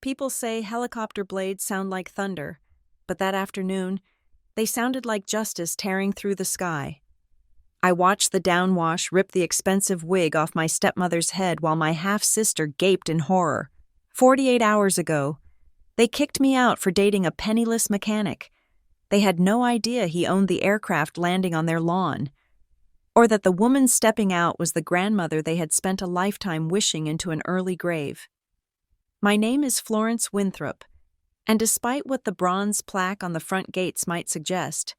People say helicopter blades sound like thunder, but that afternoon, they sounded like justice tearing through the sky. I watched the downwash rip the expensive wig off my stepmother's head while my half-sister gaped in horror. 48 hours ago, they kicked me out for dating a penniless mechanic. They had no idea he owned the aircraft landing on their lawn, or that the woman stepping out was the grandmother they had spent a lifetime wishing into an early grave. My name is Florence Winthrop, and despite what the bronze plaque on the front gates might suggest,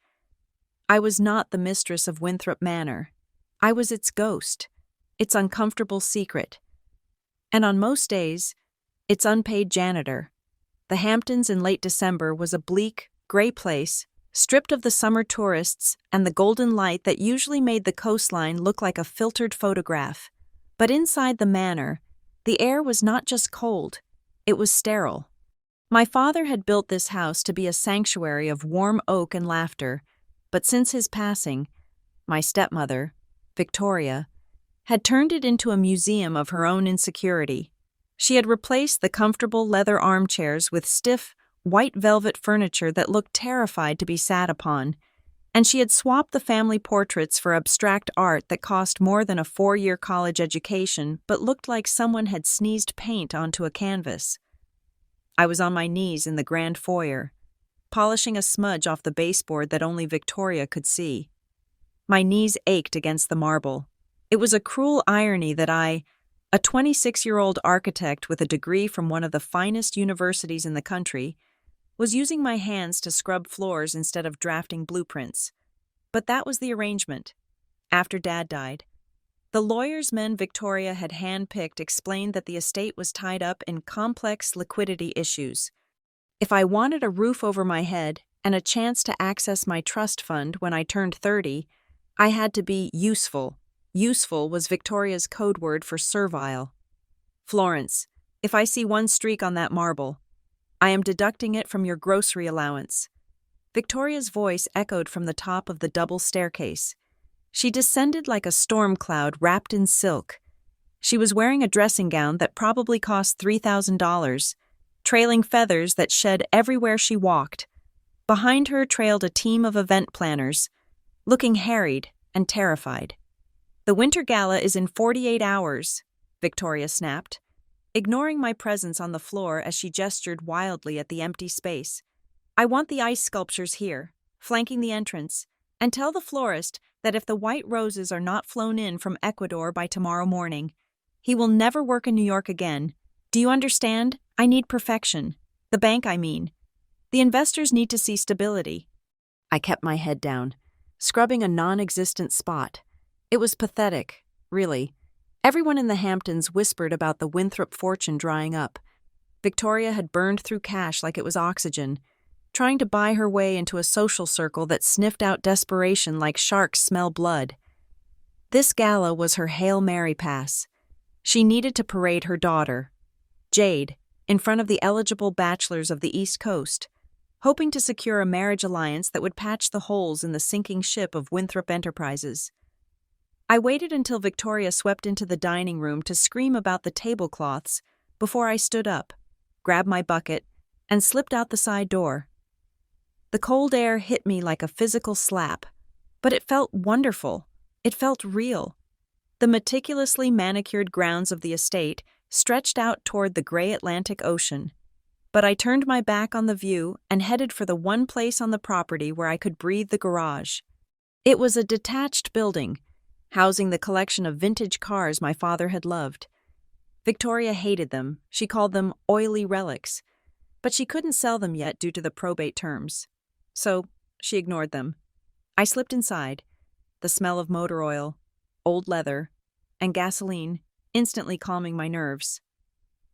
I was not the mistress of Winthrop Manor. I was its ghost, its uncomfortable secret, and on most days, its unpaid janitor. The Hamptons in late December was a bleak, gray place, stripped of the summer tourists and the golden light that usually made the coastline look like a filtered photograph. But inside the manor, the air was not just cold, it was sterile. My father had built this house to be a sanctuary of warm oak and laughter, but since his passing, my stepmother, Victoria, had turned it into a museum of her own insecurity. She had replaced the comfortable leather armchairs with stiff, white velvet furniture that looked terrified to be sat upon, and she had swapped the family portraits for abstract art that cost more than a 4-year college education but looked like someone had sneezed paint onto a canvas. I was on my knees in the grand foyer, polishing a smudge off the baseboard that only Victoria could see. My knees ached against the marble. It was a cruel irony that I, a 26-year-old architect with a degree from one of the finest universities in the country, was using my hands to scrub floors instead of drafting blueprints. But that was the arrangement. After Dad died, the lawyers men Victoria had handpicked explained that the estate was tied up in complex liquidity issues. If I wanted a roof over my head and a chance to access my trust fund when I turned 30, I had to be useful. Useful was Victoria's code word for servile. Florence, if I see one streak on that marble, I am deducting it from your grocery allowance. Victoria's voice echoed from the top of the double staircase. She descended like a storm cloud wrapped in silk. She was wearing a dressing gown that probably cost $3,000, trailing feathers that shed everywhere she walked. Behind her trailed a team of event planners, looking harried and terrified. "The Winter Gala is in 48 hours, Victoria snapped, ignoring my presence on the floor as she gestured wildly at the empty space. "I want the ice sculptures here, flanking the entrance, and tell the florist that if the white roses are not flown in from Ecuador by tomorrow morning, he will never work in New York again. Do you understand? I need perfection. The bank, I mean. The investors need to see stability." I kept my head down, scrubbing a non-existent spot. It was pathetic, really. Everyone in the Hamptons whispered about the Winthrop fortune drying up. Victoria had burned through cash like it was oxygen, trying to buy her way into a social circle that sniffed out desperation like sharks smell blood. This gala was her Hail Mary pass. She needed to parade her daughter, Jade, in front of the eligible bachelors of the East Coast, hoping to secure a marriage alliance that would patch the holes in the sinking ship of Winthrop Enterprises. I waited until Victoria swept into the dining room to scream about the tablecloths before I stood up, grabbed my bucket, and slipped out the side door. The cold air hit me like a physical slap, but it felt wonderful. It felt real. The meticulously manicured grounds of the estate stretched out toward the gray Atlantic Ocean, but I turned my back on the view and headed for the one place on the property where I could breathe the garage. It was a detached building, housing the collection of vintage cars my father had loved. Victoria hated them. She called them oily relics, but she couldn't sell them yet due to the probate terms. So she ignored them. I slipped inside, the smell of motor oil, old leather, and gasoline instantly calming my nerves.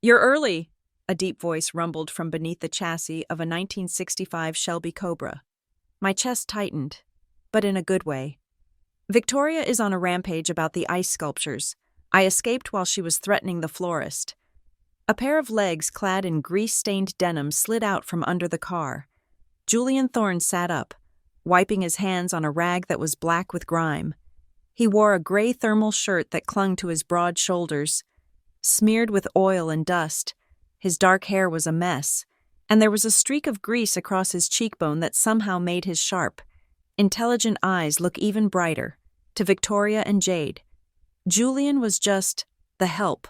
"You're early," a deep voice rumbled from beneath the chassis of a 1965 Shelby Cobra. My chest tightened, but in a good way. Victoria is on a rampage about the ice sculptures. I escaped while she was threatening the florist. A pair of legs clad in grease-stained denim slid out from under the car. Julian Thorne sat up, wiping his hands on a rag that was black with grime. He wore a gray thermal shirt that clung to his broad shoulders. Smeared with oil and dust, His dark hair was a mess, and there was a streak of grease across his cheekbone that somehow made his sharp, intelligent eyes look even brighter. To Victoria and Jade, Julian was just the help.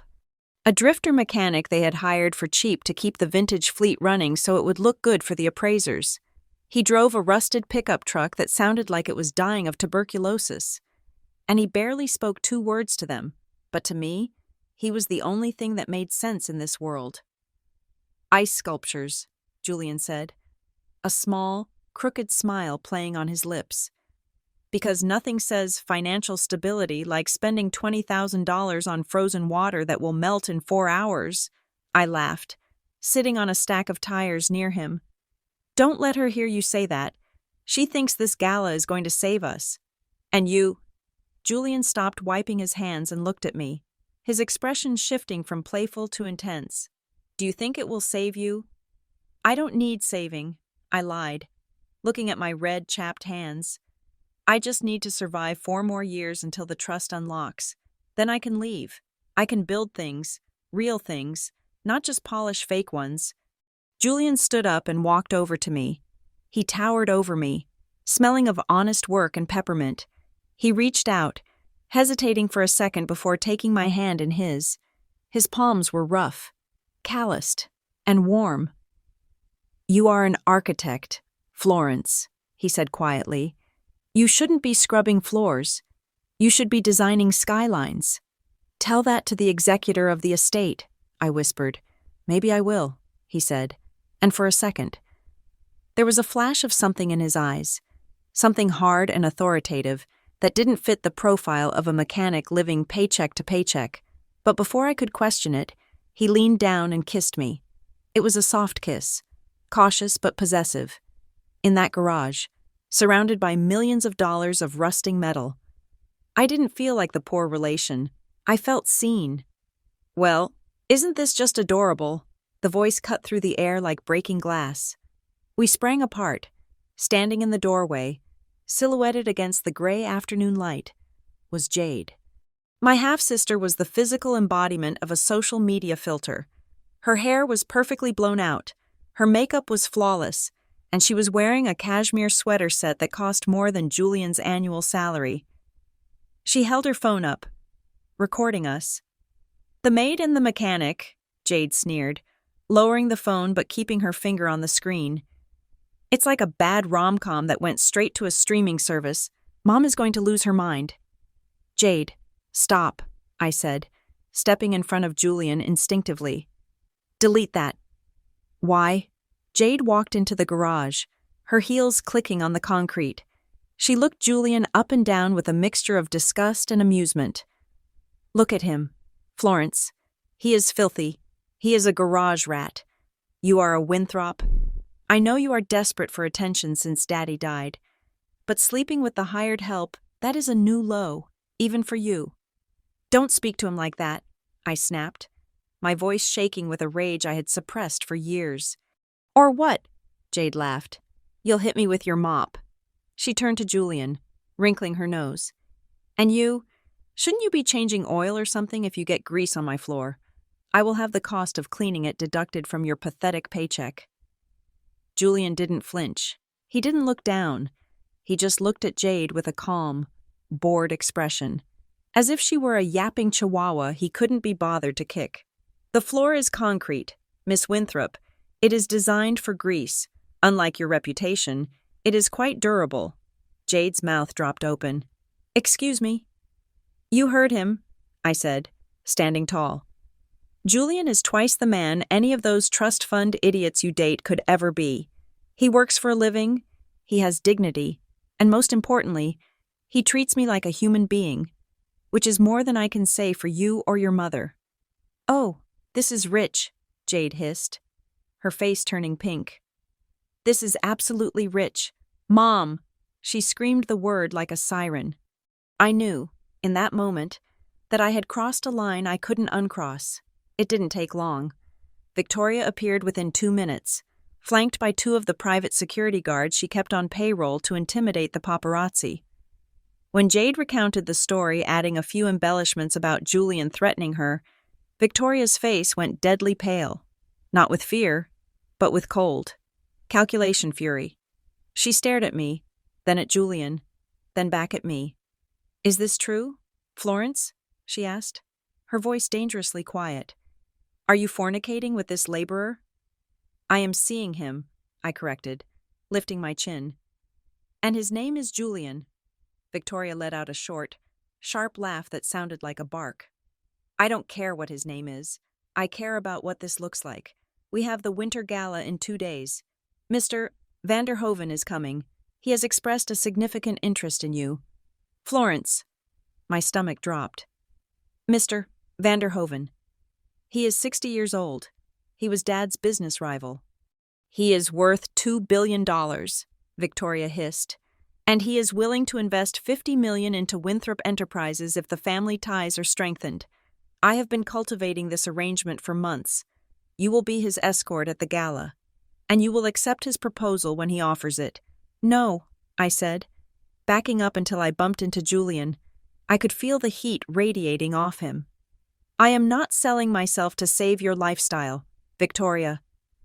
A drifter mechanic they had hired for cheap to keep the vintage fleet running so it would look good for the appraisers. He drove a rusted pickup truck that sounded like it was dying of tuberculosis. And he barely spoke 2 words to them, but to me, he was the only thing that made sense in this world. "Ice sculptures," Julian said, a small, crooked smile playing on his lips. "Because nothing says financial stability like spending $20,000 on frozen water that will melt in 4 hours," I laughed, sitting on a stack of tires near him. "Don't let her hear you say that. She thinks this gala is going to save us. And you—" Julian stopped wiping his hands and looked at me, his expression shifting from playful to intense. "Do you think it will save you?" "I don't need saving," I lied, looking at my red, chapped hands. "I just need to survive 4 more years until the trust unlocks. Then I can leave. I can build things, real things, not just polish fake ones." Julian stood up and walked over to me. He towered over me, smelling of honest work and peppermint. He reached out, hesitating for a second before taking my hand in his. His palms were rough, calloused, and warm. "You are an architect, Florence," he said quietly. "You shouldn't be scrubbing floors. You should be designing skylines." "Tell that to the executor of the estate," I whispered. "Maybe I will," he said. And for a second, there was a flash of something in his eyes, something hard and authoritative that didn't fit the profile of a mechanic living paycheck to paycheck. But before I could question it, he leaned down and kissed me. It was a soft kiss, cautious but possessive. In that garage, surrounded by millions of dollars of rusting metal. I didn't feel like the poor relation. I felt seen. "Well, isn't this just adorable?" The voice cut through the air like breaking glass. We sprang apart, standing in the doorway, silhouetted against the gray afternoon light, was Jade. My half-sister was the physical embodiment of a social media filter. Her hair was perfectly blown out, her makeup was flawless, and she was wearing a cashmere sweater set that cost more than Julian's annual salary. She held her phone up, recording us. "The maid and the mechanic," Jade sneered, lowering the phone but keeping her finger on the screen. "It's like a bad rom-com that went straight to a streaming service. Mom is going to lose her mind." "Jade, stop," I said, stepping in front of Julian instinctively. "Delete that." "Why?" Jade walked into the garage, her heels clicking on the concrete. She looked Julian up and down with a mixture of disgust and amusement. "Look at him, Florence. He is filthy. He is a garage rat. You are a Winthrop. I know you are desperate for attention since Daddy died. But sleeping with the hired help, that is a new low, even for you." "Don't speak to him like that," I snapped, my voice shaking with a rage I had suppressed for years. "Or what?" Jade laughed. "You'll hit me with your mop." She turned to Julian, wrinkling her nose. "And you? Shouldn't you be changing oil or something if you get grease on my floor? I will have the cost of cleaning it deducted from your pathetic paycheck." Julian didn't flinch. He didn't look down. He just looked at Jade with a calm, bored expression, as if she were a yapping chihuahua he couldn't be bothered to kick. "The floor is concrete, Miss Winthrop. It is designed for grease. Unlike your reputation, it is quite durable." Jade's mouth dropped open. "Excuse me?" "You heard him," I said, standing tall. "Julian is twice the man any of those trust fund idiots you date could ever be. He works for a living, he has dignity, and most importantly, he treats me like a human being, which is more than I can say for you or your mother." "Oh, this is rich," Jade hissed, her face turning pink. "This is absolutely rich. Mom!" She screamed the word like a siren. I knew, in that moment, that I had crossed a line I couldn't uncross. It didn't take long. Victoria appeared within 2 minutes, flanked by 2 of the private security guards she kept on payroll to intimidate the paparazzi. When Jade recounted the story, adding a few embellishments about Julian threatening her, Victoria's face went deadly pale. not with fear, but with cold. Calculation fury. She stared at me, then at Julian, then back at me. "Is this true, Florence?" she asked, her voice dangerously quiet. "Are you fornicating with this laborer?" "I am seeing him," I corrected, lifting my chin. "And his name is Julian." Victoria let out a short, sharp laugh that sounded like a bark. "I don't care what his name is. I care about what this looks like. We have the winter gala in 2 days. Mr. Vanderhoven is coming. He has expressed a significant interest in you." "Florence." My stomach dropped. "Mr. Vanderhoven. He is 60 years old. He was Dad's business rival." "He is worth $2 billion, Victoria hissed. "And he is willing to invest $50 million into Winthrop Enterprises if the family ties are strengthened. I have been cultivating this arrangement for months. You will be his escort at the gala, and you will accept his proposal when he offers it." "No," I said, backing up until I bumped into Julian. I could feel the heat radiating off him. "I am not selling myself to save your lifestyle, Victoria.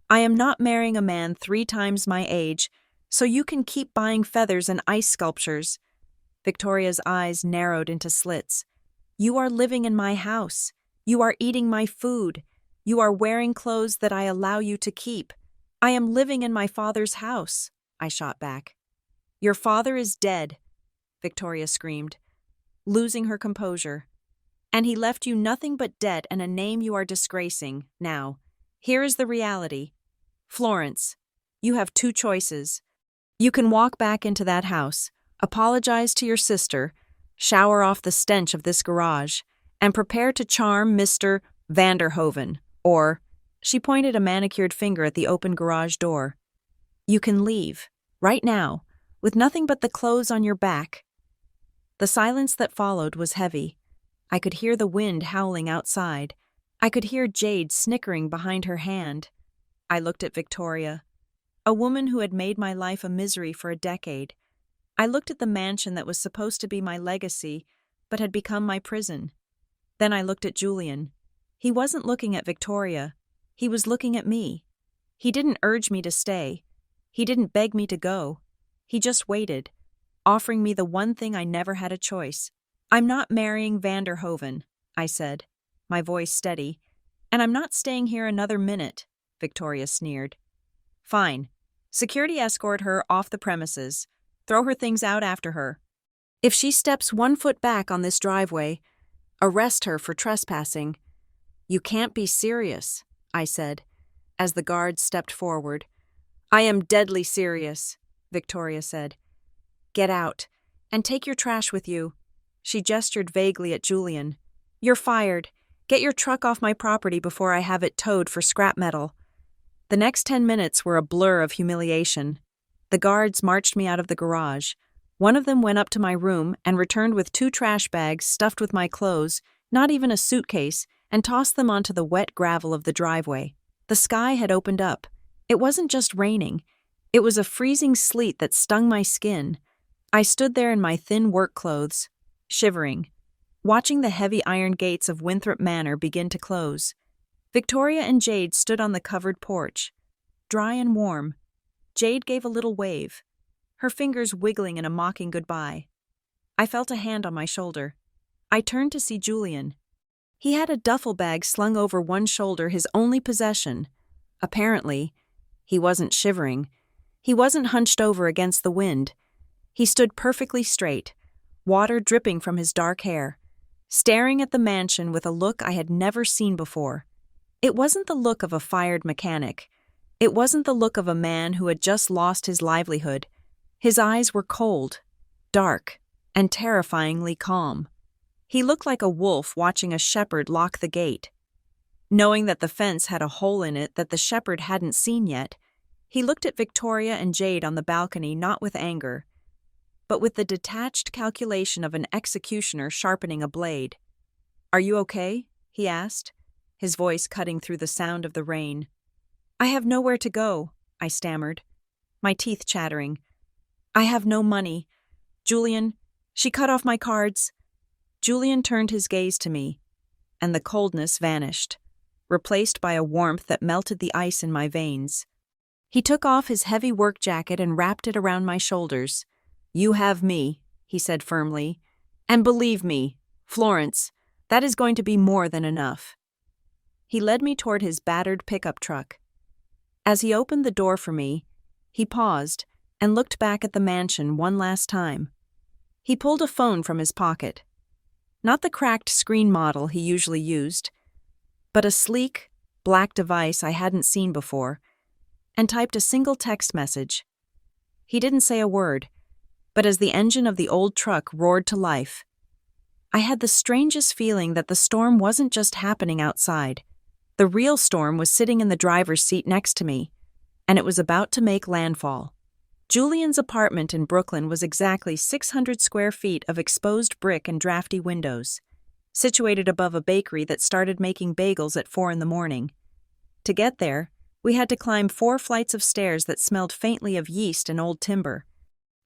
I am not marrying a man 3 times my age, so you can keep buying feathers and ice sculptures." Victoria's eyes narrowed into slits. "You are living in my house. You are eating my food. You are wearing clothes that I allow you to keep. I am living in my father's house," I shot back. "Your father is dead," Victoria screamed, losing her composure. "And he left you nothing but debt and a name you are disgracing. Now, here is the reality. Florence, you have 2 choices. You can walk back into that house, apologize to your sister, shower off the stench of this garage, and prepare to charm Mr. Vanderhoven, or," she pointed a manicured finger at the open garage door, "you can leave, right now, with nothing but the clothes on your back." The silence that followed was heavy. I could hear the wind howling outside. I could hear Jade snickering behind her hand. I looked at Victoria, a woman who had made my life a misery for a decade. I looked at the mansion that was supposed to be my legacy, but had become my prison. Then I looked at Julian. He wasn't looking at Victoria. He was looking at me. He didn't urge me to stay. He didn't beg me to go. He just waited, offering me the one thing I never had a choice. "I'm not marrying Vanderhoven," I said, my voice steady. "And I'm not staying here another minute," Victoria sneered. "Fine. Security escort her off the premises. Throw her things out after her. If she steps 1 foot back on this driveway, arrest her for trespassing." "You can't be serious," I said, as the guards stepped forward. "I am deadly serious," Victoria said. "Get out, and take your trash with you." She gestured vaguely at Julian. "You're fired. Get your truck off my property before I have it towed for scrap metal." The next 10 minutes were a blur of humiliation. The guards marched me out of the garage. One of them went up to my room and returned with 2 trash bags stuffed with my clothes, not even a suitcase, and tossed them onto the wet gravel of the driveway. The sky had opened up. It wasn't just raining. It was a freezing sleet that stung my skin. I stood there in my thin work clothes, shivering, watching the heavy iron gates of Winthrop Manor begin to close. Victoria and Jade stood on the covered porch, dry and warm. Jade gave a little wave, her fingers wiggling in a mocking goodbye. I felt a hand on my shoulder. I turned to see Julian. He had a duffel bag slung over one shoulder, his only possession. Apparently, he wasn't shivering. He wasn't hunched over against the wind. He stood perfectly straight, water dripping from his dark hair, staring at the mansion with a look I had never seen before. It wasn't the look of a fired mechanic. It wasn't the look of a man who had just lost his livelihood. His eyes were cold, dark, and terrifyingly calm. He looked like a wolf watching a shepherd lock the gate. Knowing that the fence had a hole in it that the shepherd hadn't seen yet, he looked at Victoria and Jade on the balcony not with anger, but with the detached calculation of an executioner sharpening a blade. "Are you okay?" he asked, his voice cutting through the sound of the rain. "I have nowhere to go," I stammered, my teeth chattering. "I have no money. Julian, she cut off my cards." Julian turned his gaze to me, and the coldness vanished. replaced by a warmth that melted the ice in my veins. He took off his heavy work jacket and wrapped it around my shoulders. "You have me," he said firmly. "And believe me, Florence, that is going to be more than enough." He led me toward his battered pickup truck. As he opened the door for me, he paused and looked back at the mansion one last time. He pulled a phone from his pocket. Not the cracked screen model he usually used, but a sleek, black device I hadn't seen before, and typed a single text message. He didn't say a word, but as the engine of the old truck roared to life, I had the strangest feeling that the storm wasn't just happening outside. The real storm was sitting in the driver's seat next to me, and it was about to make landfall. Julian's apartment in Brooklyn was exactly 600 square feet of exposed brick and drafty windows, situated above a bakery that started making bagels at 4 a.m. To get there, we had to climb 4 flights of stairs that smelled faintly of yeast and old timber.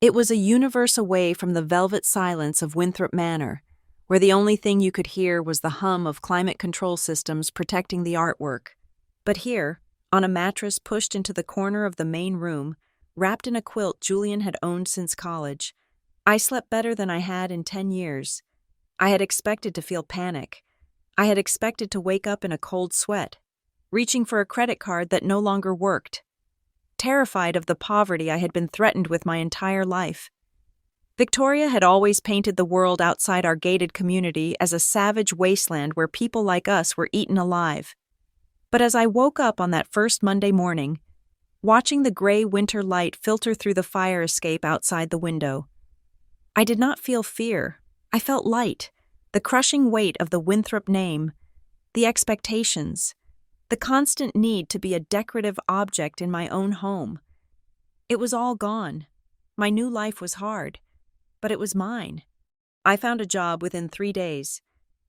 It was a universe away from the velvet silence of Winthrop Manor, where the only thing you could hear was the hum of climate control systems protecting the artwork. But here, on a mattress pushed into the corner of the main room, wrapped in a quilt Julian had owned since college, I slept better than I had in 10 years. I had expected to feel panic. I had expected to wake up in a cold sweat, reaching for a credit card that no longer worked, terrified of the poverty I had been threatened with my entire life. Victoria had always painted the world outside our gated community as a savage wasteland where people like us were eaten alive. But as I woke up on that first Monday morning, watching the gray winter light filter through the fire escape outside the window, I did not feel fear. I felt light, the crushing weight of the Winthrop name, the expectations, the constant need to be a decorative object in my own home. It was all gone. My new life was hard, but it was mine. I found a job within 3 days.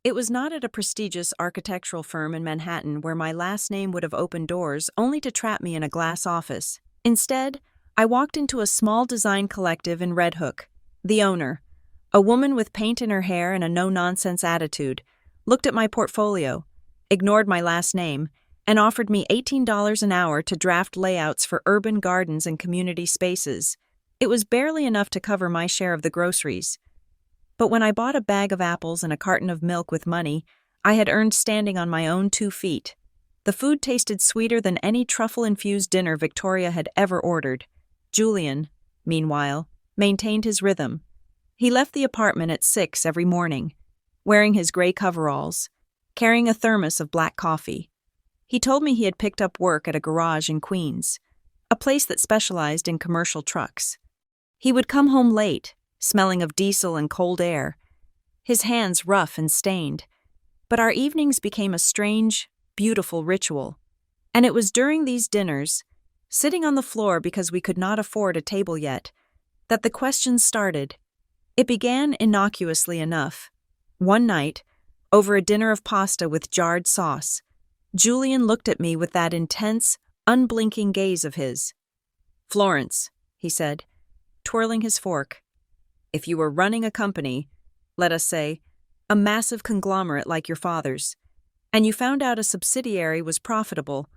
It was not at a prestigious architectural firm in Manhattan where my last name would have opened doors only to trap me in a glass office. Instead, I walked into a small design collective in Red Hook. The owner, a woman with paint in her hair and a no-nonsense attitude, looked at my portfolio, ignored my last name, and offered me $18 an hour to draft layouts for urban gardens and community spaces. It was barely enough to cover my share of the groceries. But when I bought a bag of apples and a carton of milk with money I had earned standing on my own 2 feet, the food tasted sweeter than any truffle-infused dinner Victoria had ever ordered. Julian, meanwhile, maintained his rhythm. He left the apartment at 6 every morning, wearing his gray coveralls, carrying a thermos of black coffee. He told me he had picked up work at a garage in Queens, a place that specialized in commercial trucks. He would come home late, smelling of diesel and cold air, his hands rough and stained. But our evenings became a strange, beautiful ritual. And it was during these dinners, sitting on the floor because we could not afford a table yet, that the questions started. It began innocuously enough. One night, over a dinner of pasta with jarred sauce, Julian looked at me with that intense, unblinking gaze of his. "Florence," he said, twirling his fork, "if you were running a company, let us say, a massive conglomerate like your father's, and you found out a subsidiary was profitable,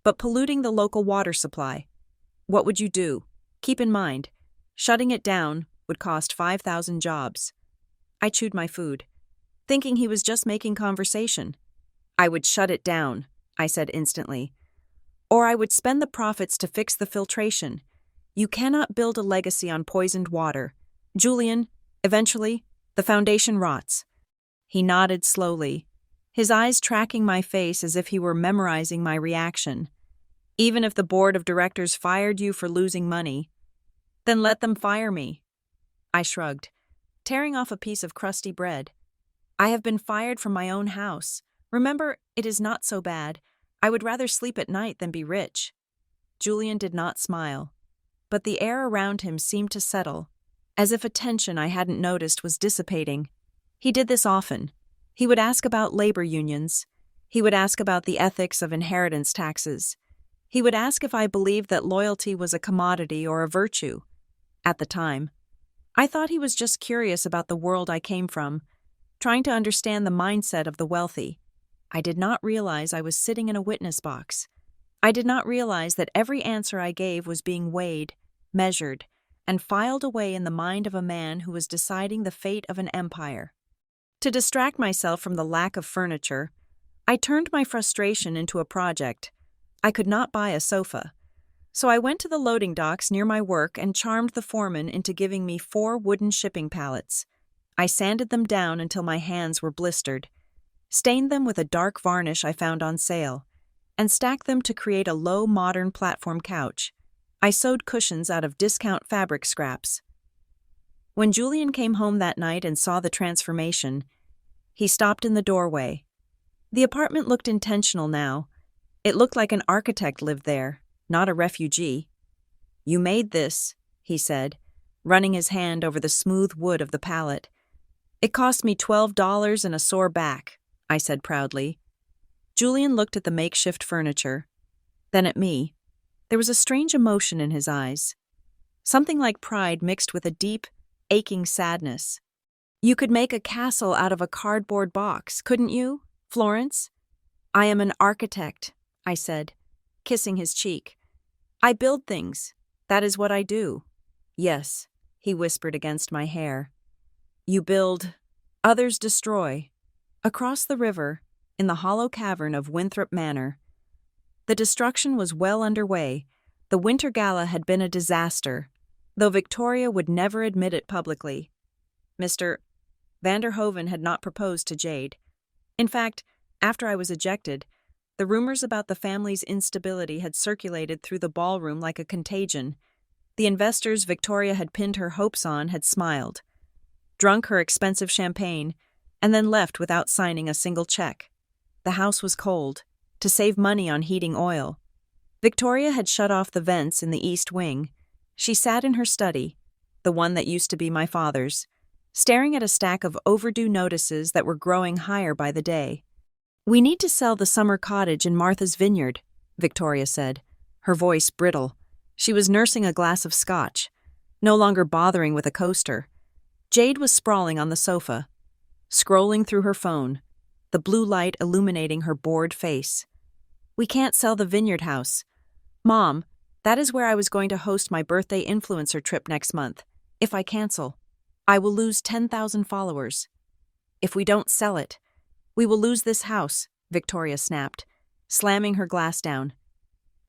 but polluting the local water supply, what would you do? Keep in mind, shutting it down would cost 5,000 jobs." I chewed my food, thinking he was just making conversation. "I would shut it down," I said instantly. "Or I would spend the profits to fix the filtration. You cannot build a legacy on poisoned water. Julian, eventually, the foundation rots." He nodded slowly, his eyes tracking my face as if he were memorizing my reaction. "Even if the board of directors fired you for losing money, then let them fire me." I shrugged, tearing off a piece of crusty bread. "I have been fired from my own house. Remember, it is not so bad. I would rather sleep at night than be rich." Julian did not smile, but the air around him seemed to settle, as if a tension I hadn't noticed was dissipating. He did this often. He would ask about labor unions. He would ask about the ethics of inheritance taxes. He would ask if I believed that loyalty was a commodity or a virtue. At the time, I thought he was just curious about the world I came from, trying to understand the mindset of the wealthy. I did not realize I was sitting in a witness box. I did not realize that every answer I gave was being weighed, measured, and filed away in the mind of a man who was deciding the fate of an empire. To distract myself from the lack of furniture, I turned my frustration into a project. I could not buy a sofa. So I went to the loading docks near my work and charmed the foreman into giving me 4 wooden shipping pallets. I sanded them down until my hands were blistered, stained them with a dark varnish I found on sale, and stacked them to create a low modern platform couch. I sewed cushions out of discount fabric scraps. When Julian came home that night and saw the transformation, he stopped in the doorway. The apartment looked intentional now. It looked like an architect lived there, not a refugee. "You made this," he said, running his hand over the smooth wood of the pallet. "It cost me $12 and a sore back," I said proudly. Julian looked at the makeshift furniture, then at me. There was a strange emotion in his eyes, something like pride mixed with a deep, aching sadness. "You could make a castle out of a cardboard box, couldn't you, Florence?" "I am an architect," I said, kissing his cheek. "I build things. That is what I do." "Yes," he whispered against my hair. "You build, others destroy." Across the river, in the hollow cavern of Winthrop Manor, the destruction was well underway. The winter gala had been a disaster, though Victoria would never admit it publicly. Mr. Vanderhoven had not proposed to Jade. In fact, after I was ejected, the rumors about the family's instability had circulated through the ballroom like a contagion. The investors Victoria had pinned her hopes on had smiled, drunk her expensive champagne, and then left without signing a single check. The house was cold, to save money on heating oil. Victoria had shut off the vents in the east wing. She sat in her study, the one that used to be my father's, staring at a stack of overdue notices that were growing higher by the day. "We need to sell the summer cottage in Martha's Vineyard," Victoria said, her voice brittle. She was nursing a glass of scotch, no longer bothering with a coaster. Jade was sprawling on the sofa, scrolling through her phone, the blue light illuminating her bored face. "We can't sell the vineyard house. Mom, that is where I was going to host my birthday influencer trip next month. If I cancel, I will lose 10,000 followers. If we don't sell it, we will lose this house," Victoria snapped, slamming her glass down.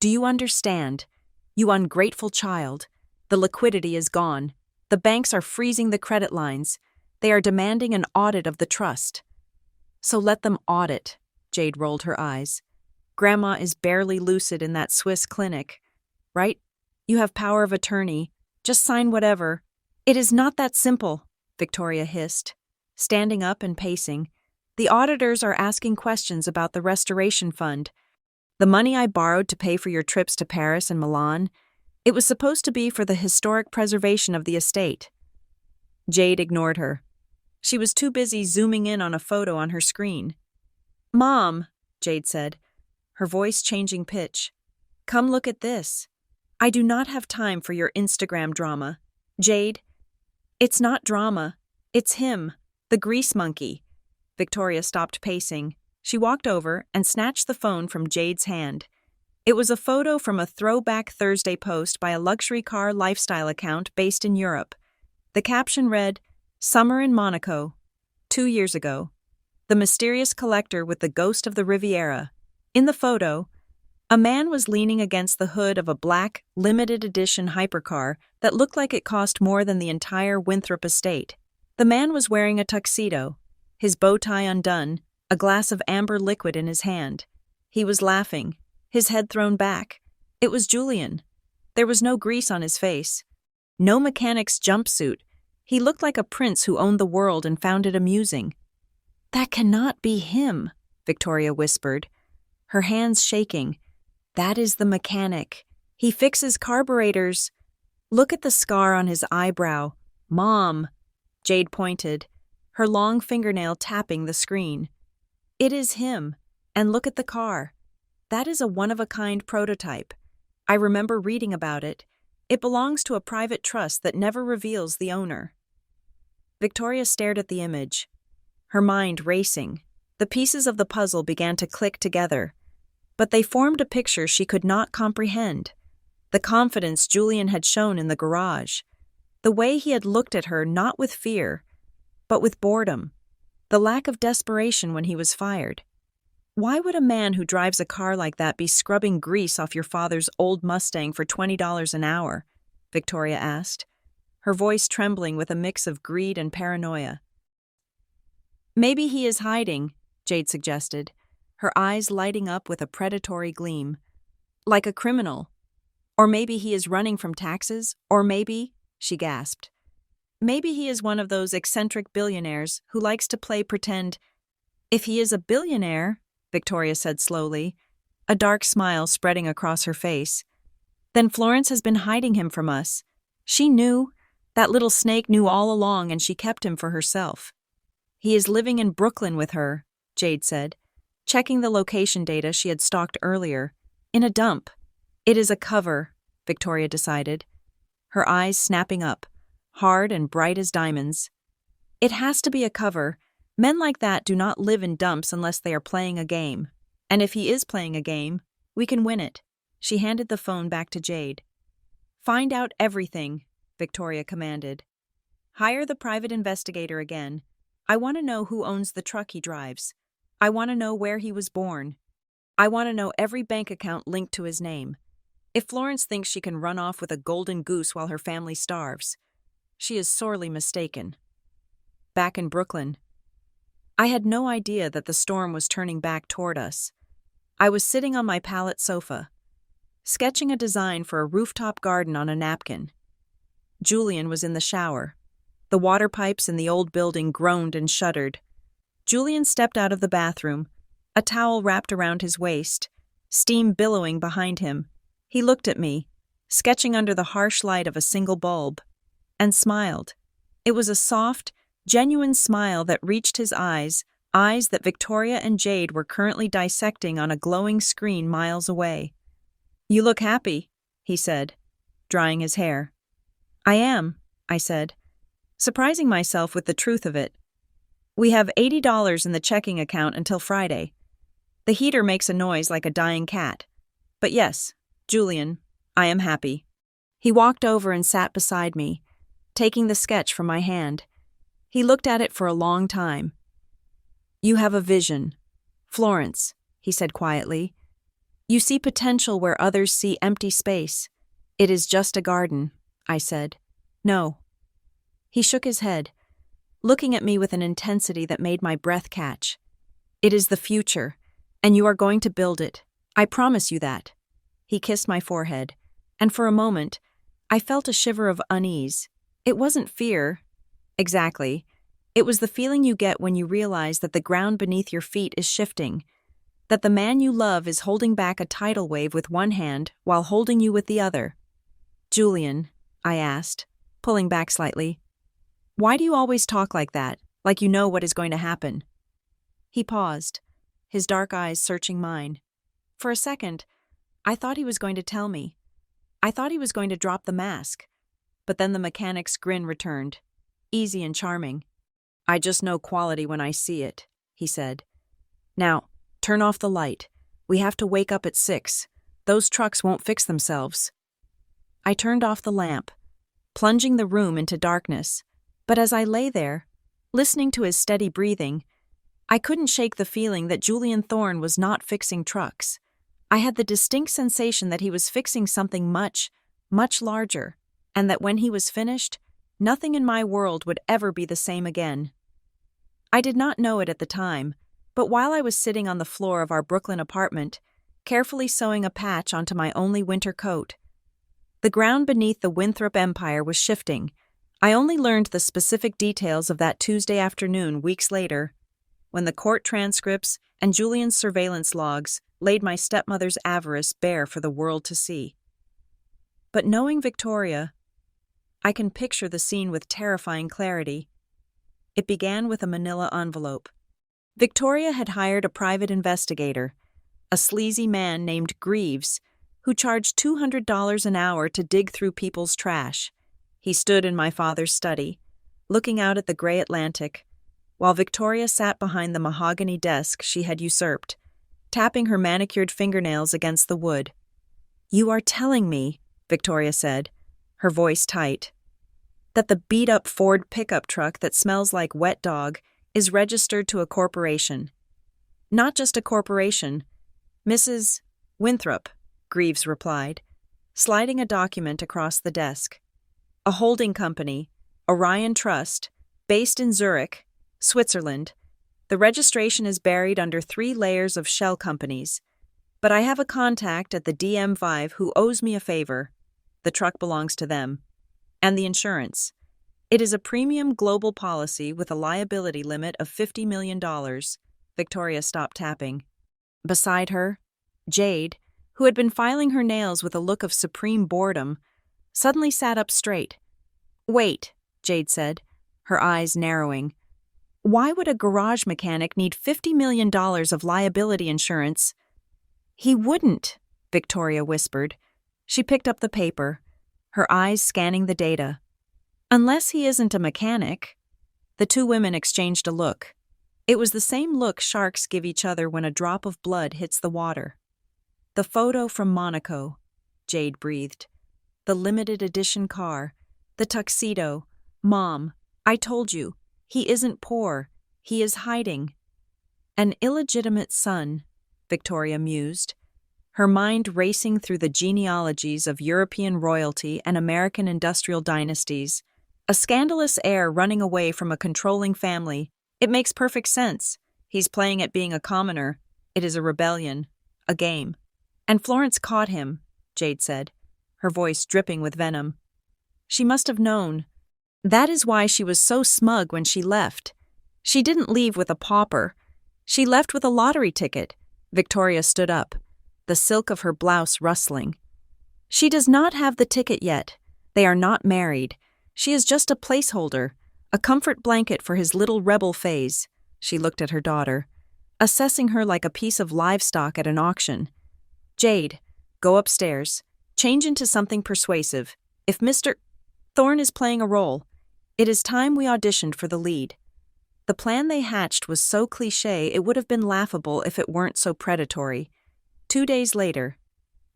"Do you understand? You ungrateful child. The liquidity is gone. The banks are freezing the credit lines. They are demanding an audit of the trust." "So let them audit," Jade rolled her eyes. "Grandma is barely lucid in that Swiss clinic, right? You have power of attorney. Just sign whatever." "It is not that simple," Victoria hissed, standing up and pacing. "The auditors are asking questions about the restoration fund. The money I borrowed to pay for your trips to Paris and Milan, it was supposed to be for the historic preservation of the estate." Jade ignored her. She was too busy zooming in on a photo on her screen. "Mom," Jade said, her voice changing pitch, "come look at this. I do not have time for your Instagram drama. Jade, it's not drama. It's him, the grease monkey." Victoria stopped pacing. She walked over and snatched the phone from Jade's hand. It was a photo from a Throwback Thursday post by a luxury car lifestyle account based in Europe. The caption read, "Summer in Monaco, 2 years ago. The mysterious collector with the ghost of the Riviera." In the photo, a man was leaning against the hood of a black, limited edition hypercar that looked like it cost more than the entire Winthrop estate. The man was wearing a tuxedo, his bow tie undone, a glass of amber liquid in his hand. He was laughing, his head thrown back. It was Julian. There was no grease on his face, no mechanic's jumpsuit. He looked like a prince who owned the world and found it amusing. "That cannot be him," Victoria whispered, her hands shaking. "That is the mechanic. He fixes carburetors. Look at the scar on his eyebrow. Mom," Jade pointed, her long fingernail tapping the screen. "It is him. And look at the car. That is a one-of-a-kind prototype. I remember reading about it. It belongs to a private trust that never reveals the owner." Victoria stared at the image, her mind racing. The pieces of the puzzle began to click together, but they formed a picture she could not comprehend. The confidence Julian had shown in the garage, the way he had looked at her not with fear, but with boredom, the lack of desperation when he was fired. Why would a man who drives a car like that be scrubbing grease off your father's old Mustang for $20 an hour? Victoria asked, her voice trembling with a mix of greed and paranoia. Maybe he is hiding, Jade suggested, her eyes lighting up with a predatory gleam. Like a criminal. Or maybe he is running from taxes, or maybe, she gasped, maybe he is one of those eccentric billionaires who likes to play pretend. If he is a billionaire, Victoria said slowly, a dark smile spreading across her face, then Florence has been hiding him from us. She knew. That little snake knew all along, and she kept him for herself. He is living in Brooklyn with her, Jade said, checking the location data she had stalked earlier. In a dump. It is a cover, Victoria decided, her eyes snapping up, hard and bright as diamonds. It has to be a cover. Men like that do not live in dumps unless they are playing a game. And if he is playing a game, we can win it. She handed the phone back to Jade. Find out everything, Victoria commanded. Hire the private investigator again. I want to know who owns the truck he drives. I want to know where he was born. I want to know every bank account linked to his name. If Florence thinks she can run off with a golden goose while her family starves, she is sorely mistaken. Back in Brooklyn, I had no idea that the storm was turning back toward us. I was sitting on my pallet sofa, sketching a design for a rooftop garden on a napkin. Julian was in the shower. The water pipes in the old building groaned and shuddered. Julian stepped out of the bathroom, a towel wrapped around his waist, steam billowing behind him. He looked at me, sketching under the harsh light of a single bulb, and smiled. It was a soft, genuine smile that reached his eyes that Victoria and Jade were currently dissecting on a glowing screen miles away. You look happy, he said, drying his hair. I am, I said, surprising myself with the truth of it. We have $80 in the checking account until Friday. The heater makes a noise like a dying cat. But yes, Julian, I am happy. He walked over and sat beside me, taking the sketch from my hand. He looked at it for a long time. You have a vision, Florence, he said quietly. You see potential where others see empty space. It is just a garden, I said. No. He shook his head, looking at me with an intensity that made my breath catch. It is the future, and you are going to build it. I promise you that. He kissed my forehead, and for a moment, I felt a shiver of unease. It wasn't fear. Exactly. It was the feeling you get when you realize that the ground beneath your feet is shifting, that the man you love is holding back a tidal wave with one hand while holding you with the other. Julian, I asked, pulling back slightly, why do you always talk like that, like you know what is going to happen? He paused, his dark eyes searching mine. For a second, I thought he was going to tell me. I thought he was going to drop the mask. But then the mechanic's grin returned, easy and charming. I just know quality when I see it, he said. Now, turn off the light. We have to wake up at 6. Those trucks won't fix themselves. I turned off the lamp, plunging the room into darkness. But as I lay there, listening to his steady breathing, I couldn't shake the feeling that Julian Thorne was not fixing trucks. I had the distinct sensation that he was fixing something much, much larger, and that when he was finished, nothing in my world would ever be the same again. I did not know it at the time, but while I was sitting on the floor of our Brooklyn apartment, carefully sewing a patch onto my only winter coat, the ground beneath the Winthrop Empire was shifting. I only learned the specific details of that Tuesday afternoon weeks later, when the court transcripts and Julian's surveillance logs laid my stepmother's avarice bare for the world to see. But knowing Victoria, I can picture the scene with terrifying clarity. It began with a manila envelope. Victoria had hired a private investigator, a sleazy man named Greaves, who charged $200 an hour to dig through people's trash. He stood in my father's study, looking out at the gray Atlantic, while Victoria sat behind the mahogany desk she had usurped, tapping her manicured fingernails against the wood. "You are telling me," Victoria said, her voice tight, "that the beat-up Ford pickup truck that smells like wet dog is registered to a corporation. Not just a corporation, Mrs. Winthrop," Greaves replied, sliding a document across the desk. "A holding company, Orion Trust, based in Zurich, Switzerland. The registration is buried under 3 layers of shell companies. But I have a contact at the DM5 who owes me a favor. The truck belongs to them. And the insurance. It is a premium global policy with a liability limit of $50 million. Victoria stopped tapping. Beside her, Jade, who had been filing her nails with a look of supreme boredom, suddenly sat up straight. "Wait," Jade said, her eyes narrowing. "Why would a garage mechanic need $50 million of liability insurance?" "He wouldn't," Victoria whispered. She picked up the paper, her eyes scanning the data. "Unless he isn't a mechanic." The 2 women exchanged a look. It was the same look sharks give each other when a drop of blood hits the water. "The photo from Monaco," Jade breathed. "The limited edition car. The tuxedo. Mom, I told you, he isn't poor. He is hiding." "An illegitimate son," Victoria mused, her mind racing through the genealogies of European royalty and American industrial dynasties. A scandalous heir running away from a controlling family. It makes perfect sense. He's playing at being a commoner. It is a rebellion. A game. "And Florence caught him," Jade said, her voice dripping with venom. "She must have known. That is why she was so smug when she left. She didn't leave with a pauper. She left with a lottery ticket." Victoria stood up, the silk of her blouse rustling. "She does not have the ticket yet. They are not married. She is just a placeholder, a comfort blanket for his little rebel phase." She looked at her daughter, assessing her like a piece of livestock at an auction. "Jade, go upstairs. Change into something persuasive. If Mr. Thorne is playing a role, it is time we auditioned for the lead." The plan they hatched was so cliché it would have been laughable if it weren't so predatory. 2 days later,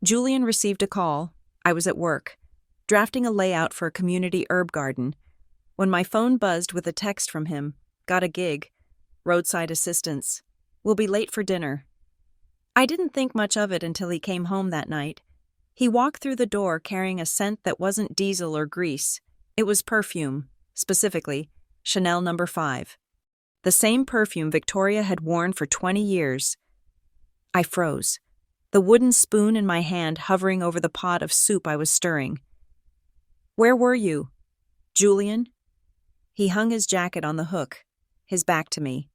Julian received a call. I was at work, drafting a layout for a community herb garden, when my phone buzzed with a text from him. "Got a gig. Roadside assistance. Will be late for dinner." I didn't think much of it until he came home that night. He walked through the door carrying a scent that wasn't diesel or grease. It was perfume, specifically Chanel No. 5. The same perfume Victoria had worn for 20 years. I froze, the wooden spoon in my hand hovering over the pot of soup I was stirring. "Where were you?" "Julian?" He hung his jacket on the hook, his back to me.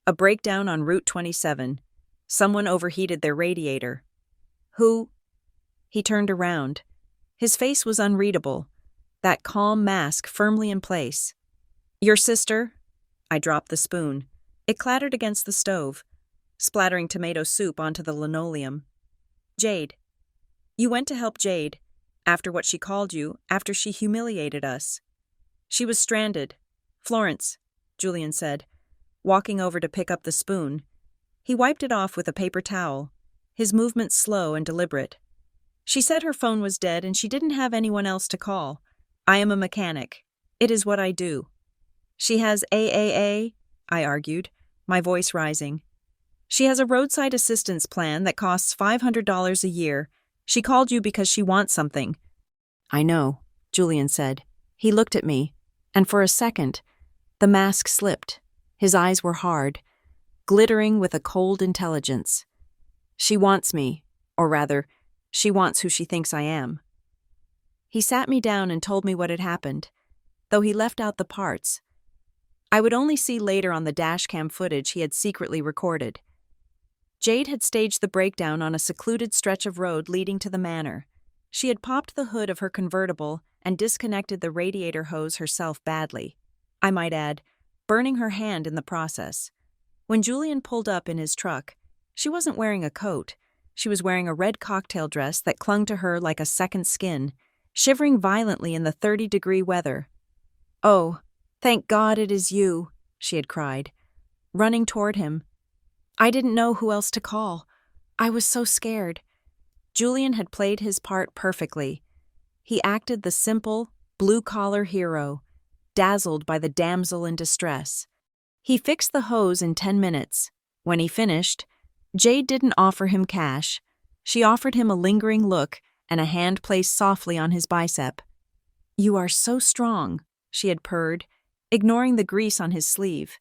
"A breakdown on Route 27. Someone overheated their radiator." "Who?" He turned around. His face was unreadable, that calm mask firmly in place. "Your sister?" I dropped the spoon. It clattered against the stove, splattering tomato soup onto the linoleum. "Jade. You went to help Jade, after what she called you, after she humiliated us. She was stranded. Florence," Julian said, walking over to pick up the spoon. He wiped it off with a paper towel, his movements slow and deliberate. "She said her phone was dead and she didn't have anyone else to call. I am a mechanic. It is what I do." "She has AAA?" I argued, my voice rising. "She has a roadside assistance plan that costs $500 a year. She called you because she wants something." "I know," Julian said. He looked at me, and for a second, the mask slipped. His eyes were hard, glittering with a cold intelligence. "She wants me, or rather, she wants who she thinks I am." He sat me down and told me what had happened, though he left out the parts I would only see later on the dashcam footage he had secretly recorded. Jade had staged the breakdown on a secluded stretch of road leading to the manor. She had popped the hood of her convertible and disconnected the radiator hose herself badly. I might add, burning her hand in the process. When Julian pulled up in his truck, she wasn't wearing a coat. She was wearing a red cocktail dress that clung to her like a second skin, shivering violently in the 30-degree weather. "Oh, thank God it is you," she had cried, running toward him. I didn't know who else to call. I was so scared. Julian had played his part perfectly. He acted the simple, blue-collar hero, dazzled by the damsel in distress. He fixed the hose in 10 minutes. When he finished, Jade didn't offer him cash. She offered him a lingering look and a hand placed softly on his bicep. "You are so strong," she had purred, ignoring the grease on his sleeve.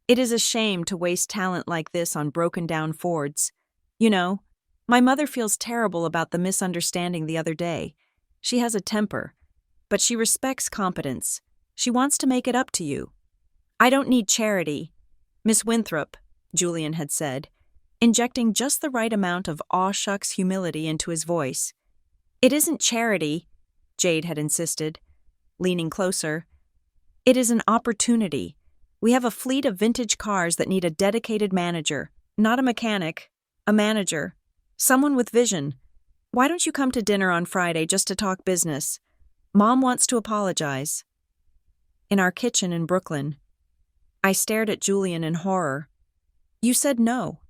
"It is a shame to waste talent like this on broken-down Fords. You know, my mother feels terrible about the misunderstanding the other day. She has a temper, but she respects competence. She wants to make it up to you." "I don't need charity, Miss Winthrop," Julian had said, injecting just the right amount of aw-shucks humility into his voice. "It isn't charity," Jade had insisted, leaning closer. "It is an opportunity. We have a fleet of vintage cars that need a dedicated manager, not a mechanic, a manager, someone with vision. Why don't you come to dinner on Friday just to talk business? Mom wants to apologize." In our kitchen in Brooklyn, I stared at Julian in horror. "You said no,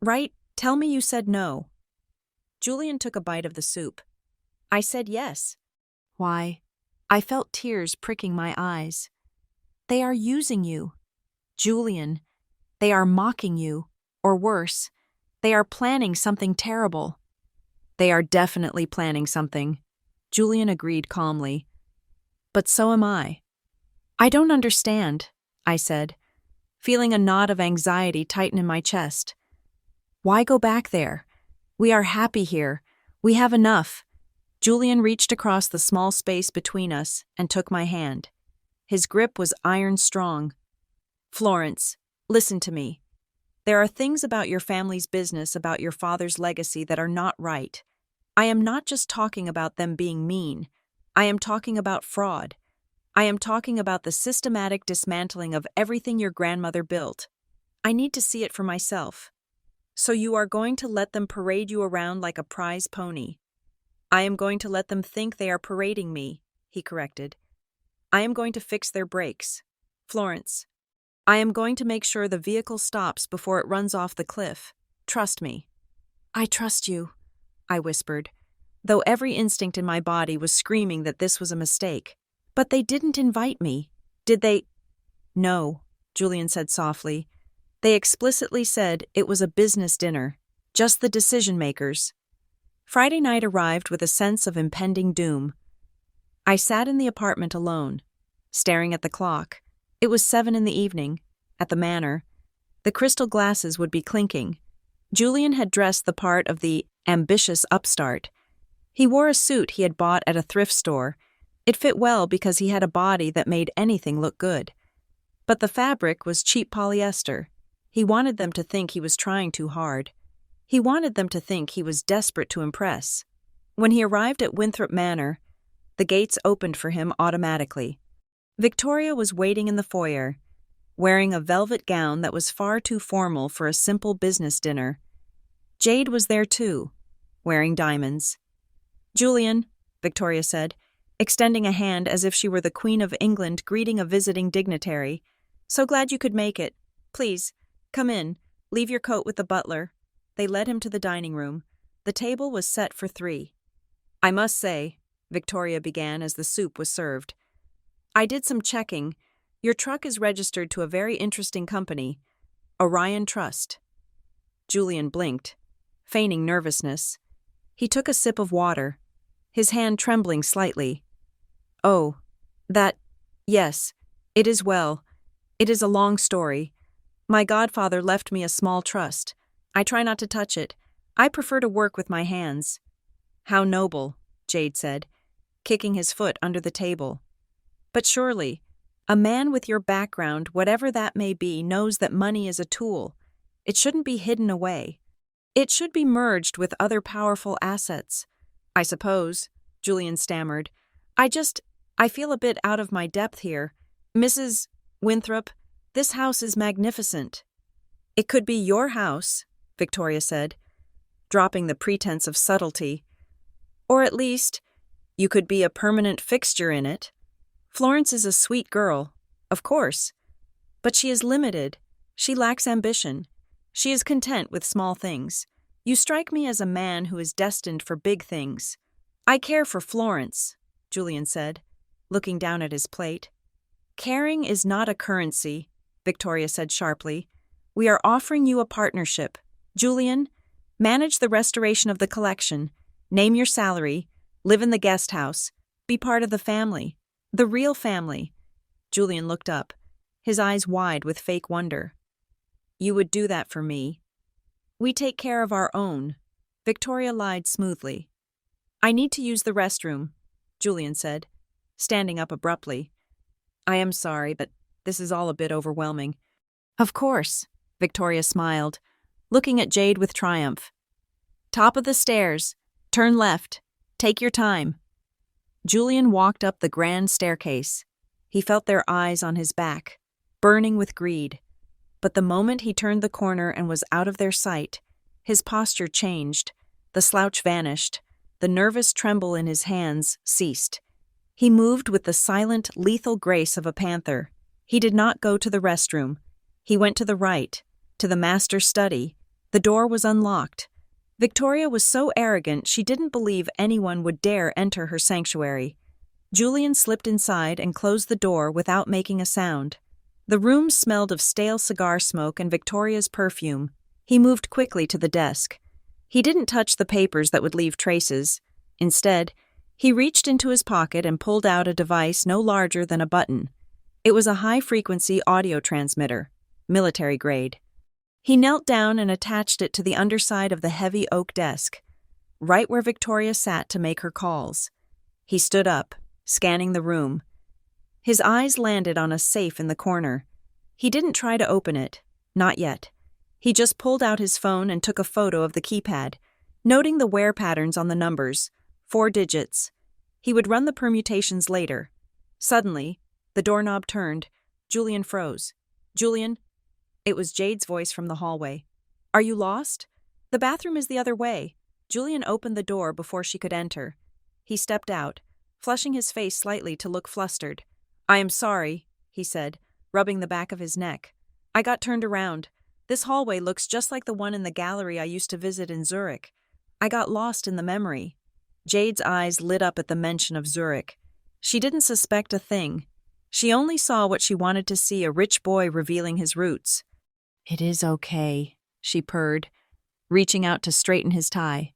right? Tell me you said no." Julian took a bite of the soup. "I said yes." "Why?" I felt tears pricking my eyes. "They are using you. Julian, they are mocking you, or worse, they are planning something terrible." "They are definitely planning something," Julian agreed calmly. "But so am I." "I don't understand," I said, feeling a knot of anxiety tighten in my chest. "Why go back there? We are happy here. We have enough." Julian reached across the small space between us and took my hand. His grip was iron strong. "Florence, listen to me. There are things about your family's business, about your father's legacy that are not right. I am not just talking about them being mean. I am talking about fraud. I am talking about the systematic dismantling of everything your grandmother built. I need to see it for myself." "So you are going to let them parade you around like a prize pony?" "I am going to let them think they are parading me," he corrected. "I am going to fix their brakes. Florence, I am going to make sure the vehicle stops before it runs off the cliff. Trust me." "I trust you," I whispered, though every instinct in my body was screaming that this was a mistake. "But they didn't invite me, did they?" "No," Julian said softly. "They explicitly said it was a business dinner, just the decision-makers." Friday night arrived with a sense of impending doom. I sat in the apartment alone, staring at the clock. It was 7 in the evening, at the manor. The crystal glasses would be clinking. Julian had dressed the part of the ambitious upstart. He wore a suit he had bought at a thrift store. It fit well because he had a body that made anything look good. But the fabric was cheap polyester. He wanted them to think he was trying too hard. He wanted them to think he was desperate to impress. When he arrived at Winthrop Manor, the gates opened for him automatically. Victoria was waiting in the foyer, wearing a velvet gown that was far too formal for a simple business dinner. Jade was there too, wearing diamonds. "Julian," Victoria said, extending a hand as if she were the Queen of England greeting a visiting dignitary. "So glad you could make it. Please, come in. Leave your coat with the butler." They led him to the dining room. The table was set for 3. "I must say," Victoria began as the soup was served, "I did some checking. Your truck is registered to a very interesting company, Orion Trust." Julian blinked, feigning nervousness. He took a sip of water, his hand trembling slightly. "Oh, yes, it is well. It is a long story. My godfather left me a small trust. I try not to touch it. I prefer to work with my hands." "How noble," Jade said, kicking his foot under the table. "But surely, a man with your background, whatever that may be, knows that money is a tool. It shouldn't be hidden away. It should be merged with other powerful assets." "I suppose," Julian stammered. I feel a bit out of my depth here. Mrs. Winthrop, this house is magnificent." "It could be your house," Victoria said, dropping the pretense of subtlety. "Or at least, you could be a permanent fixture in it. Florence is a sweet girl, of course. But she is limited. She lacks ambition. She is content with small things. You strike me as a man who is destined for big things. I care for Florence, Julian said, looking down at his plate. Caring is not a currency, Victoria said sharply. We are offering you a partnership. Julian, manage the restoration of the collection. Name your salary. Live in the guest house. Be part of the family. The real family. Julian looked up, his eyes wide with fake wonder. You would do that for me. We take care of our own, Victoria lied smoothly. I need to use the restroom, Julian said, standing up abruptly. I am sorry, but this is all a bit overwhelming. Of course, Victoria smiled, looking at Jade with triumph. Top of the stairs. Turn left. Take your time. Julian walked up the grand staircase. He felt their eyes on his back, burning with greed. But the moment he turned the corner and was out of their sight, his posture changed, the slouch vanished, the nervous tremble in his hands ceased. He moved with the silent, lethal grace of a panther. He did not go to the restroom. He went to the right, to the master's study. The door was unlocked. Victoria was so arrogant she didn't believe anyone would dare enter her sanctuary. Julian slipped inside and closed the door without making a sound. The room smelled of stale cigar smoke and Victoria's perfume. He moved quickly to the desk. He didn't touch the papers that would leave traces. Instead, he reached into his pocket and pulled out a device no larger than a button. It was a high-frequency audio transmitter, military grade. He knelt down and attached it to the underside of the heavy oak desk, right where Victoria sat to make her calls. He stood up, scanning the room. His eyes landed on a safe in the corner. He didn't try to open it, not yet. He just pulled out his phone and took a photo of the keypad, noting the wear patterns on the numbers, 4 digits. He would run the permutations later. Suddenly, the doorknob turned. Julian froze. Julian? It was Jade's voice from the hallway. Are you lost? The bathroom is the other way. Julian opened the door before she could enter. He stepped out, flushing his face slightly to look flustered. I am sorry, he said, rubbing the back of his neck. I got turned around. This hallway looks just like the one in the gallery I used to visit in Zurich. I got lost in the memory. Jade's eyes lit up at the mention of Zurich. She didn't suspect a thing. She only saw what she wanted to see, a rich boy revealing his roots. It is okay, she purred, reaching out to straighten his tie.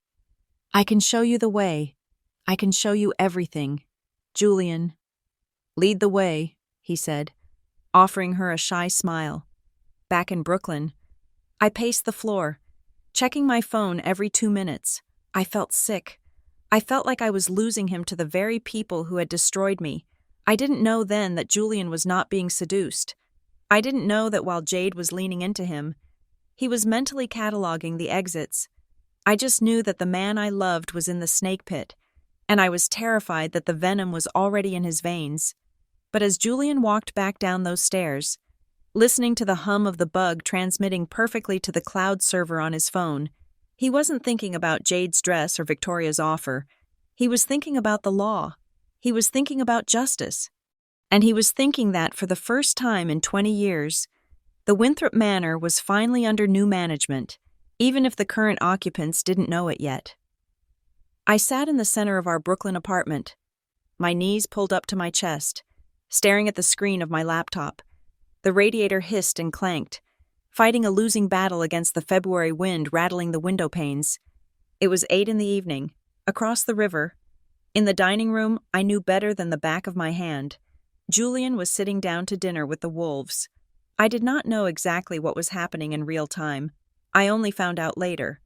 I can show you the way. I can show you everything. Julian. Lead the way, he said, offering her a shy smile. Back in Brooklyn, I paced the floor, checking my phone every 2 minutes. I felt sick. I felt like I was losing him to the very people who had destroyed me. I didn't know then that Julian was not being seduced. I didn't know that while Jade was leaning into him, he was mentally cataloging the exits. I just knew that the man I loved was in the snake pit, and I was terrified that the venom was already in his veins. But as Julian walked back down those stairs, listening to the hum of the bug transmitting perfectly to the cloud server on his phone, he wasn't thinking about Jade's dress or Victoria's offer. He was thinking about the law. He was thinking about justice. And he was thinking that for the first time in 20 years, the Winthrop Manor was finally under new management, even if the current occupants didn't know it yet. I sat in the center of our Brooklyn apartment, my knees pulled up to my chest, staring at the screen of my laptop. The radiator hissed and clanked, fighting a losing battle against the February wind rattling the window panes. It was 8 in the evening, across the river. In the dining room, I knew better than the back of my hand. Julian was sitting down to dinner with the wolves. I did not know exactly what was happening in real time. I only found out later,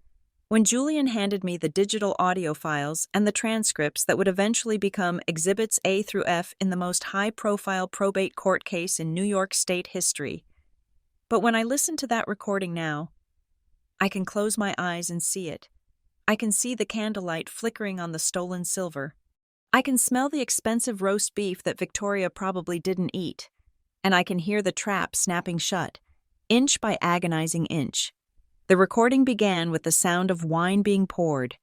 when Julian handed me the digital audio files and the transcripts that would eventually become Exhibits A through F in the most high-profile probate court case in New York State history. But when I listen to that recording now, I can close my eyes and see it. I can see the candlelight flickering on the stolen silver. I can smell the expensive roast beef that Victoria probably didn't eat, and I can hear the trap snapping shut, inch by agonizing inch. The recording began with the sound of wine being poured.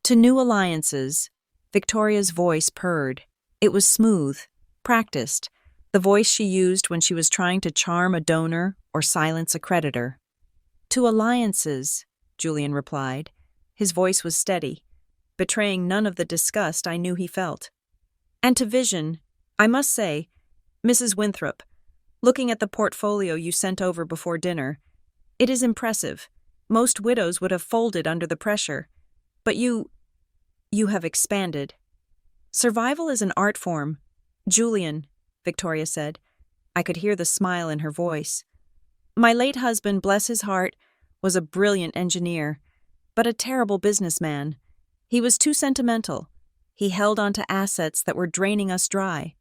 To new alliances, Victoria's voice purred. It was smooth, practiced, the voice she used when she was trying to charm a donor or silence a creditor. To alliances, Julian replied. His voice was steady, betraying none of the disgust I knew he felt. And to vision, I must say, Mrs. Winthrop, looking at the portfolio you sent over before dinner, it is impressive. Most widows would have folded under the pressure. But you have expanded. Survival is an art form. Julian, Victoria said. I could hear the smile in her voice. My late husband, bless his heart, was a brilliant engineer, but a terrible businessman. He was too sentimental. He held on to assets that were draining us dry.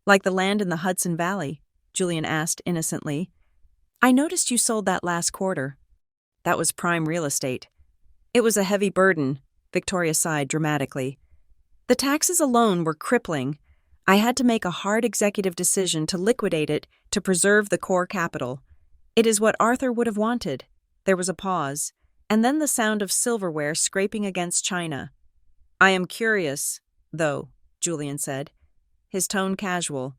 Like the land in the Hudson Valley, Julian asked innocently. I noticed you sold that last quarter. That was prime real estate. It was a heavy burden, Victoria sighed dramatically. The taxes alone were crippling. I had to make a hard executive decision to liquidate it to preserve the core capital. It is what Arthur would have wanted. There was a pause, and then the sound of silverware scraping against china. I am curious, though, Julian said, his tone casual,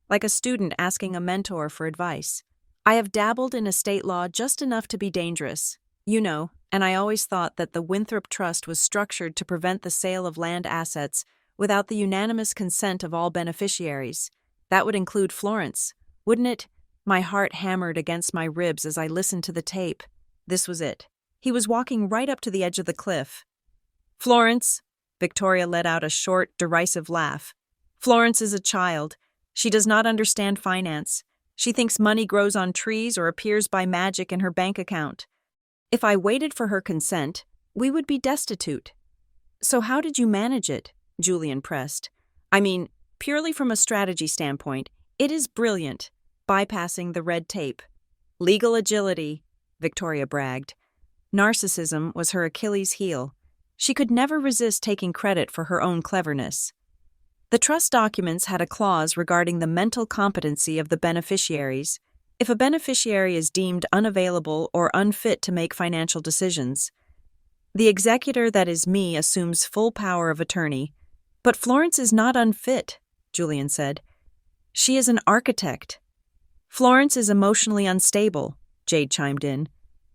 like a student asking a mentor for advice. I have dabbled in estate law just enough to be dangerous, and I always thought that the Winthrop Trust was structured to prevent the sale of land assets without the unanimous consent of all beneficiaries. That would include Florence, wouldn't it? My heart hammered against my ribs as I listened to the tape. This was it. He was walking right up to the edge of the cliff. Florence, Victoria let out a short, derisive laugh. Florence is a child. She does not understand finance. She thinks money grows on trees or appears by magic in her bank account. If I waited for her consent, we would be destitute. So how did you manage it? Julian pressed. I mean, purely from a strategy standpoint, it is brilliant, bypassing the red tape. Legal agility, Victoria bragged. Narcissism was her Achilles heel. She could never resist taking credit for her own cleverness. The trust documents had a clause regarding the mental competency of the beneficiaries. If a beneficiary is deemed unavailable or unfit to make financial decisions, the executor, that is me, assumes full power of attorney. But Florence is not unfit, Julian said. She is an architect. Florence is emotionally unstable, Jade chimed in.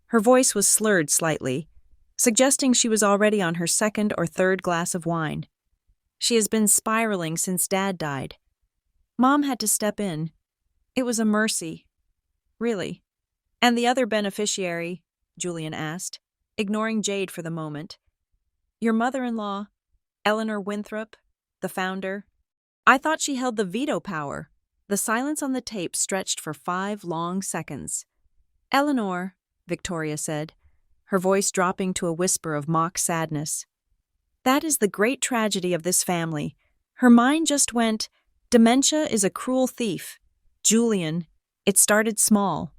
Her voice was slurred slightly, suggesting she was already on her second or third glass of wine. She has been spiraling since Dad died. Mom had to step in. It was a mercy. Really. And the other beneficiary, Julian asked, ignoring Jade for the moment. Your mother-in-law, Eleanor Winthrop, the founder. I thought she held the veto power. The silence on the tape stretched for 5 long seconds. Eleanor, Victoria said, her voice dropping to a whisper of mock sadness. That is the great tragedy of this family. Her mind just went, dementia is a cruel thief. Julian, it started small,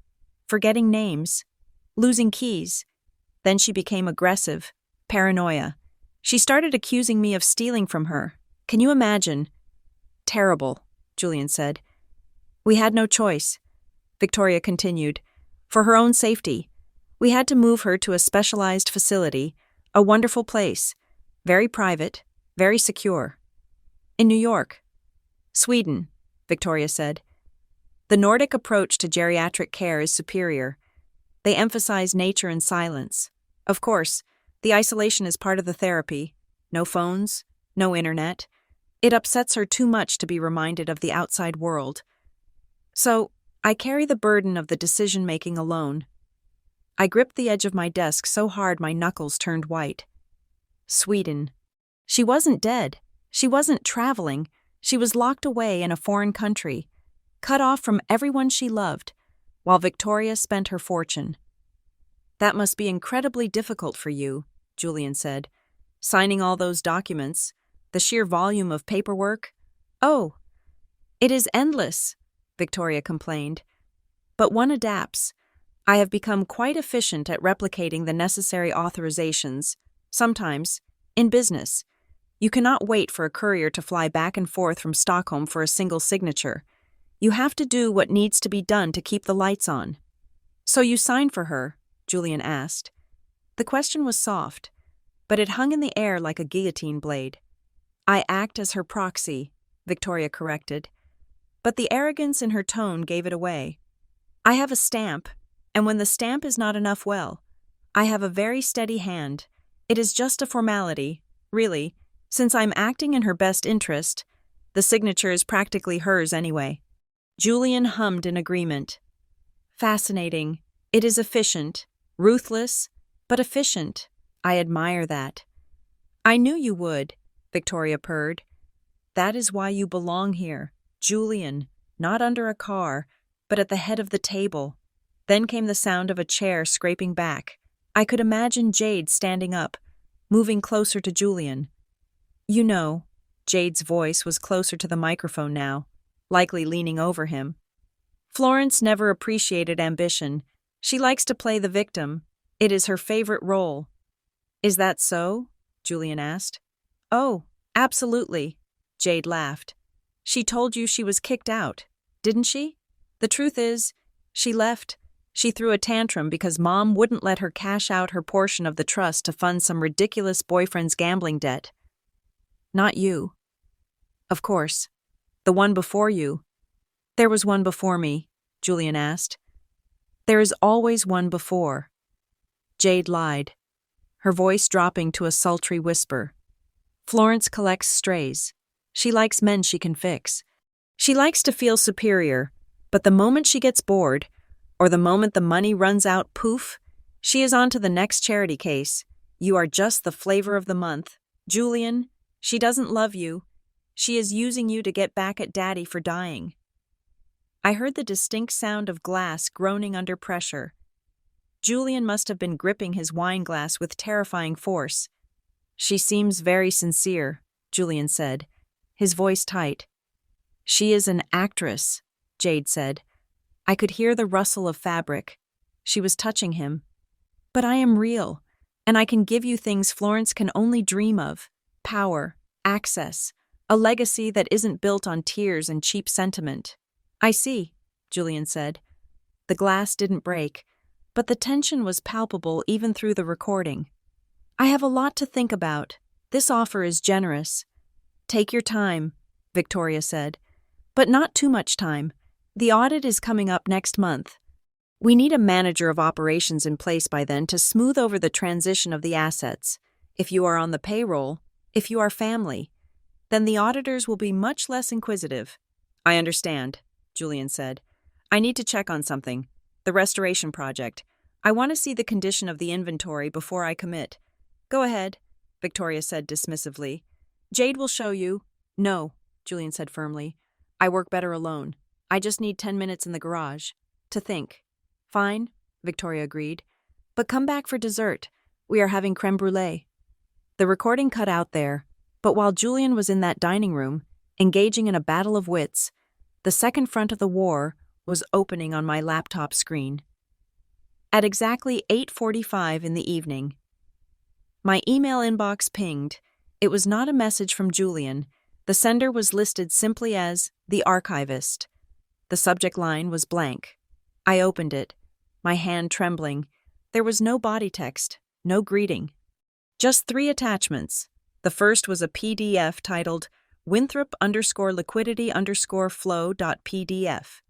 forgetting names, losing keys. Then she became aggressive, paranoia. She started accusing me of stealing from her. Can you imagine? Terrible, Julian said. We had no choice, Victoria continued. For her own safety, we had to move her to a specialized facility, a wonderful place, very private, very secure. In New York. Sweden, Victoria said. The Nordic approach to geriatric care is superior. They emphasize nature and silence. Of course, the isolation is part of the therapy. No phones, no internet. It upsets her too much to be reminded of the outside world. So, I carry the burden of the decision-making alone. I gripped the edge of my desk so hard my knuckles turned white. Sweden. She wasn't dead. She wasn't traveling. She was locked away in a foreign country, cut off from everyone she loved, while Victoria spent her fortune. That must be incredibly difficult for you, Julian said. Signing all those documents, the sheer volume of paperwork. Oh, it is endless, Victoria complained. But one adapts. I have become quite efficient at replicating the necessary authorizations. Sometimes, in business, you cannot wait for a courier to fly back and forth from Stockholm for a single signature. You have to do what needs to be done to keep the lights on. So you signed for her? Julian asked. The question was soft, but it hung in the air like a guillotine blade. I act as her proxy, Victoria corrected. but the arrogance in her tone gave it away. I have a stamp, and when the stamp is not enough, well, I have a very steady hand. It is just a formality, really, since I'm acting in her best interest. The signature is practically hers anyway. Julian hummed in agreement. Fascinating. It is efficient, ruthless, but efficient. I admire that. I knew you would, Victoria purred. That is why you belong here, Julian, not under a car, but at the head of the table. Then came the sound of a chair scraping back. I could imagine Jade standing up, moving closer to Julian. You know, Jade's voice was closer to the microphone now, likely leaning over him. Florence never appreciated ambition. She likes to play the victim. It is her favorite role. Is that so? Julian asked. Oh, absolutely, Jade laughed. She told you she was kicked out, didn't she? The truth is, she left. She threw a tantrum because Mom wouldn't let her cash out her portion of the trust to fund some ridiculous boyfriend's gambling debt. Not you. Of course. The one before you. There was one before me, Julian asked. There is always one before. Jade lied, her voice dropping to a sultry whisper. Florence collects strays. She likes men she can fix. She likes to feel superior, but the moment she gets bored, or the moment the money runs out, poof, she is on to the next charity case. You are just the flavor of the month. Julian, she doesn't love you. She is using you to get back at Daddy for dying. I heard the distinct sound of glass groaning under pressure. Julian must have been gripping his wine glass with terrifying force. She seems very sincere, Julian said, his voice tight. She is an actress, Jade said. I could hear the rustle of fabric. She was touching him. But I am real, and I can give you things Florence can only dream of. Power, access, a legacy that isn't built on tears and cheap sentiment. I see, Julian said. The glass didn't break, but the tension was palpable even through the recording. I have a lot to think about. This offer is generous. Take your time, Victoria said. But not too much time. The audit is coming up next month. We need a manager of operations in place by then to smooth over the transition of the assets. If you are on the payroll, if you are family, then the auditors will be much less inquisitive. I understand, Julian said. I need to check on something. The restoration project. I want to see the condition of the inventory before I commit. Go ahead, Victoria said dismissively. Jade will show you. No, Julian said firmly. I work better alone. I just need 10 minutes in the garage. To think. Fine, Victoria agreed. But come back for dessert. We are having crème brûlée. The recording cut out there, but while Julian was in that dining room, engaging in a battle of wits, the second front of the war was opening on my laptop screen. At exactly 8:45 in the evening, my email inbox pinged. It was not a message from Julian. The sender was listed simply as the archivist. The subject line was blank. I opened it, my hand trembling. There was no body text, no greeting. Just 3 attachments. The first was a PDF titled Winthrop_liquidity_flow.pdf.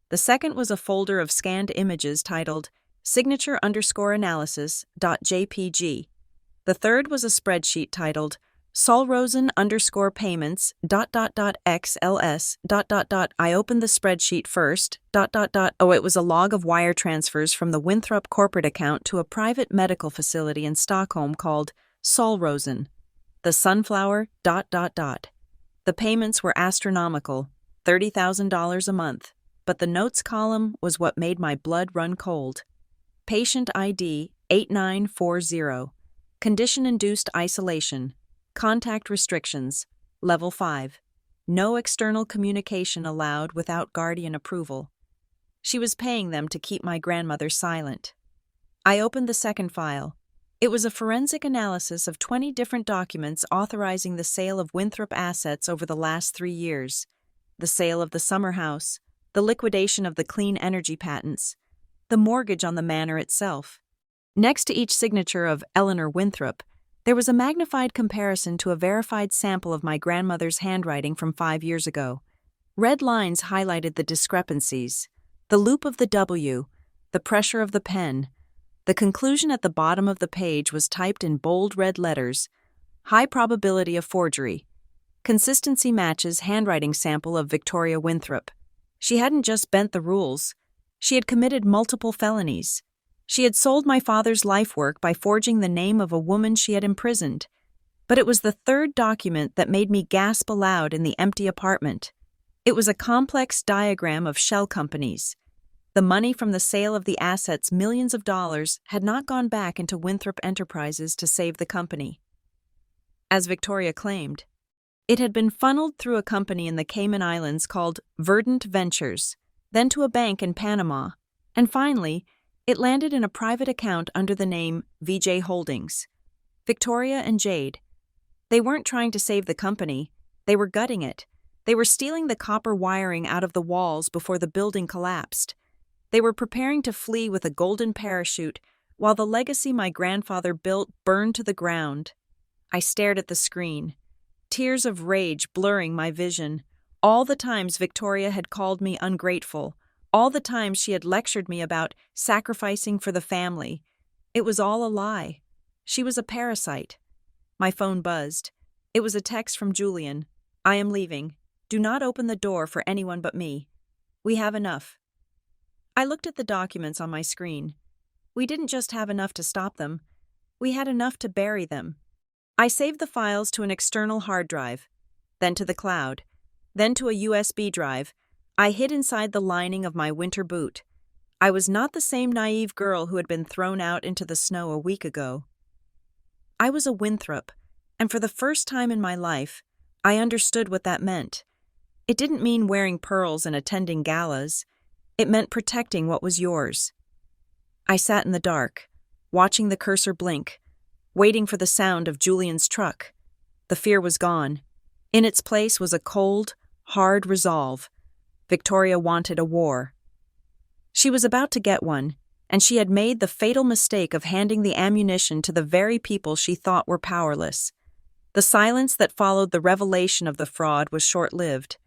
The second was a folder of scanned images titled signature_analysis.jpg. The third was a spreadsheet titled solrosen_payments.xls. I opened the spreadsheet first. Oh, it was a log of wire transfers from the Winthrop corporate account to a private medical facility in Stockholm called Solrosen. The sunflower. The payments were astronomical, $30,000 a month, but the notes column was what made my blood run cold. Patient ID 8940. Condition-induced isolation. Contact restrictions. Level 5. No external communication allowed without guardian approval. She was paying them to keep my grandmother silent. I opened the second file. It was a forensic analysis of 20 different documents authorizing the sale of Winthrop assets over the last 3 years. The sale of the summer house, the liquidation of the clean energy patents, the mortgage on the manor itself. Next to each signature of Eleanor Winthrop, there was a magnified comparison to a verified sample of my grandmother's handwriting from 5 years ago. Red lines highlighted the discrepancies, the loop of the W, the pressure of the pen. The conclusion at the bottom of the page was typed in bold red letters: high probability of forgery. Consistency matches handwriting sample of Victoria Winthrop. She hadn't just bent the rules. She had committed multiple felonies. She had sold my father's life work by forging the name of a woman she had imprisoned. But it was the third document that made me gasp aloud in the empty apartment. It was a complex diagram of shell companies. The money from the sale of the assets, millions of dollars, had not gone back into Winthrop Enterprises to save the company. As Victoria claimed, it had been funneled through a company in the Cayman Islands called Verdant Ventures, then to a bank in Panama, and finally, it landed in a private account under the name VJ Holdings. Victoria and Jade. They weren't trying to save the company, they were gutting it. They were stealing the copper wiring out of the walls before the building collapsed. They were preparing to flee with a golden parachute while the legacy my grandfather built burned to the ground. I stared at the screen, tears of rage blurring my vision. All the times Victoria had called me ungrateful, all the times she had lectured me about sacrificing for the family. It was all a lie. She was a parasite. My phone buzzed. It was a text from Julian. I am leaving. Do not open the door for anyone but me. We have enough. I looked at the documents on my screen. We didn't just have enough to stop them. We had enough to bury them. I saved the files to an external hard drive, then to the cloud, then to a USB drive. I hid inside the lining of my winter boot. I was not the same naive girl who had been thrown out into the snow a week ago. I was a Winthrop, and for the first time in my life, I understood what that meant. It didn't mean wearing pearls and attending galas. It meant protecting what was yours. I sat in the dark, watching the cursor blink, waiting for the sound of Julian's truck. The fear was gone. In its place was a cold, hard resolve. Victoria wanted a war. She was about to get one, and she had made the fatal mistake of handing the ammunition to the very people she thought were powerless. The silence that followed the revelation of the fraud was short-lived.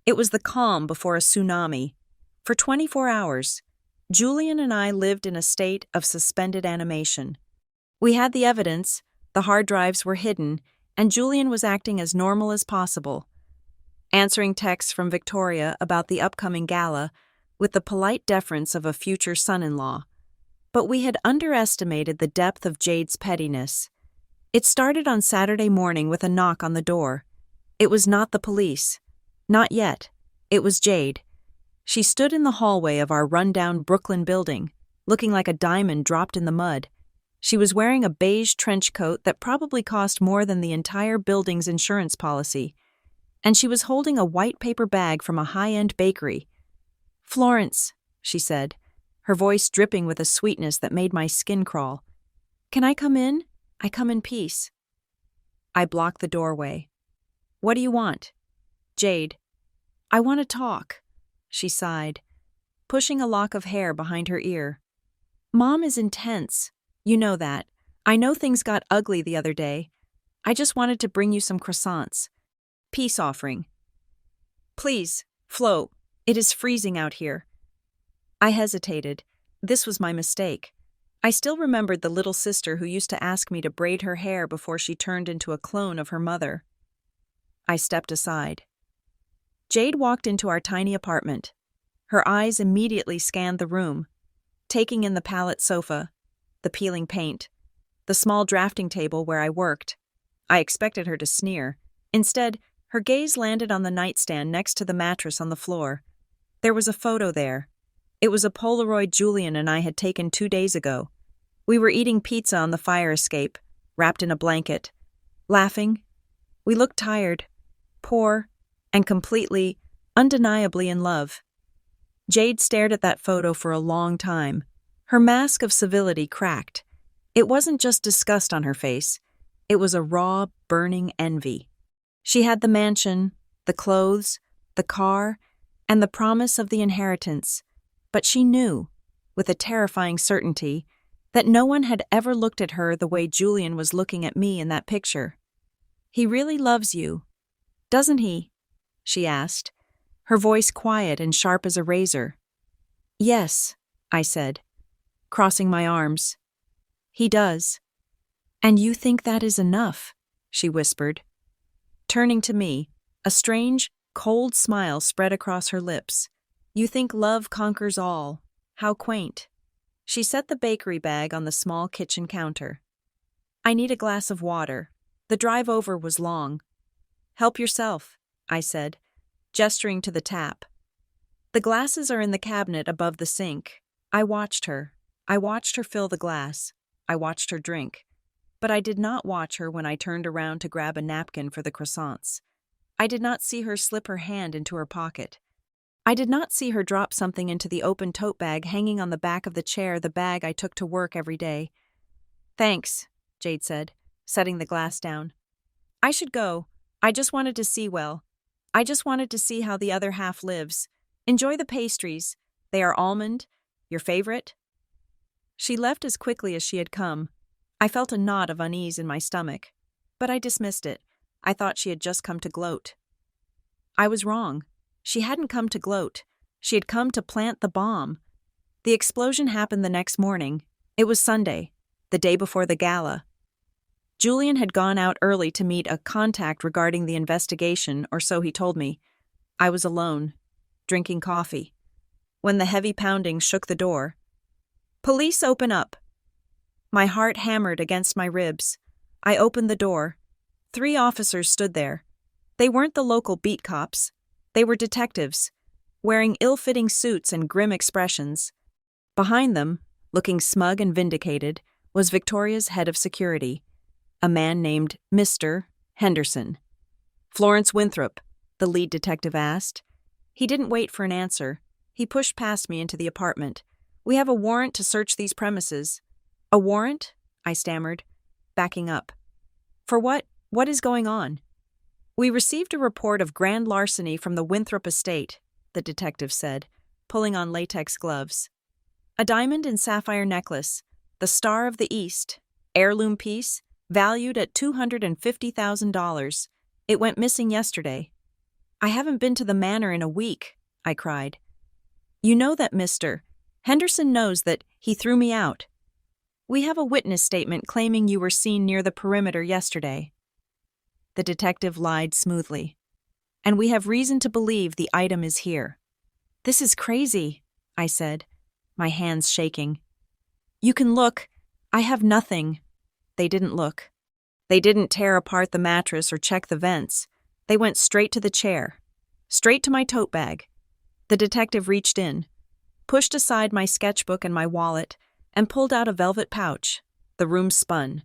It was the calm before a tsunami. For 24 hours, Julian and I lived in a state of suspended animation. We had the evidence, the hard drives were hidden, and Julian was acting as normal as possible, answering texts from Victoria about the upcoming gala with the polite deference of a future son-in-law. But we had underestimated the depth of Jade's pettiness. It started on Saturday morning with a knock on the door. It was not the police. Not yet. It was Jade. She stood in the hallway of our rundown Brooklyn building, looking like a diamond dropped in the mud. She was wearing a beige trench coat that probably cost more than the entire building's insurance policy, and she was holding a white paper bag from a high-end bakery. "Florence," she said, her voice dripping with a sweetness that made my skin crawl. "Can I come in? I come in peace." I blocked the doorway. "What do you want?" "Jade." "I want to talk," she sighed, pushing a lock of hair behind her ear. "Mom is intense. You know that. I know things got ugly the other day. I just wanted to bring you some croissants. Peace offering." "Please, Flo, it is freezing out here." I hesitated. This was my mistake. I still remembered the little sister who used to ask me to braid her hair before she turned into a clone of her mother. I stepped aside. Jade walked into our tiny apartment. Her eyes immediately scanned the room, taking in the pallet sofa, the peeling paint, the small drafting table where I worked. I expected her to sneer. Instead, her gaze landed on the nightstand next to the mattress on the floor. There was a photo there. It was a Polaroid Julian and I had taken 2 days ago. We were eating pizza on the fire escape, wrapped in a blanket, laughing. We looked tired, poor, and completely, undeniably in love. Jade stared at that photo for a long time. Her mask of civility cracked. It wasn't just disgust on her face. It was a raw, burning envy. She had the mansion, the clothes, the car, and the promise of the inheritance. But she knew, with a terrifying certainty, that no one had ever looked at her the way Julian was looking at me in that picture. "He really loves you, doesn't he?" she asked. her voice quiet and sharp as a razor. "Yes," I said, crossing my arms. "He does." "And you think that is enough?" she whispered. Turning to me, a strange, cold smile spread across her lips. "You think love conquers all. How quaint." She set the bakery bag on the small kitchen counter. "I need a glass of water. The drive over was long." "Help yourself," I said, gesturing to the tap. "The glasses are in the cabinet above the sink." I watched her. I watched her fill the glass. I watched her drink. But I did not watch her when I turned around to grab a napkin for the croissants. I did not see her slip her hand into her pocket. I did not see her drop something into the open tote bag hanging on the back of the chair, the bag I took to work every day. "Thanks," Jade said, setting the glass down. "I should go. I just wanted to see I just wanted to see how the other half lives. Enjoy the pastries. They are almond. Your favorite?" She left as quickly as she had come. I felt a knot of unease in my stomach, but I dismissed it. I thought she had just come to gloat. I was wrong. She hadn't come to gloat. She had come to plant the bomb. The explosion happened the next morning. It was Sunday, the day before the gala. Julian had gone out early to meet a contact regarding the investigation, or so he told me. I was alone, drinking coffee, when the heavy pounding shook the door. "Police, open up!" My heart hammered against my ribs. I opened the door. 3 officers stood there. They weren't the local beat cops. They were detectives, wearing ill-fitting suits and grim expressions. Behind them, looking smug and vindicated, was Victoria's head of security, a man named Mr. Henderson. "Florence Winthrop?" the lead detective asked. He didn't wait for an answer. He pushed past me into the apartment. "We have a warrant to search these premises." "A warrant?" I stammered, backing up. "For what? What is going on?" "We received a report of grand larceny from the Winthrop estate," the detective said, pulling on latex gloves. "A diamond and sapphire necklace, the Star of the East, heirloom piece, valued at $250,000. It went missing yesterday." "I haven't been to the manor in a week," I cried. "You know that Mr. Henderson knows that he threw me out. We have a witness statement claiming you were seen near the perimeter yesterday." The detective lied smoothly. "And we have reason to believe the item is here." "This is crazy," I said, my hands shaking. "You can look. I have nothing." They didn't look. They didn't tear apart the mattress or check the vents. They went straight to the chair, straight to my tote bag. The detective reached in, pushed aside my sketchbook and my wallet, and pulled out a velvet pouch. The room spun.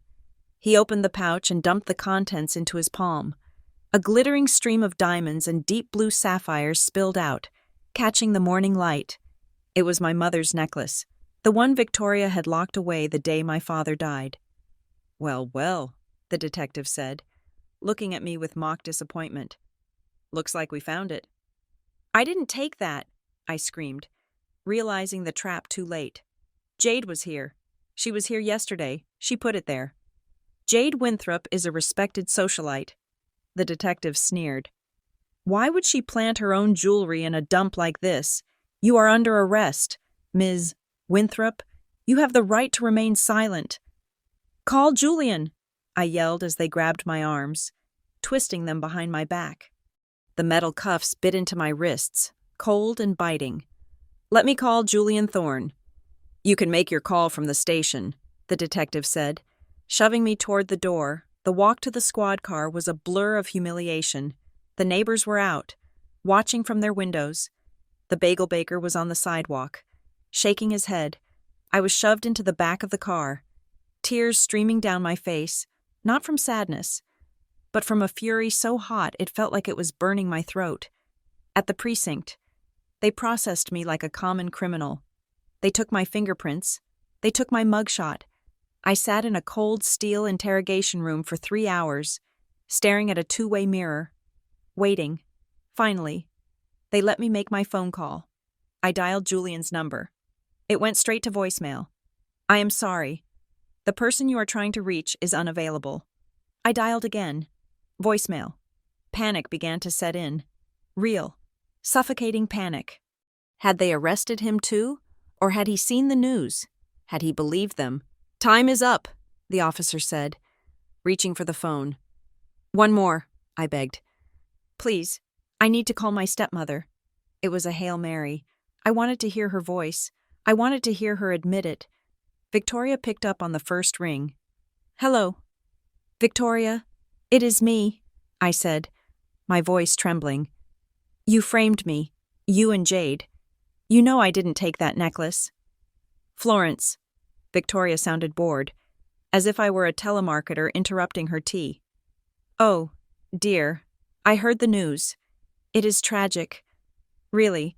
He opened the pouch and dumped the contents into his palm. A glittering stream of diamonds and deep blue sapphires spilled out, catching the morning light. It was my mother's necklace, the one Victoria had locked away the day my father died. "Well, well," the detective said, looking at me with mock disappointment. "Looks like we found it." "I didn't take that," I screamed, realizing the trap too late. "Jade was here. She was here yesterday. She put it there." "Jade Winthrop is a respected socialite," the detective sneered. "Why would she plant her own jewelry in a dump like this? You are under arrest, Ms. Winthrop. You have the right to remain silent." "Call Julian," I yelled as they grabbed my arms, twisting them behind my back. The metal cuffs bit into my wrists, cold and biting. "Let me call Julian Thorne." "You can make your call from the station," the detective said, shoving me toward the door. The walk to the squad car was a blur of humiliation. The neighbors were out, watching from their windows. The bagel baker was on the sidewalk, shaking his head. I was shoved into the back of the car, tears streaming down my face, not from sadness, but from a fury so hot it felt like it was burning my throat. At the precinct, they processed me like a common criminal. They took my fingerprints. They took my mugshot. I sat in a cold steel interrogation room for 3 hours, staring at a 2-way mirror, waiting. Finally, they let me make my phone call. I dialed Julian's number. It went straight to voicemail. "I am sorry. The person you are trying to reach is unavailable." I dialed again. Voicemail. Panic began to set in. Real. Suffocating panic. Had they arrested him too? Or had he seen the news? Had he believed them? "Time is up," the officer said, reaching for the phone. "One more," I begged. "Please, I need to call my stepmother." It was a Hail Mary. I wanted to hear her voice. I wanted to hear her admit it. Victoria picked up on the first ring. "Hello." "Victoria, it is me," I said, my voice trembling. "You framed me, you and Jade. You know I didn't take that necklace." "Florence." Victoria sounded bored, as if I were a telemarketer interrupting her tea. "Oh, dear, I heard the news. It is tragic. Really.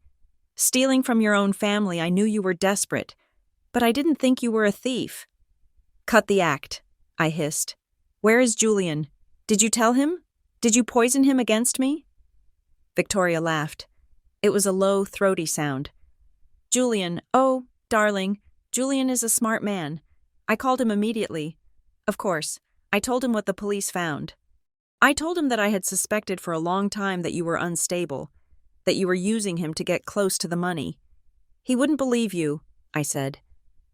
Stealing from your own family, I knew you were desperate, but I didn't think you were a thief." "Cut the act," I hissed. "Where is Julian? Did you tell him? Did you poison him against me?" Victoria laughed. It was a low, throaty sound. "Julian, oh, darling, Julian is a smart man. I called him immediately. Of course, I told him what the police found. I told him that I had suspected for a long time that you were unstable, that you were using him to get close to the money. He wouldn't believe you," I said,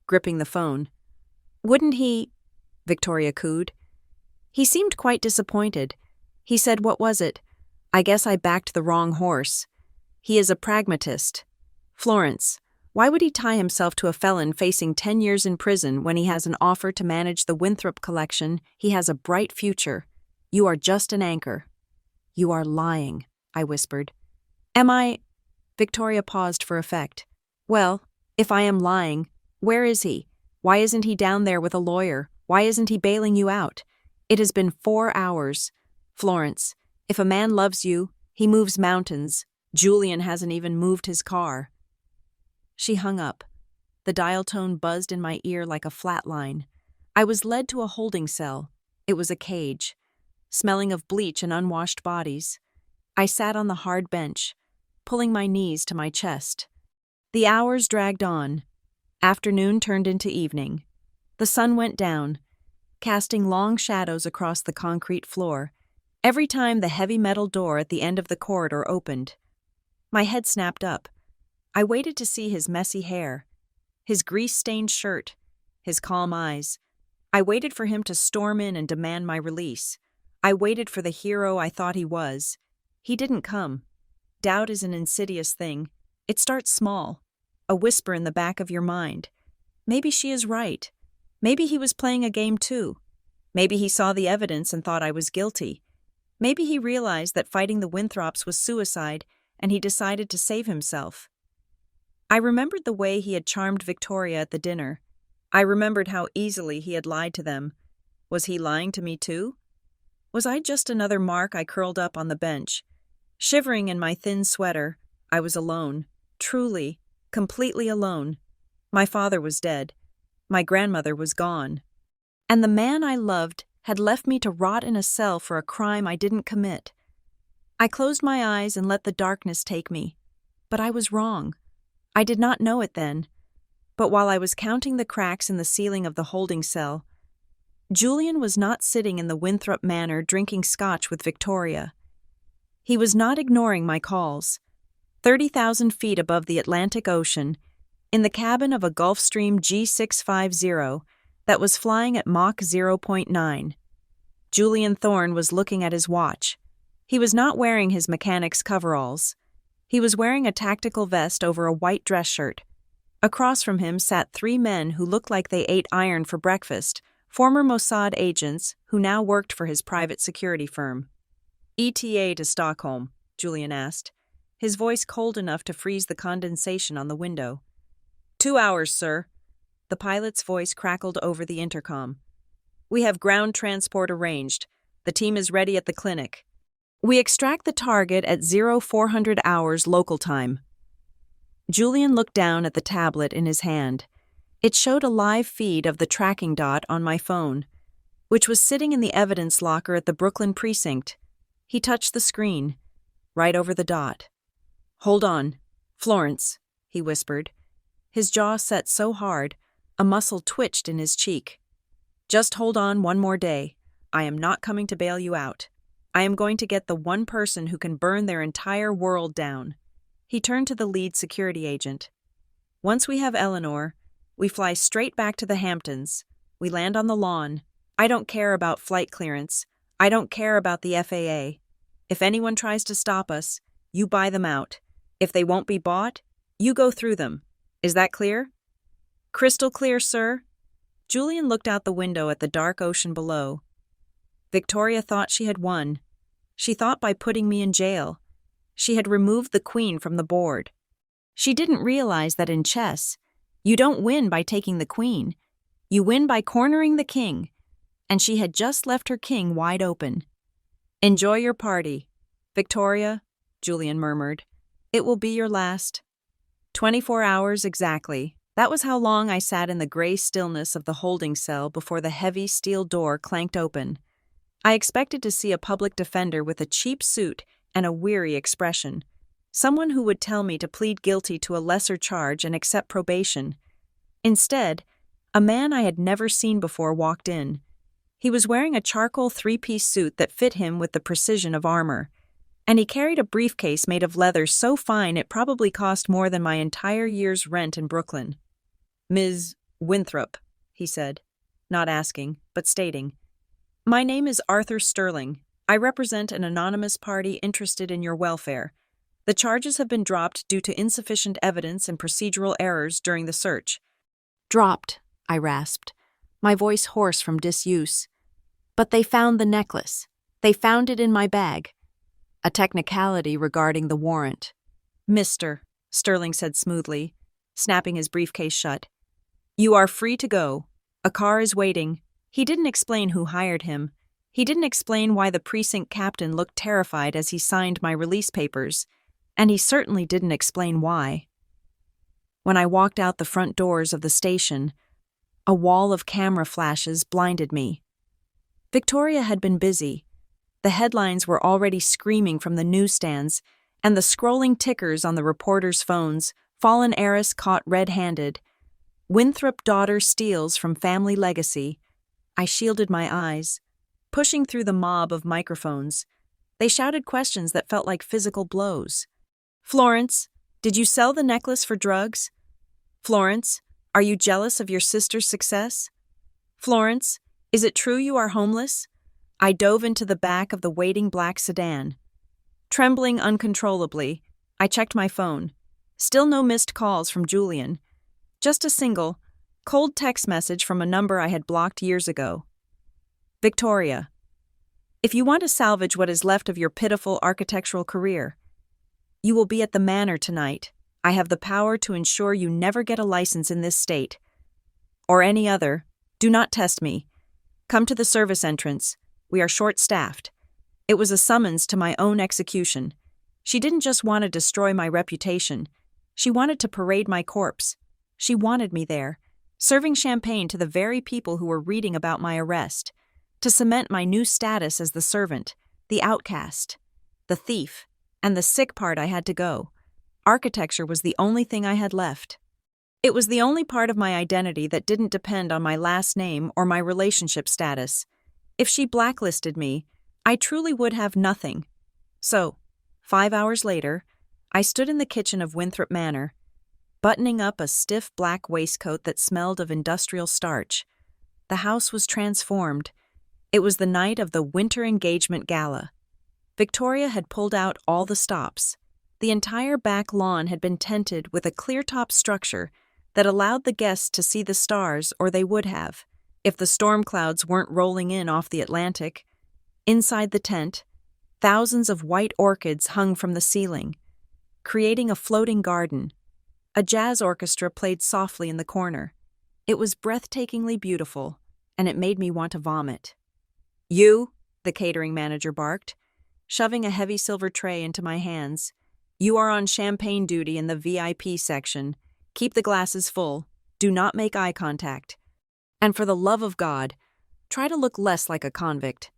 gripping the phone. "Wouldn't he?" Victoria cooed. "He seemed quite disappointed. He said, what was it? I guess I backed the wrong horse. He is a pragmatist. Florence, why would he tie himself to a felon facing 10 years in prison when he has an offer to manage the Winthrop collection? He has a bright future. You are just an anchor." "You are lying," I whispered. "Am I?" Victoria paused for effect. "Well, if I am lying, where is he? Why isn't he down there with a lawyer? Why isn't he bailing you out? It has been 4 hours. Florence, if a man loves you, he moves mountains. Julian hasn't even moved his car." She hung up. The dial tone buzzed in my ear like a flat line. I was led to a holding cell. It was a cage, smelling of bleach and unwashed bodies. I sat on the hard bench, pulling my knees to my chest. The hours dragged on. Afternoon turned into evening. The sun went down, casting long shadows across the concrete floor, every time the heavy metal door at the end of the corridor opened. My head snapped up. I waited to see his messy hair, his grease-stained shirt, his calm eyes. I waited for him to storm in and demand my release. I waited for the hero I thought he was. He didn't come. Doubt is an insidious thing. It starts small, a whisper in the back of your mind. Maybe she is right. Maybe he was playing a game too. Maybe he saw the evidence and thought I was guilty. Maybe he realized that fighting the Winthrops was suicide and he decided to save himself. I remembered the way he had charmed Victoria at the dinner. I remembered how easily he had lied to them. Was he lying to me too? Was I just another mark? I curled up on the bench. Shivering in my thin sweater, I was alone. Truly, completely alone. My father was dead. My grandmother was gone. And the man I loved had left me to rot in a cell for a crime I didn't commit. I closed my eyes and let the darkness take me. But I was wrong. I did not know it then. But while I was counting the cracks in the ceiling of the holding cell, Julian was not sitting in the Winthrop Manor drinking scotch with Victoria. He was not ignoring my calls. 30,000 feet above the Atlantic Ocean, in the cabin of a Gulfstream G650 that was flying at Mach 0.9, Julian Thorne was looking at his watch. He was not wearing his mechanic's coveralls. He was wearing a tactical vest over a white dress shirt. Across from him sat 3 men who looked like they ate iron for breakfast, former Mossad agents who now worked for his private security firm. "ETA to Stockholm?" Julian asked, his voice cold enough to freeze the condensation on the window. 2 hours, sir." The pilot's voice crackled over the intercom. "We have ground transport arranged. The team is ready at the clinic. We extract the target at 0400 hours local time." Julian looked down at the tablet in his hand. It showed a live feed of the tracking dot on my phone, which was sitting in the evidence locker at the Brooklyn precinct. He touched the screen, right over the dot. "Hold on. Florence," he whispered. His jaw set so hard, a muscle twitched in his cheek. "Just hold on one more day. I am not coming to bail you out. I am going to get the one person who can burn their entire world down." He turned to the lead security agent. Once we have Eleanor, we fly straight back to the Hamptons. We land on the lawn. I don't care about flight clearance. I don't care about the FAA. If anyone tries to stop us, you buy them out. If they won't be bought, you go through them. Is that clear? Crystal clear, sir. Julian looked out the window at the dark ocean below. Victoria thought she had won. She thought by putting me in jail, she had removed the queen from the board. She didn't realize that in chess, you don't win by taking the queen. You win by cornering the king, and she had just left her king wide open. Enjoy your party, Victoria, Julian murmured. It will be your last. 24 hours exactly. That was how long I sat in the gray stillness of the holding cell before the heavy steel door clanked open. I expected to see a public defender with a cheap suit and a weary expression, someone who would tell me to plead guilty to a lesser charge and accept probation. Instead, a man I had never seen before walked in. He was wearing a charcoal three-piece suit that fit him with the precision of armor, and he carried a briefcase made of leather so fine it probably cost more than my entire year's rent in Brooklyn. Ms. Winthrop, he said, not asking, but stating. My name is Arthur Sterling. I represent an anonymous party interested in your welfare. The charges have been dropped due to insufficient evidence and procedural errors during the search. Dropped, I rasped, my voice hoarse from disuse. But they found the necklace. They found it in my bag. A technicality regarding the warrant. Mr., Sterling said smoothly, snapping his briefcase shut. You are free to go. A car is waiting. He didn't explain who hired him. He didn't explain why the precinct captain looked terrified as he signed my release papers, and he certainly didn't explain why. When I walked out the front doors of the station, a wall of camera flashes blinded me. Victoria had been busy. The headlines were already screaming from the newsstands, and the scrolling tickers on the reporters' phones, fallen heiress caught red-handed. Winthrop daughter steals from family legacy. I shielded my eyes, pushing through the mob of microphones. They shouted questions that felt like physical blows. Florence, did you sell the necklace for drugs? Florence, are you jealous of your sister's success? Florence, is it true you are homeless? I dove into the back of the waiting black sedan. Trembling uncontrollably, I checked my phone. Still no missed calls from Julian. Just a single, cold text message from a number I had blocked years ago. Victoria, if you want to salvage what is left of your pitiful architectural career, you will be at the manor tonight. I have the power to ensure you never get a license in this state. Or any other. Do not test me. Come to the service entrance. We are short-staffed. It was a summons to my own execution. She didn't just want to destroy my reputation. She wanted to parade my corpse. She wanted me there, serving champagne to the very people who were reading about my arrest, to cement my new status as the servant, the outcast, the thief, and the sick part I had to go. Architecture was the only thing I had left. It was the only part of my identity that didn't depend on my last name or my relationship status. If she blacklisted me, I truly would have nothing. So, 5 hours later, I stood in the kitchen of Winthrop Manor, buttoning up a stiff black waistcoat that smelled of industrial starch. The house was transformed. It was the night of the winter engagement gala. Victoria had pulled out all the stops. The entire back lawn had been tented with a clear-top structure that allowed the guests to see the stars, or they would have, if the storm clouds weren't rolling in off the Atlantic. Inside the tent, thousands of white orchids hung from the ceiling, creating a floating garden. A jazz orchestra played softly in the corner. It was breathtakingly beautiful, and it made me want to vomit. You, the catering manager barked, shoving a heavy silver tray into my hands. You are on champagne duty in the VIP section. Keep the glasses full. Do not make eye contact. And for the love of God, try to look less like a convict.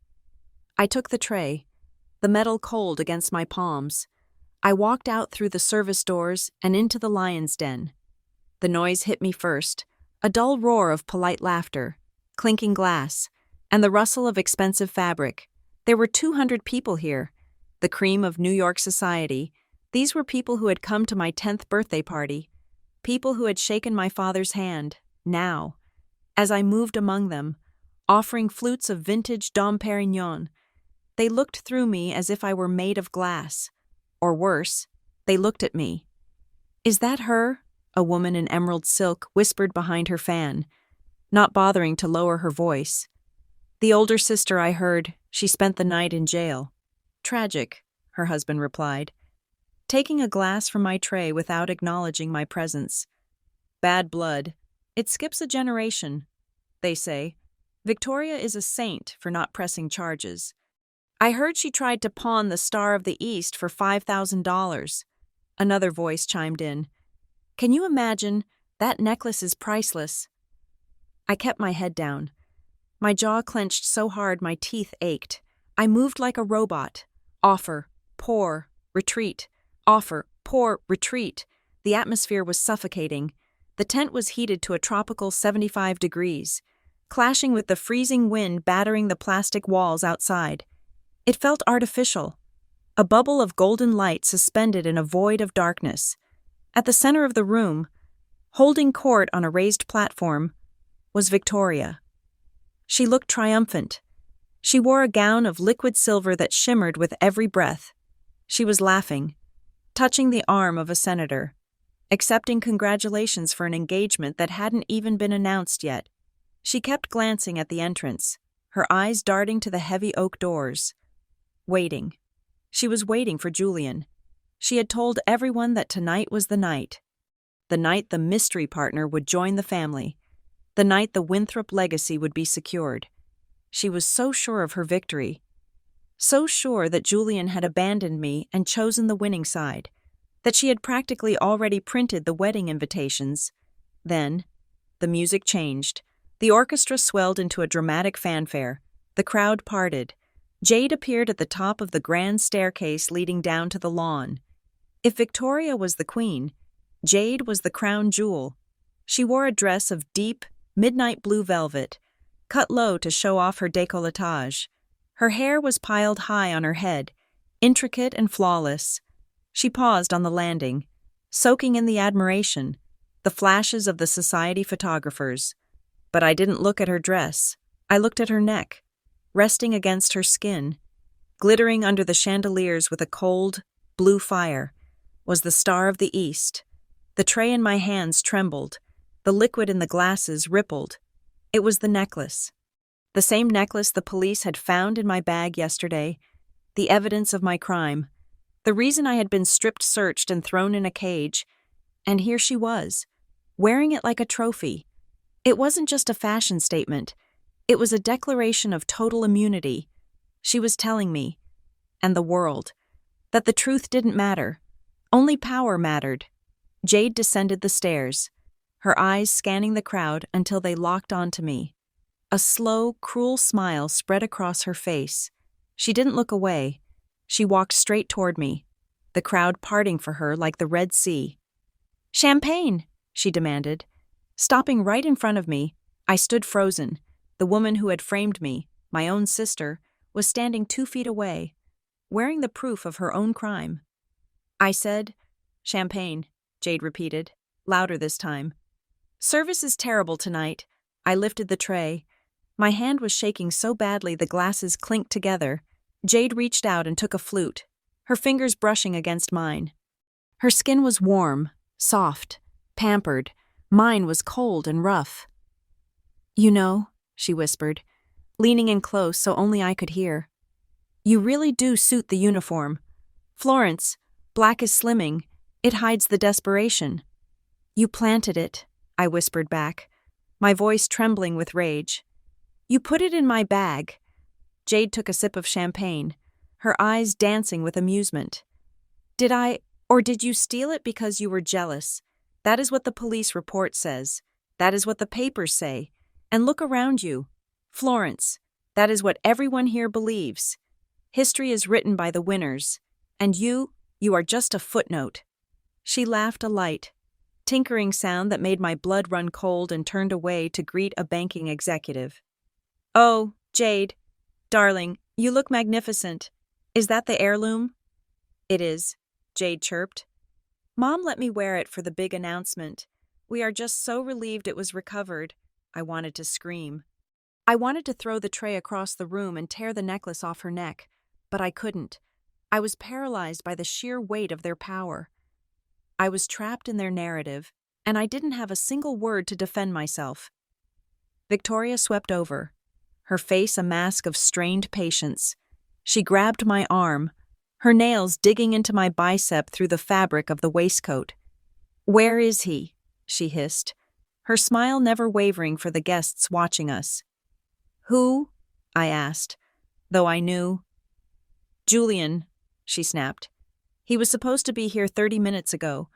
I took the tray, the metal cold against my palms. I walked out through the service doors and into the lion's den. The noise hit me first, a dull roar of polite laughter, clinking glass, and the rustle of expensive fabric. There were 200 people here, the cream of New York society, These were people who had come to my 10th birthday party, people who had shaken my father's hand, now, as I moved among them, offering flutes of vintage Dom Perignon. They looked through me as if I were made of glass. Or worse, they looked at me. "Is that her?" a woman in emerald silk whispered behind her fan, not bothering to lower her voice. "The older sister, I heard. She spent the night in jail." "Tragic," her husband replied, taking a glass from my tray without acknowledging my presence. "Bad blood. It skips a generation, they say. Victoria is a saint for not pressing charges. I heard she tried to pawn the Star of the East for $5,000. Another voice chimed in. "Can you imagine? That necklace is priceless." I kept my head down. My jaw clenched so hard my teeth ached. I moved like a robot. Offer, pour, retreat. Offer, pour, retreat. The atmosphere was suffocating. The tent was heated to a tropical 75 degrees, clashing with the freezing wind battering the plastic walls outside. It felt artificial, a bubble of golden light suspended in a void of darkness. At the center of the room, holding court on a raised platform, was Victoria. She looked triumphant. She wore a gown of liquid silver that shimmered with every breath. She was laughing, touching the arm of a senator, accepting congratulations for an engagement that hadn't even been announced yet. She kept glancing at the entrance, her eyes darting to the heavy oak doors. Waiting. She was waiting for Julian. She had told everyone that tonight was the night the mystery partner would join the family, the night the Winthrop legacy would be secured. She was so sure of her victory, so sure that Julian had abandoned me and chosen the winning side, that she had practically already printed the wedding invitations. Then, the music changed. The orchestra swelled into a dramatic fanfare. The crowd parted. Jade appeared at the top of the grand staircase leading down to the lawn. If Victoria was the queen, Jade was the crown jewel. She wore a dress of deep, midnight blue velvet, cut low to show off her décolletage. Her hair was piled high on her head, intricate and flawless. She paused on the landing, soaking in the admiration, the flashes of the society photographers. But I didn't look at her dress. I looked at her neck, resting against her skin. Glittering under the chandeliers with a cold, blue fire, was the Star of the East. The tray in my hands trembled. The liquid in the glasses rippled. It was the necklace. The same necklace the police had found in my bag yesterday. The evidence of my crime. The reason I had been strip-searched and thrown in a cage. And here she was, wearing it like a trophy. It wasn't just a fashion statement. It was a declaration of total immunity. She was telling me, and the world, that the truth didn't matter. Only power mattered. Jade descended the stairs, her eyes scanning the crowd until they locked onto me. A slow, cruel smile spread across her face. She didn't look away. She walked straight toward me, the crowd parting for her like the Red Sea. "Champagne," she demanded. Stopping right in front of me, I stood frozen. The woman who had framed me, my own sister, was standing 2 feet away, wearing the proof of her own crime. I said, "Champagne," Jade repeated, louder this time. "Service is terrible tonight." I lifted the tray. My hand was shaking so badly the glasses clinked together. Jade reached out and took a flute, her fingers brushing against mine. Her skin was warm, soft, pampered. Mine was cold and rough. "You know," she whispered, leaning in close so only I could hear, "you really do suit the uniform. Florence, black is slimming. It hides the desperation." "You planted it," I whispered back, my voice trembling with rage. "You put it in my bag." Jade took a sip of champagne, her eyes dancing with amusement. Or did you steal it because you were jealous? That is what the police report says. That is what the papers say. And look around you. Florence, that is what everyone here believes. History is written by the winners. And you are just a footnote." She laughed a light, tinkering sound that made my blood run cold and turned away to greet a banking executive. "Oh, Jade, darling, you look magnificent. Is that the heirloom?" "It is. Jade chirped. Mom let me wear it for the big announcement. We are just so relieved it was recovered. I wanted to scream. I wanted to throw the tray across the room and tear the necklace off her neck, but I couldn't. I was paralyzed by the sheer weight of their power. I was trapped in their narrative, and I didn't have a single word to defend myself. Victoria swept over, her face a mask of strained patience. She grabbed my arm, her nails digging into my bicep through the fabric of the waistcoat. "Where is he?" she hissed, her smile never wavering for the guests watching us. "Who?" I asked, though I knew. "Julian," she snapped. "He was supposed to be here 30 minutes ago.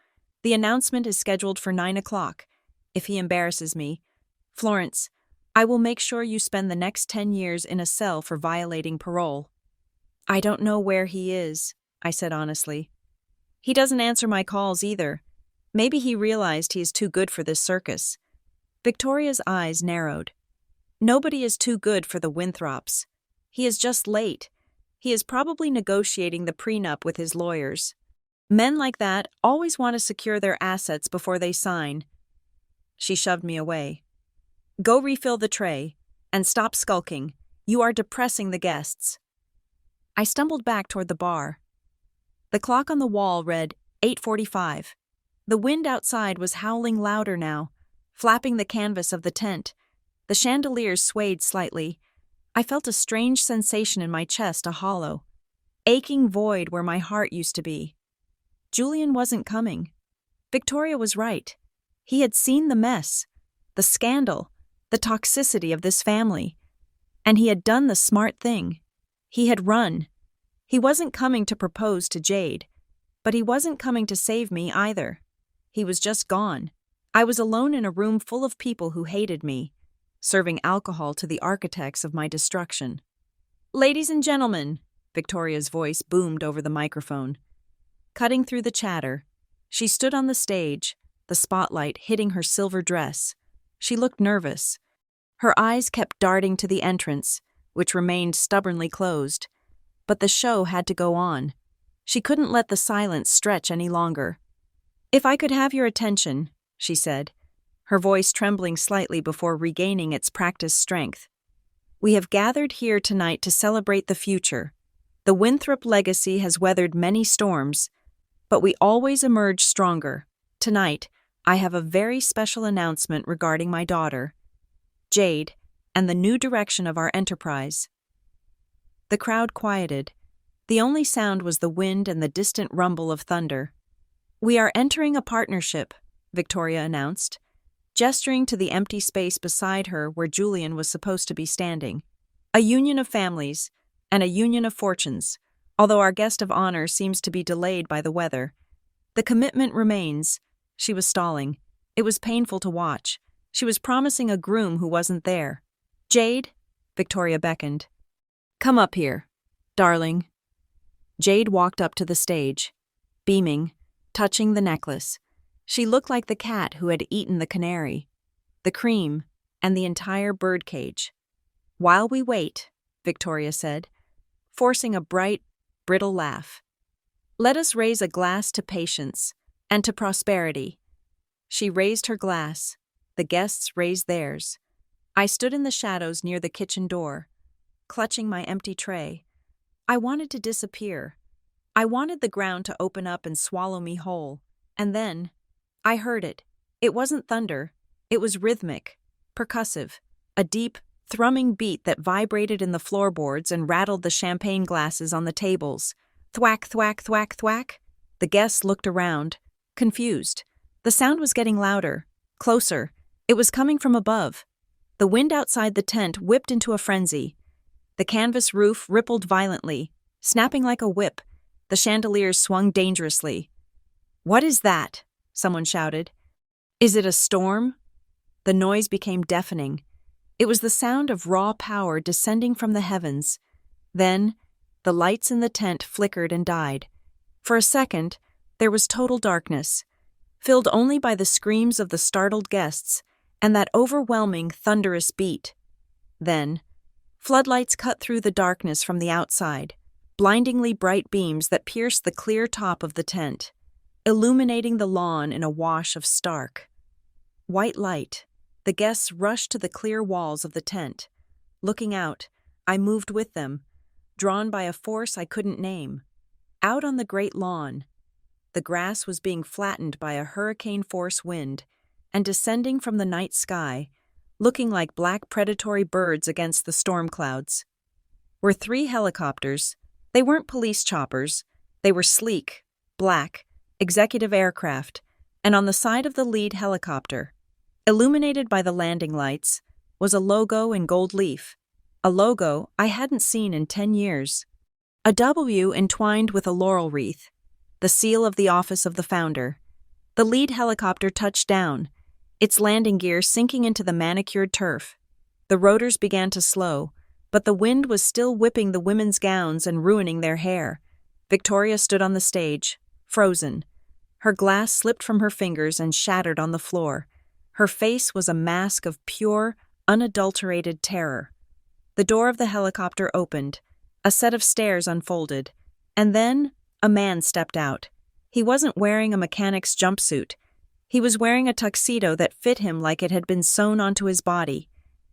The announcement is scheduled for 9 o'clock. If he embarrasses me, Florence, I will make sure you spend the next 10 years in a cell for violating parole." "I don't know where he is," I said honestly. "He doesn't answer my calls either. Maybe he realized he is too good for this circus." Victoria's eyes narrowed. "Nobody is too good for the Winthrops. He is just late. He is probably negotiating the prenup with his lawyers. Men like that always want to secure their assets before they sign." She shoved me away. "Go refill the tray, and stop skulking. You are depressing the guests." I stumbled back toward the bar. The clock on the wall read 8:45. The wind outside was howling louder now, flapping the canvas of the tent. The chandeliers swayed slightly. I felt a strange sensation in my chest, a hollow, aching void where my heart used to be. Julian wasn't coming. Victoria was right. He had seen the mess, the scandal, the toxicity of this family. And he had done the smart thing. He had run. He wasn't coming to propose to Jade, but he wasn't coming to save me either. He was just gone. I was alone in a room full of people who hated me, serving alcohol to the architects of my destruction. "Ladies and gentlemen," Victoria's voice boomed over the microphone. Cutting through the chatter, she stood on the stage, the spotlight hitting her silver dress. She looked nervous. Her eyes kept darting to the entrance, which remained stubbornly closed. But the show had to go on. She couldn't let the silence stretch any longer. "If I could have your attention," she said, her voice trembling slightly before regaining its practiced strength. "We have gathered here tonight to celebrate the future. The Winthrop legacy has weathered many storms, but we always emerge stronger. Tonight, I have a very special announcement regarding my daughter, Jade, and the new direction of our enterprise." The crowd quieted. The only sound was the wind and the distant rumble of thunder. "We are entering a partnership," Victoria announced, gesturing to the empty space beside her where Julian was supposed to be standing. "A union of families, and a union of fortunes, although our guest of honor seems to be delayed by the weather. The commitment remains." She was stalling. It was painful to watch. She was promising a groom who wasn't there. "Jade," Victoria beckoned. "Come up here, darling." Jade walked up to the stage, beaming, touching the necklace. She looked like the cat who had eaten the canary, the cream, and the entire birdcage. "While we wait," Victoria said, forcing a bright, brittle laugh, "let us raise a glass to patience and to prosperity." She raised her glass. The guests raised theirs. I stood in the shadows near the kitchen door, clutching my empty tray. I wanted to disappear. I wanted the ground to open up and swallow me whole. And then, I heard it. It wasn't thunder. It was rhythmic, percussive, a deep, thrumming beat that vibrated in the floorboards and rattled the champagne glasses on the tables. Thwack, thwack, thwack, thwack. The guests looked around, confused. The sound was getting louder, closer. It was coming from above. The wind outside the tent whipped into a frenzy. The canvas roof rippled violently, snapping like a whip. The chandeliers swung dangerously. "What is that?" someone shouted. "Is it a storm?" The noise became deafening. It was the sound of raw power descending from the heavens. Then, the lights in the tent flickered and died. For a second, there was total darkness, filled only by the screams of the startled guests and that overwhelming, thunderous beat. Then, floodlights cut through the darkness from the outside, blindingly bright beams that pierced the clear top of the tent, illuminating the lawn in a wash of stark, white light. The guests rushed to the clear walls of the tent. Looking out, I moved with them, drawn by a force I couldn't name. Out on the great lawn, the grass was being flattened by a hurricane-force wind, and descending from the night sky, looking like black predatory birds against the storm clouds, were 3 helicopters. They weren't police choppers. They were sleek, black, executive aircraft, and on the side of the lead helicopter, illuminated by the landing lights, was a logo in gold leaf, a logo I hadn't seen in 10 years. A W entwined with a laurel wreath, the seal of the office of the founder. The lead helicopter touched down, its landing gear sinking into the manicured turf. The rotors began to slow, but the wind was still whipping the women's gowns and ruining their hair. Victoria stood on the stage, frozen. Her glass slipped from her fingers and shattered on the floor. Her face was a mask of pure, unadulterated terror. The door of the helicopter opened, a set of stairs unfolded, and then a man stepped out. He wasn't wearing a mechanic's jumpsuit. He was wearing a tuxedo that fit him like it had been sewn onto his body.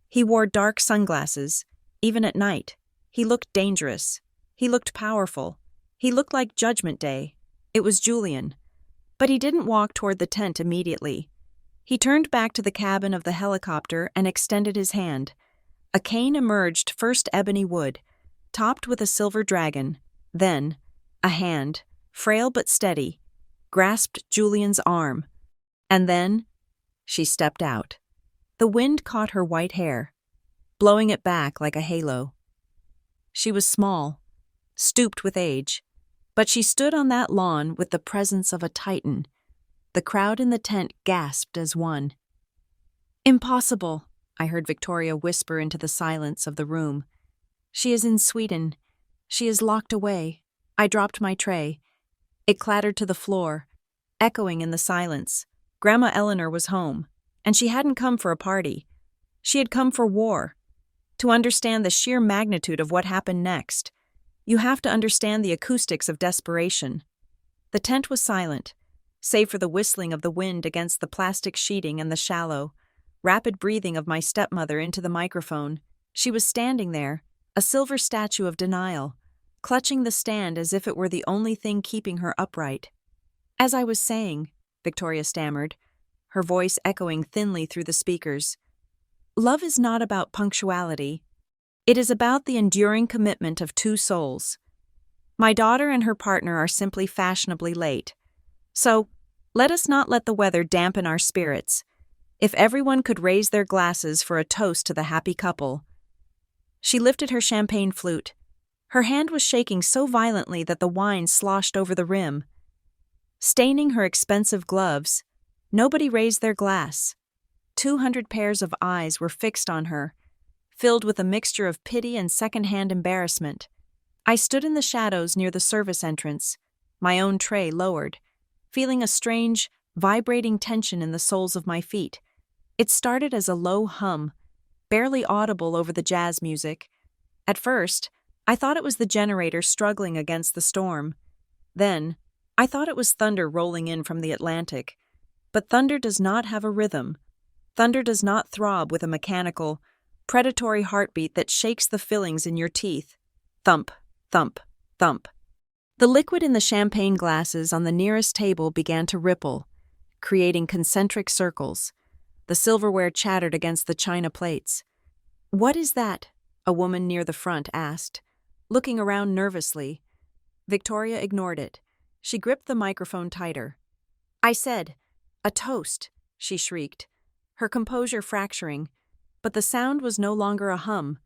He wore dark sunglasses, even at night. He looked dangerous. He looked powerful. He looked like Judgment Day. It was Julian. But he didn't walk toward the tent immediately. He turned back to the cabin of the helicopter and extended his hand. A cane emerged, first ebony wood, topped with a silver dragon. Then, a hand, frail but steady, grasped Julian's arm. And then, she stepped out. The wind caught her white hair, blowing it back like a halo. She was small, stooped with age, but she stood on that lawn with the presence of a titan. The crowd in the tent gasped as one. "Impossible," I heard Victoria whisper into the silence of the room. "She is in Sweden. She is locked away." I dropped my tray. It clattered to the floor, echoing in the silence. Grandma Eleanor was home, and she hadn't come for a party. She had come for war. To understand the sheer magnitude of what happened next, you have to understand the acoustics of desperation. The tent was silent, save for the whistling of the wind against the plastic sheeting and the shallow, rapid breathing of my stepmother into the microphone. She was standing there, a silver statue of denial, clutching the stand as if it were the only thing keeping her upright. "As I was saying," Victoria stammered, her voice echoing thinly through the speakers, "love is not about punctuality. It is about the enduring commitment of 2 souls. My daughter and her partner are simply fashionably late. So, let us not let the weather dampen our spirits. If everyone could raise their glasses for a toast to the happy couple." She lifted her champagne flute. Her hand was shaking so violently that the wine sloshed over the rim. Staining her expensive gloves, nobody raised their glass. 200 pairs of eyes were fixed on her, filled with a mixture of pity and second-hand embarrassment. I stood in the shadows near the service entrance, my own tray lowered, feeling a strange, vibrating tension in the soles of my feet. It started as a low hum, barely audible over the jazz music. At first, I thought it was the generator struggling against the storm. Then, I thought it was thunder rolling in from the Atlantic. But thunder does not have a rhythm. Thunder does not throb with a mechanical, predatory heartbeat that shakes the fillings in your teeth. Thump, thump, thump. The liquid in the champagne glasses on the nearest table began to ripple, creating concentric circles. The silverware chattered against the china plates. "What is that?" a woman near the front asked, looking around nervously. Victoria ignored it. She gripped the microphone tighter. "I said, a toast," she shrieked, her composure fracturing. But the sound was no longer a hum.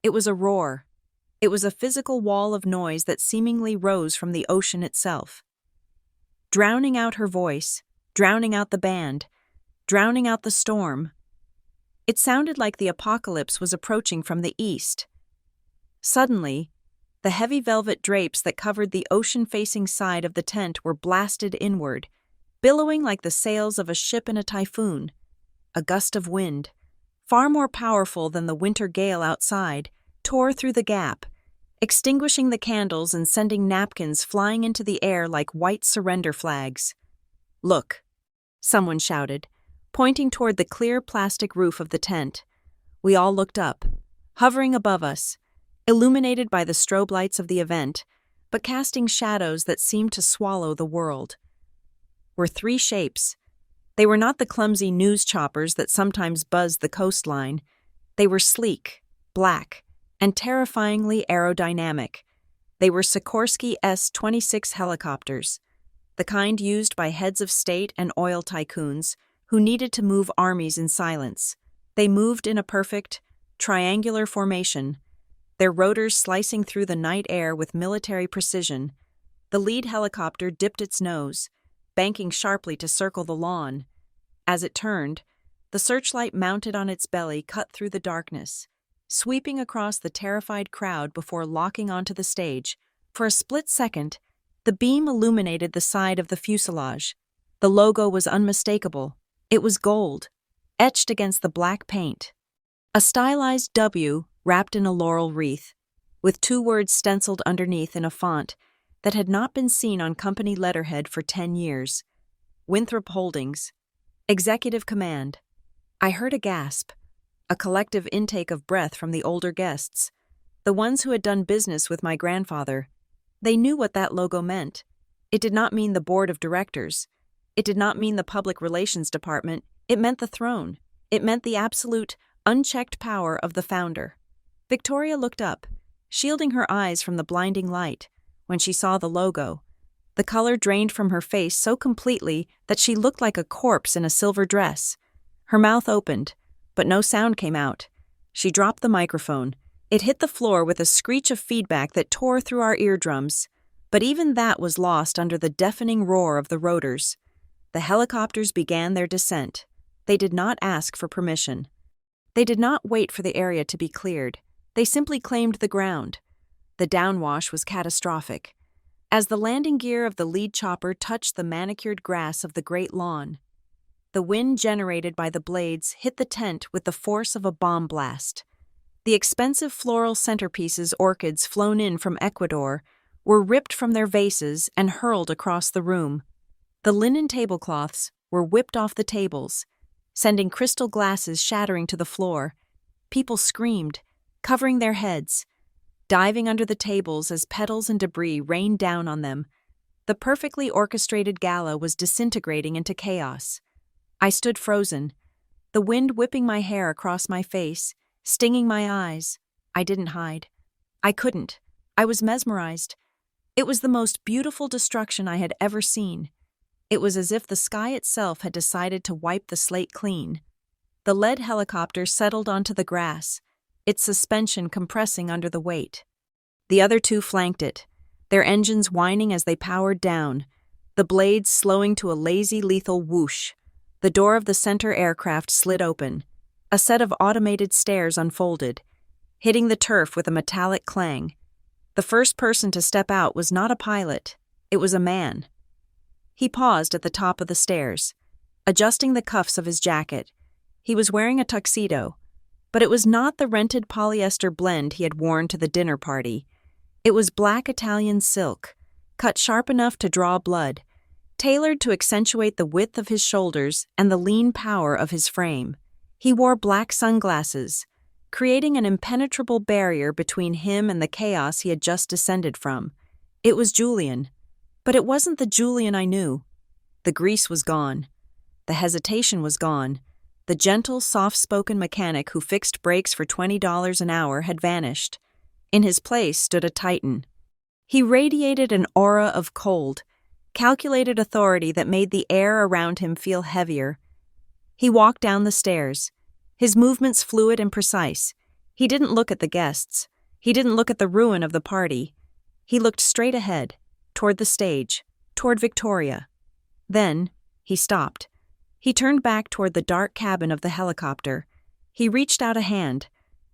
It was a roar. It was a physical wall of noise that seemingly rose from the ocean itself. Drowning out her voice, drowning out the band, drowning out the storm. It sounded like the apocalypse was approaching from the east. Suddenly, the heavy velvet drapes that covered the ocean-facing side of the tent were blasted inward, billowing like the sails of a ship in a typhoon. A gust of wind, far more powerful than the winter gale outside, tore through the gap, extinguishing the candles and sending napkins flying into the air like white surrender flags. "Look," someone shouted, pointing toward the clear plastic roof of the tent. We all looked up. Hovering above us, illuminated by the strobe lights of the event, but casting shadows that seemed to swallow the world, were three shapes. They were not the clumsy news choppers that sometimes buzzed the coastline. They were sleek, black, and terrifyingly aerodynamic. They were Sikorsky S-26 helicopters, the kind used by heads of state and oil tycoons who needed to move armies in silence. They moved in a perfect, triangular formation, their rotors slicing through the night air with military precision. The lead helicopter dipped its nose, banking sharply to circle the lawn. As it turned, the searchlight mounted on its belly cut through the darkness, sweeping across the terrified crowd before locking onto the stage. For a split second, the beam illuminated the side of the fuselage. The logo was unmistakable. It was gold, etched against the black paint. A stylized W wrapped in a laurel wreath, with two words stenciled underneath in a font that had not been seen on company letterhead for 10 years. Winthrop Holdings. Executive Command. I heard a gasp, a collective intake of breath from the older guests, the ones who had done business with my grandfather. They knew what that logo meant. It did not mean the board of directors. It did not mean the public relations department. It meant the throne. It meant the absolute, unchecked power of the founder. Victoria looked up, shielding her eyes from the blinding light, when she saw the logo. The color drained from her face so completely that she looked like a corpse in a silver dress. Her mouth opened, but no sound came out. She dropped the microphone. It hit the floor with a screech of feedback that tore through our eardrums, but even that was lost under the deafening roar of the rotors. The helicopters began their descent. They did not ask for permission. They did not wait for the area to be cleared. They simply claimed the ground. The downwash was catastrophic. As the landing gear of the lead chopper touched the manicured grass of the great lawn, the wind generated by the blades hit the tent with the force of a bomb blast. The expensive floral centerpieces orchids flown in from Ecuador were ripped from their vases and hurled across the room. The linen tablecloths were whipped off the tables, sending crystal glasses shattering to the floor. People screamed, covering their heads, diving under the tables as petals and debris rained down on them. The perfectly orchestrated gala was disintegrating into chaos. I stood frozen, the wind whipping my hair across my face, stinging my eyes. I didn't hide. I couldn't. I was mesmerized. It was the most beautiful destruction I had ever seen. It was as if the sky itself had decided to wipe the slate clean. The lead helicopter settled onto the grass, its suspension compressing under the weight. The other two flanked it, their engines whining as they powered down, the blades slowing to a lazy, lethal whoosh. The door of the center aircraft slid open. A set of automated stairs unfolded, hitting the turf with a metallic clang. The first person to step out was not a pilot, it was a man. He paused at the top of the stairs, adjusting the cuffs of his jacket. He was wearing a tuxedo, but it was not the rented polyester blend he had worn to the dinner party. It was black Italian silk, cut sharp enough to draw blood, tailored to accentuate the width of his shoulders and the lean power of his frame. He wore black sunglasses, creating an impenetrable barrier between him and the chaos he had just descended from. It was Julian, but it wasn't the Julian I knew. The grease was gone. The hesitation was gone. The gentle, soft-spoken mechanic who fixed brakes for $20 an hour had vanished. In his place stood a titan. He radiated an aura of cold, calculated authority that made the air around him feel heavier. He walked down the stairs, his movements fluid and precise. He didn't look at the guests. He didn't look at the ruin of the party. He looked straight ahead, toward the stage, toward Victoria. Then, he stopped. He turned back toward the dark cabin of the helicopter. He reached out a hand.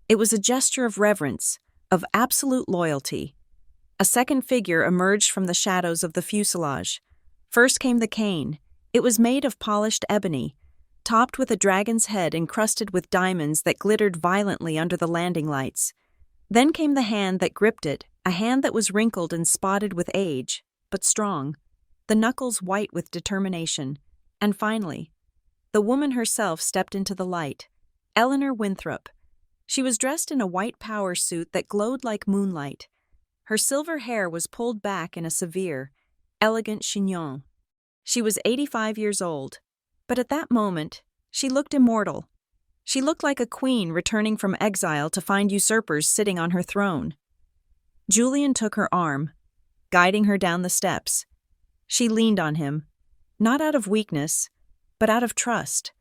It was a gesture of reverence, of absolute loyalty. A second figure emerged from the shadows of the fuselage. First came the cane. It was made of polished ebony, topped with a dragon's head encrusted with diamonds that glittered violently under the landing lights. Then came the hand that gripped it, a hand that was wrinkled and spotted with age, but strong, the knuckles white with determination. And finally, the woman herself stepped into the light, Eleanor Winthrop. She was dressed in a white power suit that glowed like moonlight. Her silver hair was pulled back in a severe, elegant chignon. She was 85 years old, but at that moment, she looked immortal. She looked like a queen returning from exile to find usurpers sitting on her throne. Julian took her arm, guiding her down the steps. She leaned on him, not out of weakness, but out of trust.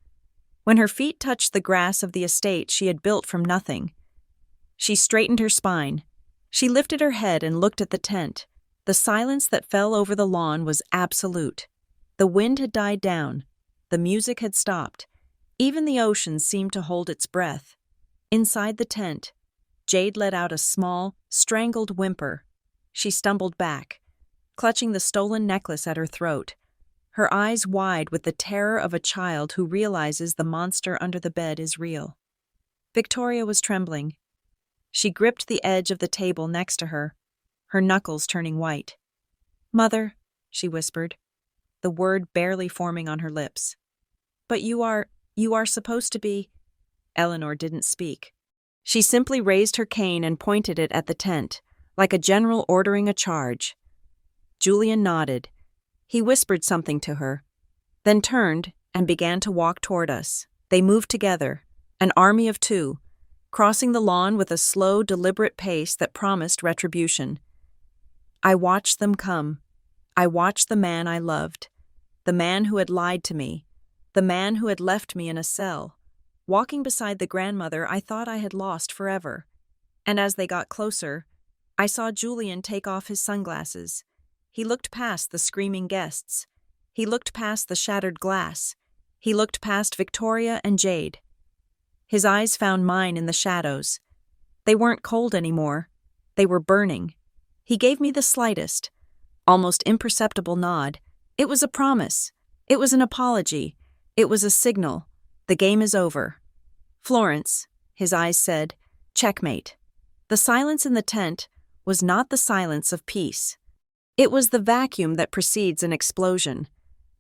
When her feet touched the grass of the estate she had built from nothing, she straightened her spine. She lifted her head and looked at the tent. The silence that fell over the lawn was absolute. The wind had died down. The music had stopped. Even the ocean seemed to hold its breath. Inside the tent, Jade let out a small, strangled whimper. She stumbled back, clutching the stolen necklace at her throat, her eyes wide with the terror of a child who realizes the monster under the bed is real. Victoria was trembling. She gripped the edge of the table next to her, her knuckles turning white. "Mother," she whispered, the word barely forming on her lips. "But you are supposed to be—" Eleanor didn't speak. She simply raised her cane and pointed it at the tent, like a general ordering a charge. Julian nodded. He whispered something to her, then turned and began to walk toward us. They moved together, an army of two, crossing the lawn with a slow, deliberate pace that promised retribution. I watched them come. I watched the man I loved, the man who had lied to me, the man who had left me in a cell, walking beside the grandmother I thought I had lost forever. And as they got closer, I saw Julian take off his sunglasses. He looked past the screaming guests. He looked past the shattered glass. He looked past Victoria and Jade. His eyes found mine in the shadows. They weren't cold anymore. They were burning. He gave me the slightest, almost imperceptible nod. It was a promise. It was an apology. It was a signal. The game is over. "Florence," his eyes said, "checkmate." The silence in the tent was not the silence of peace. It was the vacuum that precedes an explosion,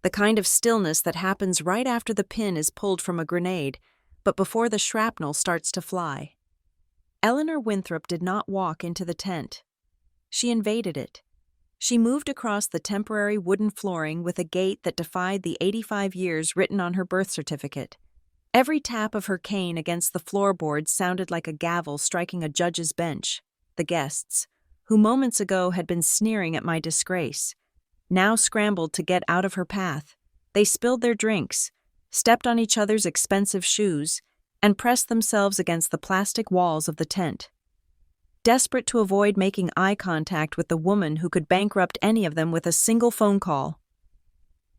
the kind of stillness that happens right after the pin is pulled from a grenade, but before the shrapnel starts to fly. Eleanor Winthrop did not walk into the tent. She invaded it. She moved across the temporary wooden flooring with a gait that defied the 85 years written on her birth certificate. Every tap of her cane against the floorboards sounded like a gavel striking a judge's bench. The guests, who moments ago had been sneering at my disgrace, now scrambled to get out of her path. They spilled their drinks, stepped on each other's expensive shoes, and pressed themselves against the plastic walls of the tent, desperate to avoid making eye contact with the woman who could bankrupt any of them with a single phone call.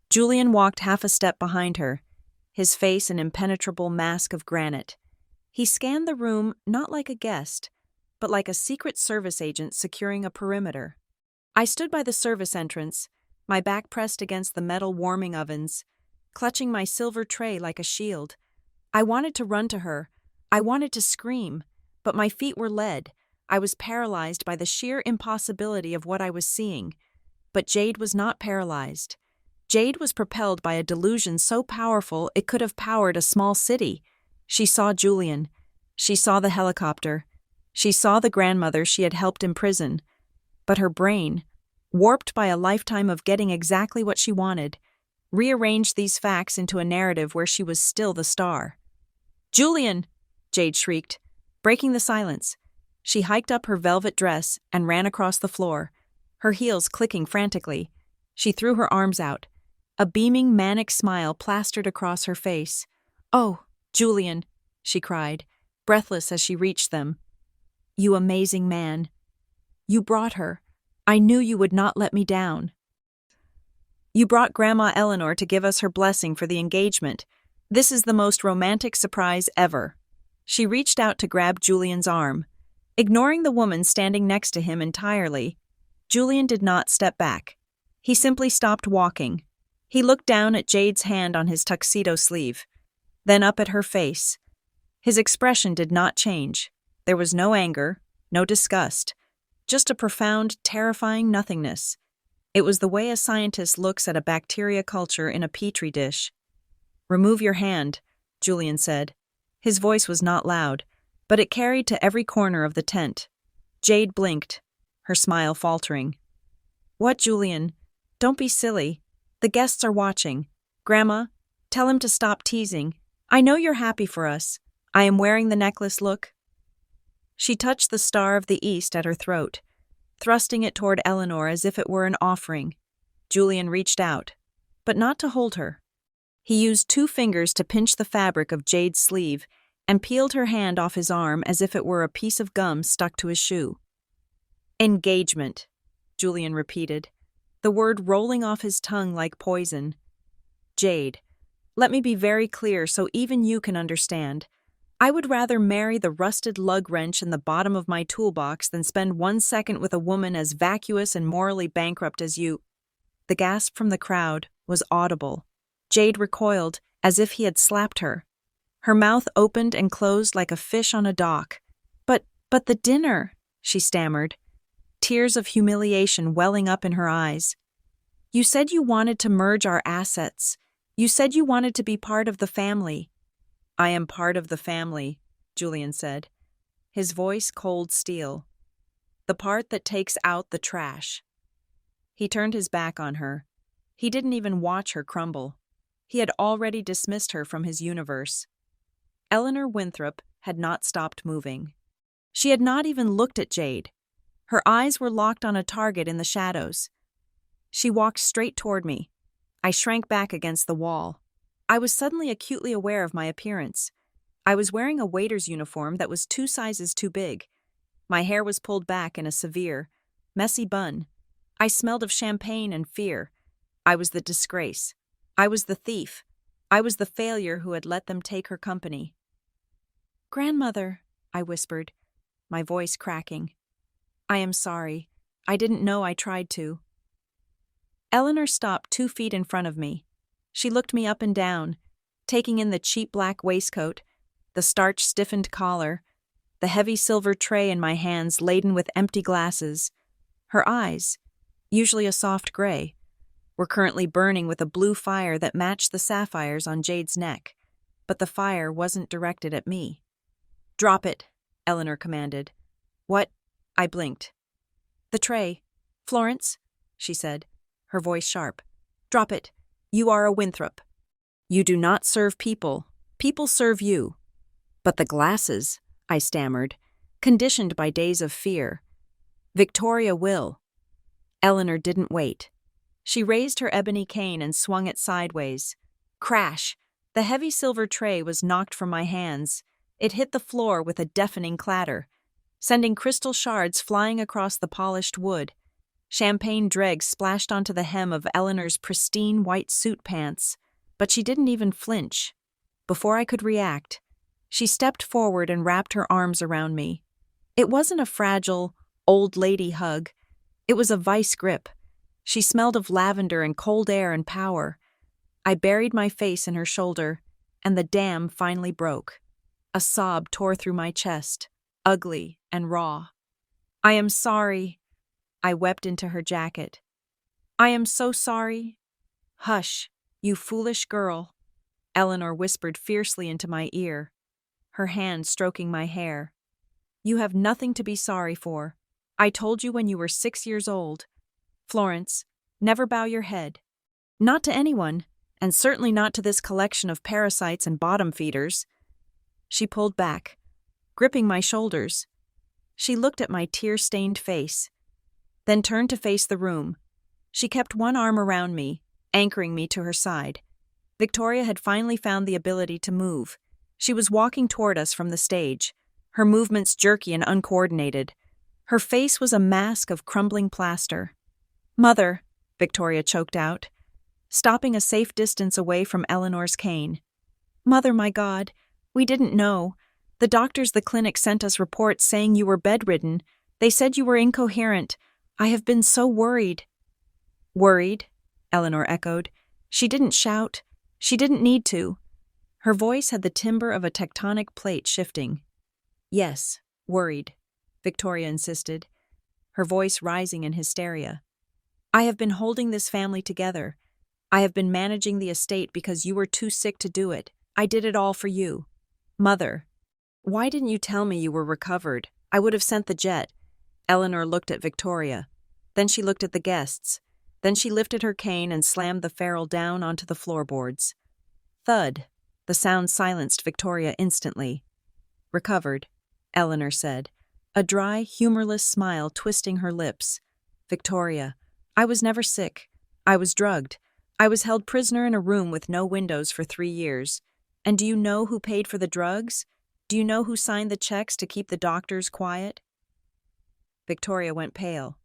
Julian walked half a step behind her, his face an impenetrable mask of granite. He scanned the room not like a guest, but like a Secret Service agent securing a perimeter. I stood by the service entrance, my back pressed against the metal warming ovens, clutching my silver tray like a shield. I wanted to run to her. I wanted to scream, but my feet were lead. I was paralyzed by the sheer impossibility of what I was seeing. But Jade was not paralyzed. Jade was propelled by a delusion so powerful it could have powered a small city. She saw Julian. She saw the helicopter. She saw the grandmother she had helped imprison. But her brain, warped by a lifetime of getting exactly what she wanted, rearranged these facts into a narrative where she was still the star. "Julian!" Jade shrieked, breaking the silence. She hiked up her velvet dress and ran across the floor, her heels clicking frantically. She threw her arms out. A beaming, manic smile plastered across her face. "Oh, Julian," she cried, breathless as she reached them. "You amazing man. You brought her. I knew you would not let me down. You brought Grandma Eleanor to give us her blessing for the engagement. This is the most romantic surprise ever." She reached out to grab Julian's arm. Ignoring the woman standing next to him entirely, Julian did not step back. He simply stopped walking. He looked down at Jade's hand on his tuxedo sleeve, then up at her face. His expression did not change. There was no anger, no disgust, Just a profound, terrifying nothingness. It was the way a scientist looks at a bacteria culture in a petri dish. "Remove your hand," Julian said. His voice was not loud, but it carried to every corner of the tent. Jade blinked, her smile faltering. "What, Julian? Don't be silly. The guests are watching. Grandma, tell him to stop teasing. I know you're happy for us. I am wearing the necklace, look." She touched the Star of the East at her throat, thrusting it toward Eleanor as if it were an offering. Julian reached out, but not to hold her. He used 2 fingers to pinch the fabric of Jade's sleeve and peeled her hand off his arm as if it were a piece of gum stuck to his shoe. "Engagement," Julian repeated, the word rolling off his tongue like poison. "Jade, let me be very clear so even you can understand. I would rather marry the rusted lug wrench in the bottom of my toolbox than spend 1 second with a woman as vacuous and morally bankrupt as you." The gasp from the crowd was audible. Jade recoiled, as if he had slapped her. Her mouth opened and closed like a fish on a dock. But the dinner," she stammered, tears of humiliation welling up in her eyes. "You said you wanted to merge our assets. You said you wanted to be part of the family." "I am part of the family," Julian said, his voice cold steel. "The part that takes out the trash." He turned his back on her. He didn't even watch her crumble. He had already dismissed her from his universe. Eleanor Winthrop had not stopped moving. She had not even looked at Jade. Her eyes were locked on a target in the shadows. She walked straight toward me. I shrank back against the wall. I was suddenly acutely aware of my appearance. I was wearing a waiter's uniform that was 2 sizes too big. My hair was pulled back in a severe, messy bun. I smelled of champagne and fear. I was the disgrace. I was the thief. I was the failure who had let them take her company. "Grandmother," I whispered, my voice cracking. "I am sorry. I didn't know I tried to." Eleanor stopped 2 feet in front of me. She looked me up and down, taking in the cheap black waistcoat, the starch-stiffened collar, the heavy silver tray in my hands laden with empty glasses. Her eyes, usually a soft gray, were currently burning with a blue fire that matched the sapphires on Jade's neck, but the fire wasn't directed at me. "Drop it," Eleanor commanded. "What?" I blinked. "The tray. Florence," she said, her voice sharp. "Drop it. You are a Winthrop. You do not serve people. People serve you." "But the glasses," I stammered, conditioned by days of fear. "Victoria will." Eleanor didn't wait. She raised her ebony cane and swung it sideways. Crash! The heavy silver tray was knocked from my hands. It hit the floor with a deafening clatter, sending crystal shards flying across the polished wood. Champagne dregs splashed onto the hem of Eleanor's pristine white suit pants, but she didn't even flinch. Before I could react, she stepped forward and wrapped her arms around me. It wasn't a fragile, old lady hug. It was a vice grip. She smelled of lavender and cold air and power. I buried my face in her shoulder, and the dam finally broke. A sob tore through my chest, ugly and raw. "I am sorry." I wept into her jacket. "I am so sorry." "Hush, you foolish girl," Eleanor whispered fiercely into my ear, her hand stroking my hair. "You have nothing to be sorry for. I told you when you were 6 years old. Florence, never bow your head. Not to anyone, and certainly not to this collection of parasites and bottom feeders." She pulled back, gripping my shoulders. She looked at my tear-stained face, then turned to face the room. She kept one arm around me, anchoring me to her side. Victoria had finally found the ability to move. She was walking toward us from the stage, her movements jerky and uncoordinated. Her face was a mask of crumbling plaster. "Mother," Victoria choked out, stopping a safe distance away from Eleanor's cane. "Mother, my God, we didn't know. The doctors the clinic sent us reports saying you were bedridden. They said you were incoherent. I have been so worried." "Worried?" Eleanor echoed. She didn't shout. She didn't need to. Her voice had the timbre of a tectonic plate shifting. "Yes, worried," Victoria insisted. her voice rising in hysteria. "I have been holding this family together. I have been managing the estate because you were too sick to do it. I did it all for you. Mother, why didn't you tell me you were recovered? I would have sent the jet." Eleanor looked at Victoria. Then she looked at the guests. Then she lifted her cane and slammed the ferrule down onto the floorboards. Thud. The sound silenced Victoria instantly. "Recovered," Eleanor said, a dry, humorless smile twisting her lips. "Victoria, I was never sick. I was drugged. I was held prisoner in a room with no windows for 3 years. And do you know who paid for the drugs? Do you know who signed the checks to keep the doctors quiet?" Victoria went pale.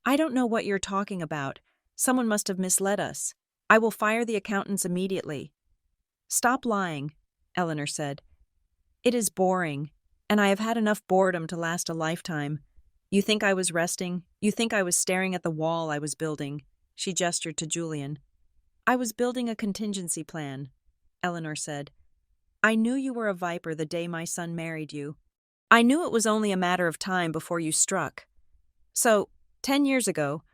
"I don't know what you're talking about. Someone must have misled us. I will fire the accountants immediately." "Stop lying," Eleanor said. "It is boring, and I have had enough boredom to last a lifetime. You think I was resting? You think I was staring at the wall I was building?" She gestured to Julian. "I was building a contingency plan," Eleanor said. "I knew you were a viper the day my son married you. I knew it was only a matter of time before you struck. So, 10 years ago,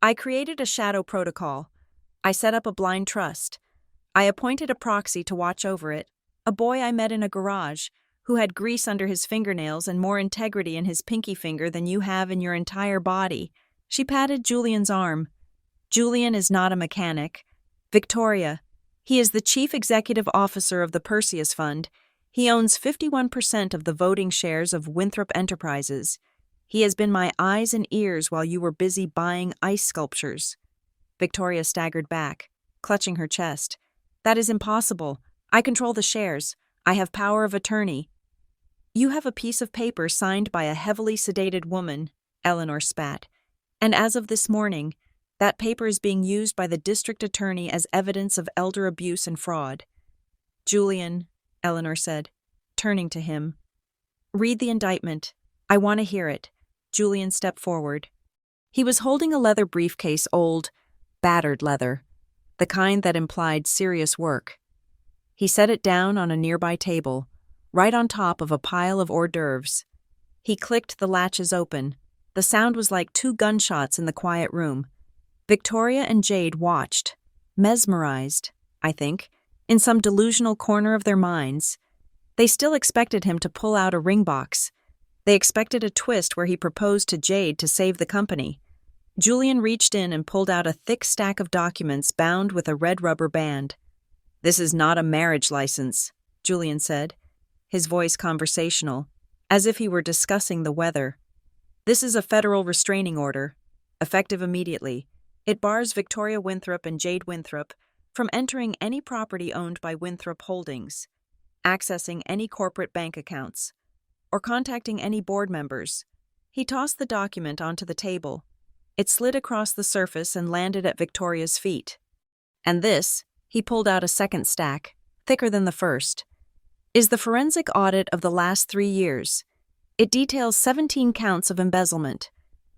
I created a shadow protocol. I set up a blind trust. I appointed a proxy to watch over it, a boy I met in a garage, who had grease under his fingernails and more integrity in his pinky finger than you have in your entire body." She patted Julian's arm. "Julian is not a mechanic. Victoria, he is the chief executive officer of the Perseus Fund. He owns 51% of the voting shares of Winthrop Enterprises. He has been my eyes and ears while you were busy buying ice sculptures." Victoria staggered back, clutching her chest. "That is impossible. I control the shares. I have power of attorney." "You have a piece of paper signed by a heavily sedated woman," Eleanor spat. "And as of this morning, that paper is being used by the district attorney as evidence of elder abuse and fraud." "Julian," Eleanor said, turning to him. "Read the indictment. I want to hear it." Julian stepped forward. He was holding a leather briefcase, old, battered leather, the kind that implied serious work. He set it down on a nearby table, right on top of a pile of hors d'oeuvres. He clicked the latches open. The sound was like 2 gunshots in the quiet room. Victoria and Jade watched, mesmerized, I think, in some delusional corner of their minds. They still expected him to pull out a ring box. They expected a twist where he proposed to Jade to save the company. Julian reached in and pulled out a thick stack of documents bound with a red rubber band. "This is not a marriage license," Julian said, his voice conversational, as if he were discussing the weather. "This is a federal restraining order, effective immediately. It bars Victoria Winthrop and Jade Winthrop from entering any property owned by Winthrop Holdings, accessing any corporate bank accounts, or contacting any board members." He tossed the document onto the table. It slid across the surface and landed at Victoria's feet. "And this," he pulled out a second stack, thicker than the first, "is the forensic audit of the last 3 years. It details 17 counts of embezzlement,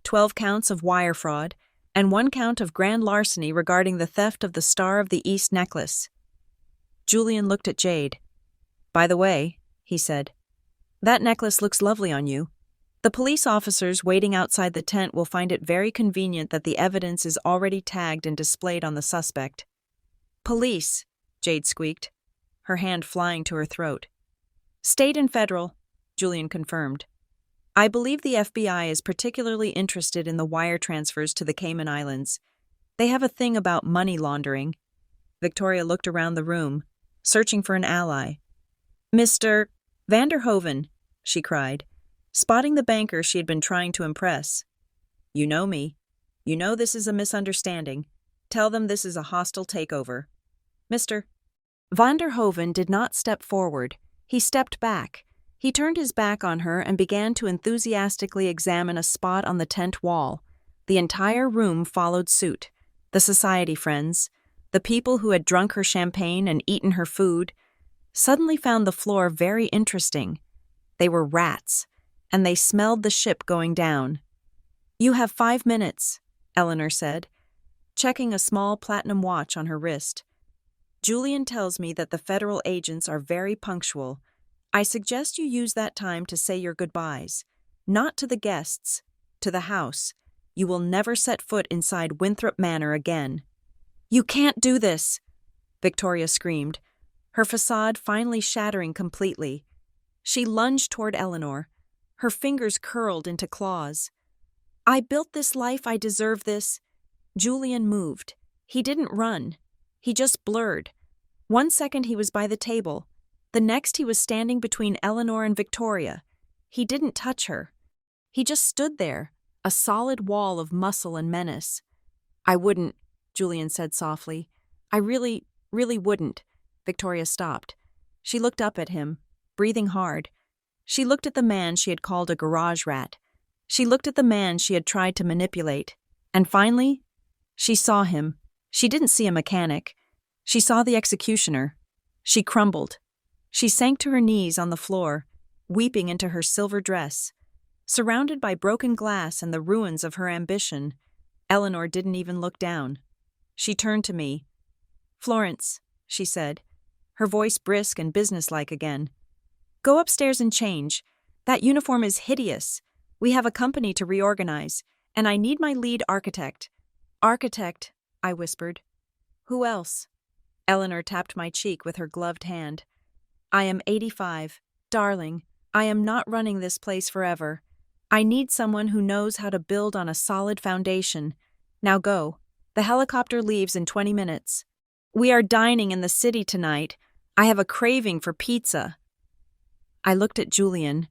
12 counts of wire fraud, and 1 count of grand larceny regarding the theft of the Star of the East necklace." Julian looked at Jade. "By the way," he said, "that necklace looks lovely on you. The police officers waiting outside the tent will find it very convenient that the evidence is already tagged and displayed on the suspect." "Police," Jade squeaked, her hand flying to her throat. "State and federal," Julian confirmed. "I believe the FBI is particularly interested in the wire transfers to the Cayman Islands. They have a thing about money laundering." Victoria looked around the room, searching for an ally. "Mr. Vanderhoven," she cried, spotting the banker she had been trying to impress. "You know me. You know this is a misunderstanding. Tell them this is a hostile takeover." "Mr." Vanderhoven did not step forward. He stepped back. He turned his back on her and began to enthusiastically examine a spot on the tent wall. The entire room followed suit. The society friends, the people who had drunk her champagne and eaten her food, suddenly found the floor very interesting. They were rats, and they smelled the ship going down. "You have 5 minutes," Eleanor said, checking a small platinum watch on her wrist. "Julian tells me that the federal agents are very punctual. I suggest you use that time to say your goodbyes, not to the guests, to the house. You will never set foot inside Winthrop Manor again." "You can't do this!" Victoria screamed, her facade finally shattering completely. She lunged toward Eleanor, her fingers curled into claws. "I built this life, I deserve this." Julian moved. He didn't run. He just blurred. One second he was by the table. The next he was standing between Eleanor and Victoria. He didn't touch her. He just stood there, a solid wall of muscle and menace. "I wouldn't," Julian said softly. "I really wouldn't." Victoria stopped. She looked up at him, breathing hard. She looked at the man she had called a garage rat. She looked at the man she had tried to manipulate. And finally, she saw him. She didn't see a mechanic. She saw the executioner. She crumbled. She sank to her knees on the floor, weeping into her silver dress. Surrounded by broken glass and the ruins of her ambition, Eleanor didn't even look down. She turned to me. "Florence," she said, her voice brisk and businesslike again. "Go upstairs and change. That uniform is hideous. We have a company to reorganize, and I need my lead architect." "Architect," I whispered. "Who else?" Eleanor tapped my cheek with her gloved hand. "I am 85. Darling, I am not running this place forever. I need someone who knows how to build on a solid foundation. Now go. The helicopter leaves in 20 minutes. We are dining in the city tonight. I have a craving for pizza." I looked at Julian.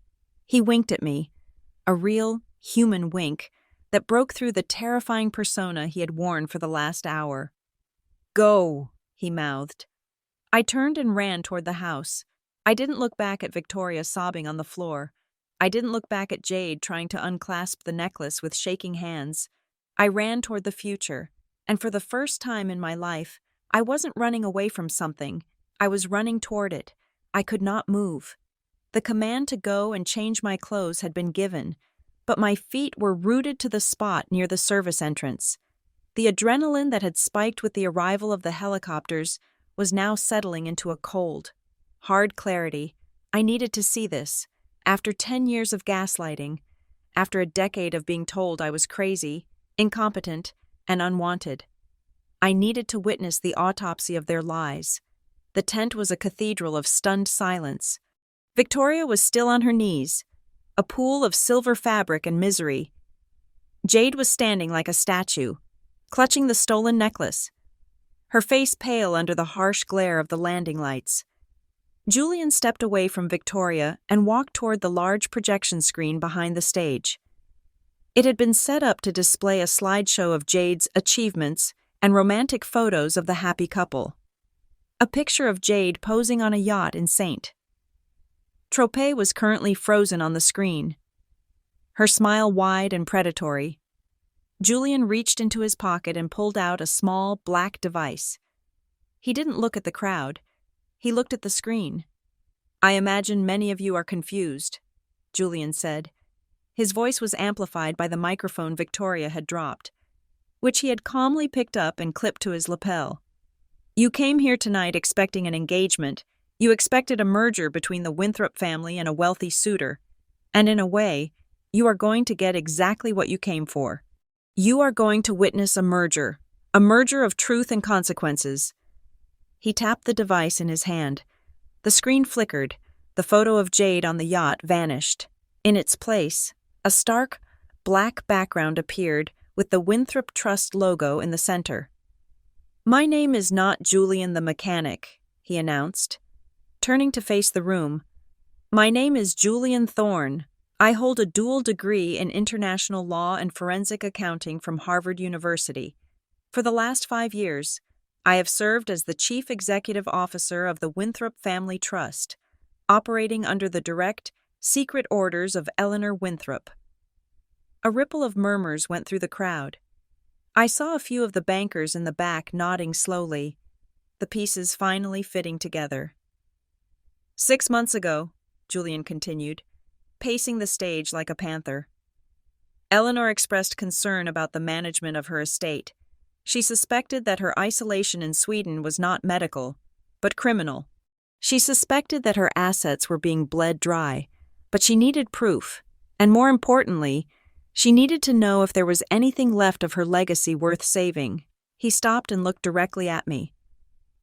He winked at me, a real, human wink that broke through the terrifying persona he had worn for the last hour. "Go," he mouthed. I turned and ran toward the house. I didn't look back at Victoria sobbing on the floor. I didn't look back at Jade trying to unclasp the necklace with shaking hands. I ran toward the future, and for the first time in my life, I wasn't running away from something. I was running toward it. I could not move. The command to go and change my clothes had been given, but my feet were rooted to the spot near the service entrance. The adrenaline that had spiked with the arrival of the helicopters was now settling into a cold, hard clarity. I needed to see this. After 10 years of gaslighting, after a decade of being told I was crazy, incompetent, and unwanted, I needed to witness the autopsy of their lies. The tent was a cathedral of stunned silence. Victoria was still on her knees, a pool of silver fabric and misery. Jade was standing like a statue, clutching the stolen necklace, her face pale under the harsh glare of the landing lights. Julian stepped away from Victoria and walked toward the large projection screen behind the stage. It had been set up to display a slideshow of Jade's achievements and romantic photos of the happy couple. A picture of Jade posing on a yacht in St. Tropez was currently frozen on the screen, her smile wide and predatory. Julian reached into his pocket and pulled out a small, black device. He didn't look at the crowd. He looked at the screen. "I imagine many of you are confused," Julian said. His voice was amplified by the microphone Victoria had dropped, which he had calmly picked up and clipped to his lapel. "You came here tonight expecting an engagement. You expected a merger between the Winthrop family and a wealthy suitor. And in a way, you are going to get exactly what you came for. You are going to witness a merger of truth and consequences." He tapped the device in his hand. The screen flickered. The photo of Jade on the yacht vanished. In its place, a stark, black background appeared with the Winthrop Trust logo in the center. "My name is not Julian the mechanic," he announced, turning to face the room. "My name is Julian Thorne. I hold a dual degree in international law and forensic accounting from Harvard University. For the last 5 years, I have served as the Chief Executive Officer of the Winthrop Family Trust, operating under the direct, secret orders of Eleanor Winthrop." A ripple of murmurs went through the crowd. I saw a few of the bankers in the back nodding slowly, the pieces finally fitting together. "6 months ago," Julian continued, pacing the stage like a panther, "Eleanor expressed concern about the management of her estate. She suspected that her isolation in Sweden was not medical, but criminal. She suspected that her assets were being bled dry, but she needed proof, and more importantly, She needed to know if there was anything left of her legacy worth saving. He stopped and looked directly at me.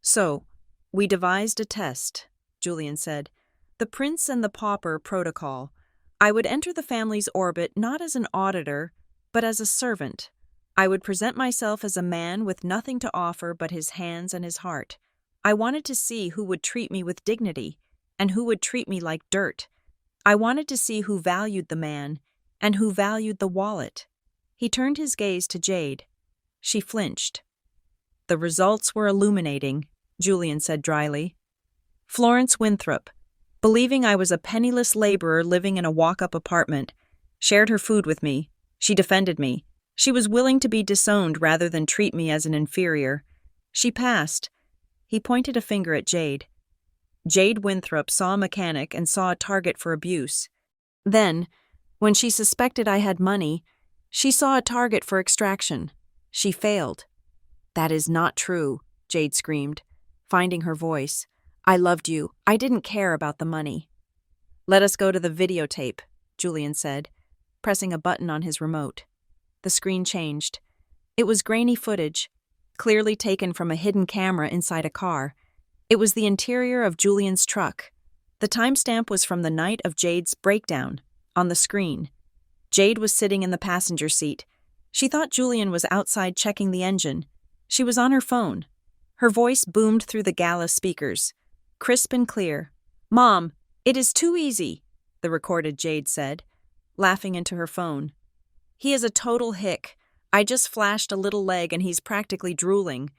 "So, we devised a test," Julian said. "The Prince and the Pauper protocol. I would enter the family's orbit not as an auditor, but as a servant. I would present myself as a man with nothing to offer but his hands and his heart. I wanted to see who would treat me with dignity, and who would treat me like dirt. I wanted to see who valued the man, and who valued the wallet." He turned his gaze to Jade. She flinched. "The results were illuminating," Julian said dryly. "Florence Winthrop, believing I was a penniless laborer living in a walk-up apartment, shared her food with me. She defended me. She was willing to be disowned rather than treat me as an inferior. She passed." He pointed a finger at Jade. "Jade Winthrop saw a mechanic and saw a target for abuse. Then, when she suspected I had money, she saw a target for extraction. She failed." "That is not true," Jade screamed, finding her voice. "I loved you. I didn't care about the money." "Let us go to the videotape," Julian said, pressing a button on his remote. The screen changed. It was grainy footage, clearly taken from a hidden camera inside a car. It was the interior of Julian's truck. The timestamp was from the night of Jade's breakdown. On the screen, Jade was sitting in the passenger seat. She thought Julian was outside checking the engine. She was on her phone. Her voice boomed through the gala speakers, crisp and clear. "Mom, it is too easy," the recorded Jade said, laughing into her phone. "He is a total hick. I just flashed a little leg and he's practically drooling.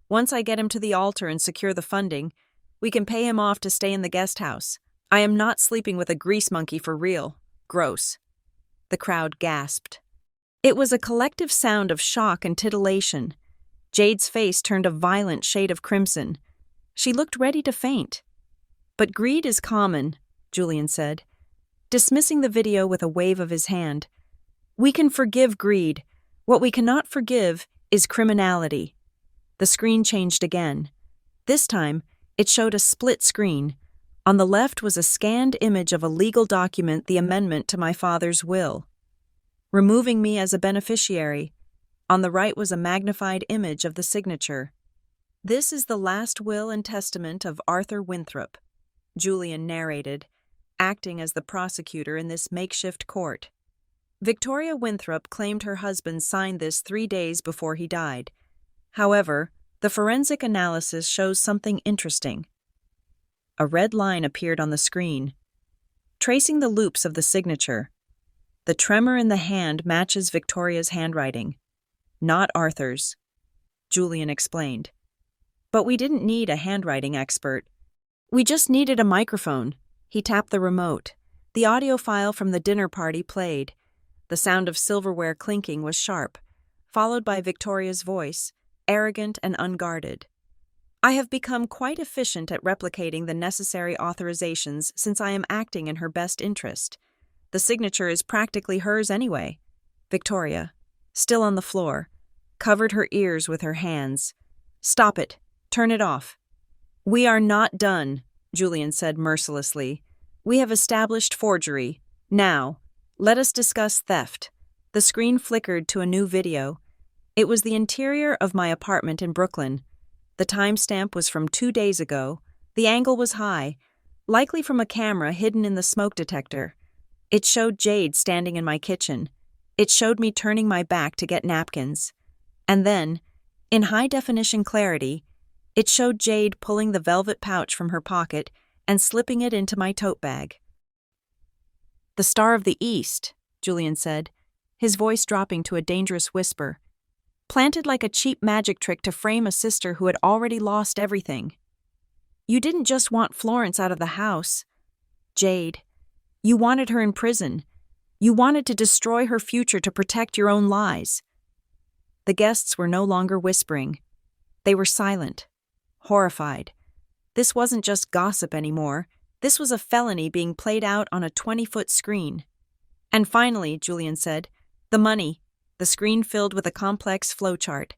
Once I get him to the altar and secure the funding, we can pay him off to stay in the guest house. I am not sleeping with a grease monkey for real. Gross." The crowd gasped. It was a collective sound of shock and titillation. Jade's face turned a violent shade of crimson. She looked ready to faint. "But greed is common," Julian said, dismissing the video with a wave of his hand. "We can forgive greed. What we cannot forgive is criminality." The screen changed again. This time, it showed a split screen. On the left was a scanned image of a legal document, the amendment to my father's will, removing me as a beneficiary. On the right was a magnified image of the signature. "This is the last will and testament of Arthur Winthrop," Julian narrated, acting as the prosecutor in this makeshift court. "Victoria Winthrop claimed her husband signed this 3 days before he died. However, the forensic analysis shows something interesting." A red line appeared on the screen, tracing the loops of the signature. The tremor in the hand matches Victoria's handwriting, not Arthur's, Julian explained. "But we didn't need a handwriting expert. We just needed a microphone." He tapped the remote. The audio file from the dinner party played. The sound of silverware clinking was sharp, followed by Victoria's voice, arrogant and unguarded. "I have become quite efficient at replicating the necessary authorizations since I am acting in her best interest. The signature is practically hers anyway." Victoria, still on the floor, covered her ears with her hands. "Stop it. Turn it off." "We are not done," Julian said mercilessly. "We have established forgery. Now, let us discuss theft." The screen flickered to a new video. It was the interior of my apartment in Brooklyn. The timestamp was from 2 days ago. The angle was high, likely from a camera hidden in the smoke detector. It showed Jade standing in my kitchen. It showed me turning my back to get napkins. And then, in high-definition clarity, it showed Jade pulling the velvet pouch from her pocket and slipping it into my tote bag. "The Star of the East," Julian said, his voice dropping to a dangerous whisper, "planted like a cheap magic trick to frame a sister who had already lost everything. You didn't just want Florence out of the house, Jade. You wanted her in prison. You wanted to destroy her future to protect your own lies." The guests were no longer whispering. They were silent, horrified. This wasn't just gossip anymore. This was a felony being played out on a 20-foot screen. "And finally," Julian said, "the money." The screen filled with a complex flowchart.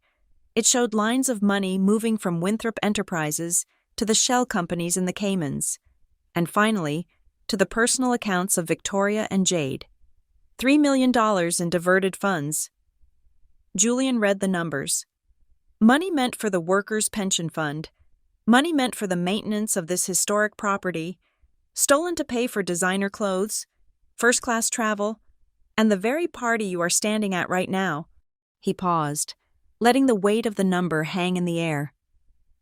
It showed lines of money moving from Winthrop Enterprises to the shell companies in the Caymans, and finally, to the personal accounts of Victoria and Jade. $3 million in diverted funds. Julian read the numbers. Money meant for the workers' pension fund. Money meant for the maintenance of this historic property. Stolen to pay for designer clothes, first-class travel, and the very party you are standing at right now. He paused, letting the weight of the number hang in the air.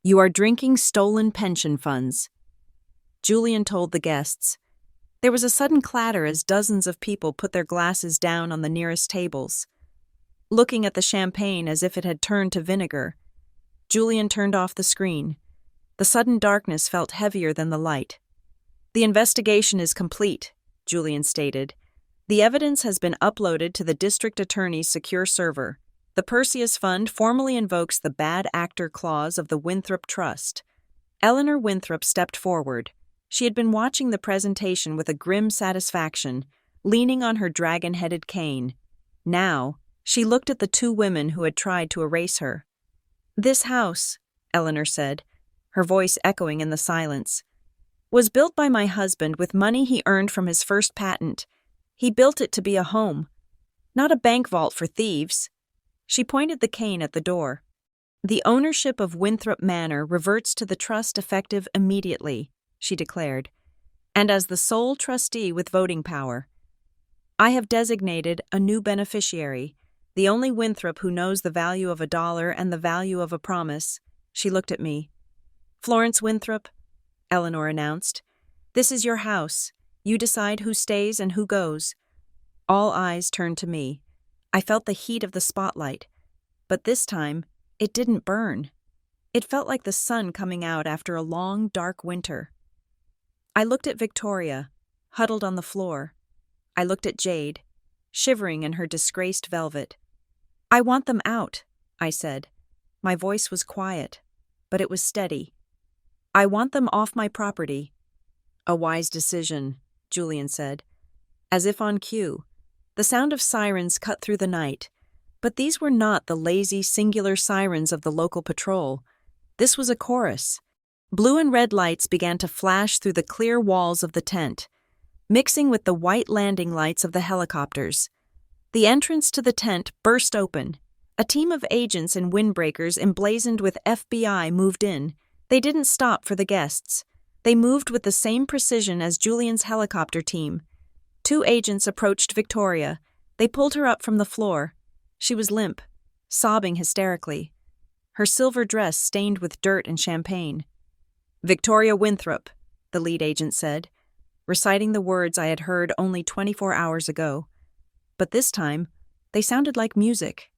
You are drinking stolen pension funds. Julian told the guests. There was a sudden clatter as dozens of people put their glasses down on the nearest tables. Looking at the champagne as if it had turned to vinegar, Julian turned off the screen. The sudden darkness felt heavier than the light. The investigation is complete, Julian stated. The evidence has been uploaded to the district attorney's secure server. The Perseus Fund formally invokes the bad actor clause of the Winthrop Trust. Eleanor Winthrop stepped forward. She had been watching the presentation with a grim satisfaction, leaning on her dragon-headed cane. Now, she looked at the two women who had tried to erase her. This house, Eleanor said, her voice echoing in the silence, was built by my husband with money he earned from his first patent. He built it to be a home, not a bank vault for thieves. She pointed the cane at the door. The ownership of Winthrop Manor reverts to the trust effective immediately, she declared, and as the sole trustee with voting power. I have designated a new beneficiary, the only Winthrop who knows the value of $1 and the value of a promise. She looked at me. Florence Winthrop, Eleanor announced. This is your house. You decide who stays and who goes. All eyes turned to me. I felt the heat of the spotlight, but this time, it didn't burn. It felt like the sun coming out after a long, dark winter. I looked at Victoria, huddled on the floor. I looked at Jade, shivering in her disgraced velvet. I want them out, I said. My voice was quiet, but it was steady. I want them off my property. A wise decision, Julian said, as if on cue. The sound of sirens cut through the night, but these were not the lazy, singular sirens of the local patrol. This was a chorus. Blue and red lights began to flash through the clear walls of the tent, mixing with the white landing lights of the helicopters. The entrance to the tent burst open. A team of agents in windbreakers emblazoned with FBI moved in. They didn't stop for the guests. They moved with the same precision as Julian's helicopter team. 2 agents approached Victoria. They pulled her up from the floor. She was limp, sobbing hysterically, her silver dress stained with dirt and champagne. Victoria Winthrop, the lead agent said, reciting the words I had heard only 24 hours ago. But this time, they sounded like music.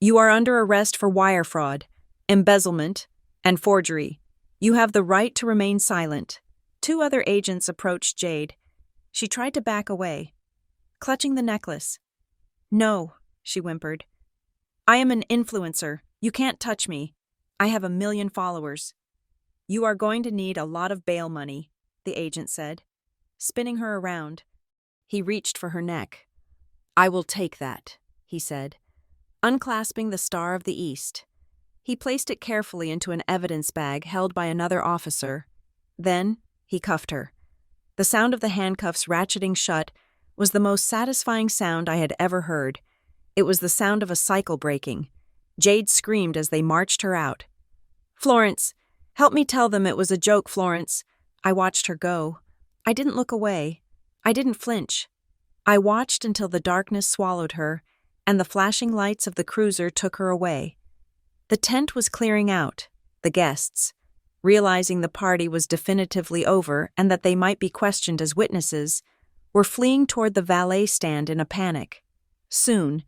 You are under arrest for wire fraud, embezzlement, and forgery. You have the right to remain silent. 2 other agents approached Jade. She tried to back away, clutching the necklace. No, she whimpered. I am an influencer. You can't touch me. I have 1 million followers. You are going to need a lot of bail money, the agent said, spinning her around. He reached for her neck. I will take that, he said, unclasping the Star of the East. He placed it carefully into an evidence bag held by another officer. Then he cuffed her. The sound of the handcuffs ratcheting shut was the most satisfying sound I had ever heard. It was the sound of a cycle breaking. Jade screamed as they marched her out. Florence, help me tell them it was a joke, Florence. I watched her go. I didn't look away. I didn't flinch. I watched until the darkness swallowed her, and the flashing lights of the cruiser took her away. The tent was clearing out, the guests, realizing the party was definitively over and that they might be questioned as witnesses, were fleeing toward the valet stand in a panic. Soon,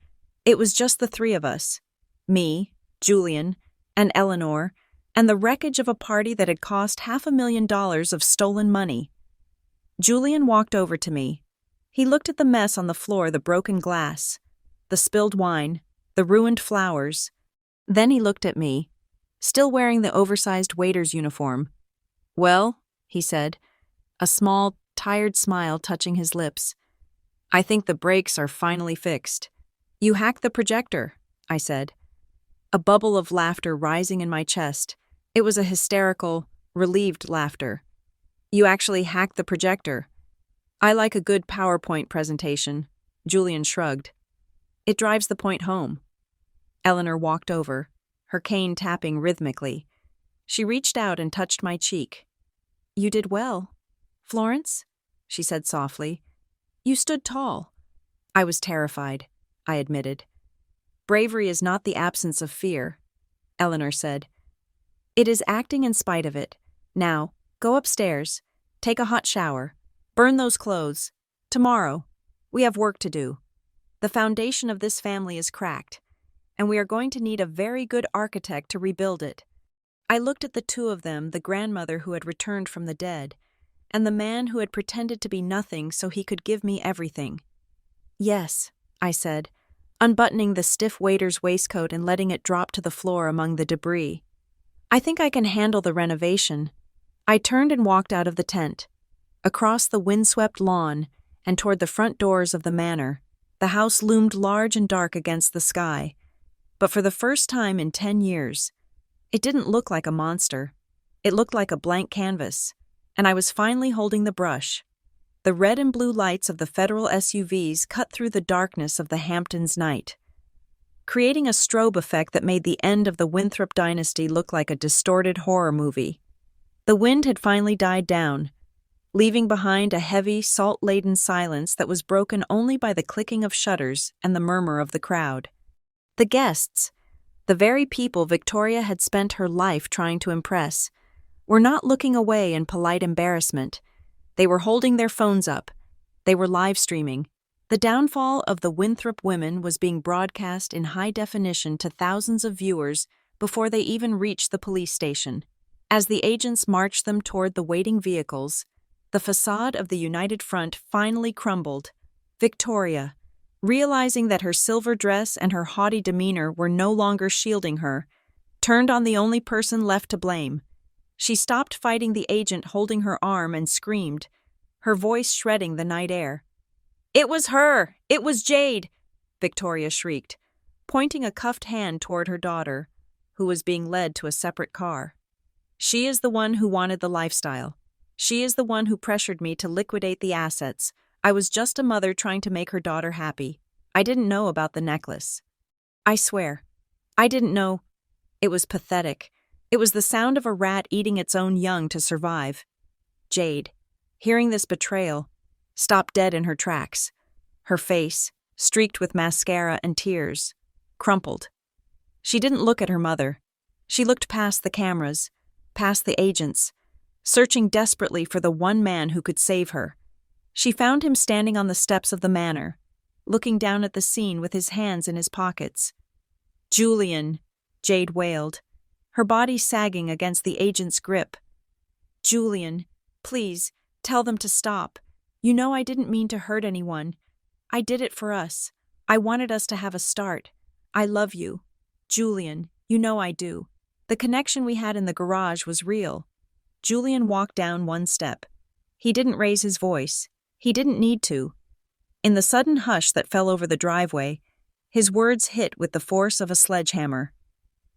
it was just the 3 of us, me, Julian, and Eleanor, and the wreckage of a party that had cost $500,000 of stolen money. Julian walked over to me. He looked at the mess on the floor, the broken glass, the spilled wine, the ruined flowers. Then he looked at me, still wearing the oversized waiter's uniform. Well, he said, a small, tired smile touching his lips. I think the brakes are finally fixed. You hacked the projector, I said. A bubble of laughter rising in my chest. It was a hysterical, relieved laughter. You actually hacked the projector. I like a good PowerPoint presentation. Julian shrugged. It drives the point home. Eleanor walked over, her cane tapping rhythmically. She reached out and touched my cheek. You did well, Florence, she said softly. You stood tall. I was terrified, I admitted. Bravery is not the absence of fear, Eleanor said. It is acting in spite of it. Now, go upstairs, take a hot shower, burn those clothes. Tomorrow, we have work to do. The foundation of this family is cracked, and we are going to need a very good architect to rebuild it. I looked at the two of them, the grandmother who had returned from the dead, and the man who had pretended to be nothing so he could give me everything. Yes, I said, unbuttoning the stiff waiter's waistcoat and letting it drop to the floor among the debris. I think I can handle the renovation. I turned and walked out of the tent, across the windswept lawn and toward the front doors of the manor. The house loomed large and dark against the sky, but for the first time in 10 years, it didn't look like a monster. It looked like a blank canvas, and I was finally holding the brush. The red and blue lights of the federal SUVs cut through the darkness of the Hamptons' night, creating a strobe effect that made the end of the Winthrop dynasty look like a distorted horror movie. The wind had finally died down, leaving behind a heavy, salt-laden silence that was broken only by the clicking of shutters and the murmur of the crowd. The guests, the very people Victoria had spent her life trying to impress, were not looking away in polite embarrassment. They were holding their phones up. They were live streaming. The downfall of the Winthrop women was being broadcast in high definition to thousands of viewers before they even reached the police station. As the agents marched them toward the waiting vehicles, the facade of the United Front finally crumbled. Victoria, realizing that her silver dress and her haughty demeanor were no longer shielding her, turned on the only person left to blame. She stopped fighting the agent holding her arm and screamed, her voice shredding the night air. "It was her! It was Jade!" Victoria shrieked, pointing a cuffed hand toward her daughter, who was being led to a separate car. "She is the one who wanted the lifestyle. She is the one who pressured me to liquidate the assets. I was just a mother trying to make her daughter happy. I didn't know about the necklace. I swear, I didn't know." It was pathetic. It was the sound of a rat eating its own young to survive. Jade, hearing this betrayal, stopped dead in her tracks. Her face, streaked with mascara and tears, crumpled. She didn't look at her mother. She looked past the cameras, past the agents, searching desperately for the one man who could save her. She found him standing on the steps of the manor, looking down at the scene with his hands in his pockets. "Julian," Jade wailed, her body sagging against the agent's grip. "Julian, please, tell them to stop. You know I didn't mean to hurt anyone. I did it for us. I wanted us to have a start. I love you. Julian, you know I do. The connection we had in the garage was real." Julian walked down one step. He didn't raise his voice. He didn't need to. In the sudden hush that fell over the driveway, his words hit with the force of a sledgehammer.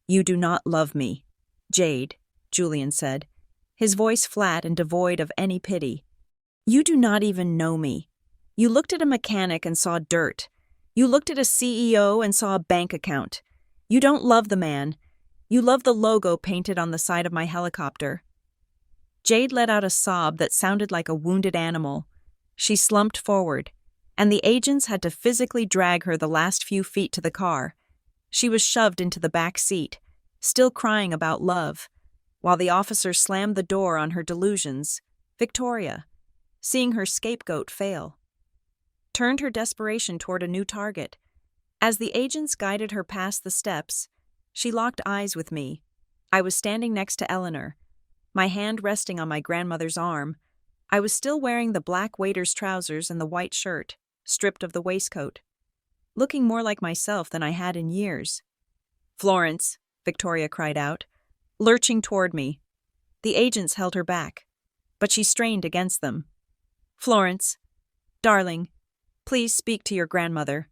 "You do not love me, Jade," Julian said, his voice flat and devoid of any pity. "You do not even know me. You looked at a mechanic and saw dirt. You looked at a CEO and saw a bank account. You don't love the man. You love the logo painted on the side of my helicopter." Jade let out a sob that sounded like a wounded animal. She slumped forward, and the agents had to physically drag her the last few feet to the car. She was shoved into the back seat, still crying about love, while the officer slammed the door on her delusions. Victoria, seeing her scapegoat fail, turned her desperation toward a new target. As the agents guided her past the steps, she locked eyes with me. I was standing next to Eleanor, my hand resting on my grandmother's arm. I was still wearing the black waiter's trousers and the white shirt, stripped of the waistcoat, looking more like myself than I had in years. "Florence," Victoria cried out, lurching toward me. The agents held her back, but she strained against them. "Florence, darling, please speak to your grandmother.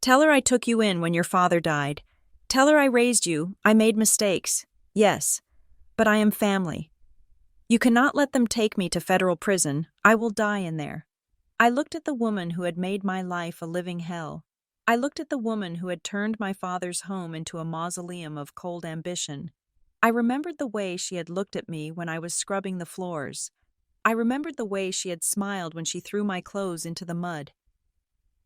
Tell her I took you in when your father died. Tell her I raised you. I made mistakes. Yes, but I am family. You cannot let them take me to federal prison. I will die in there. I looked at the woman who had made my life a living hell. I looked at the woman who had turned my father's home into a mausoleum of cold ambition. I remembered the way she had looked at me when I was scrubbing the floors. I remembered the way she had smiled when she threw my clothes into the mud.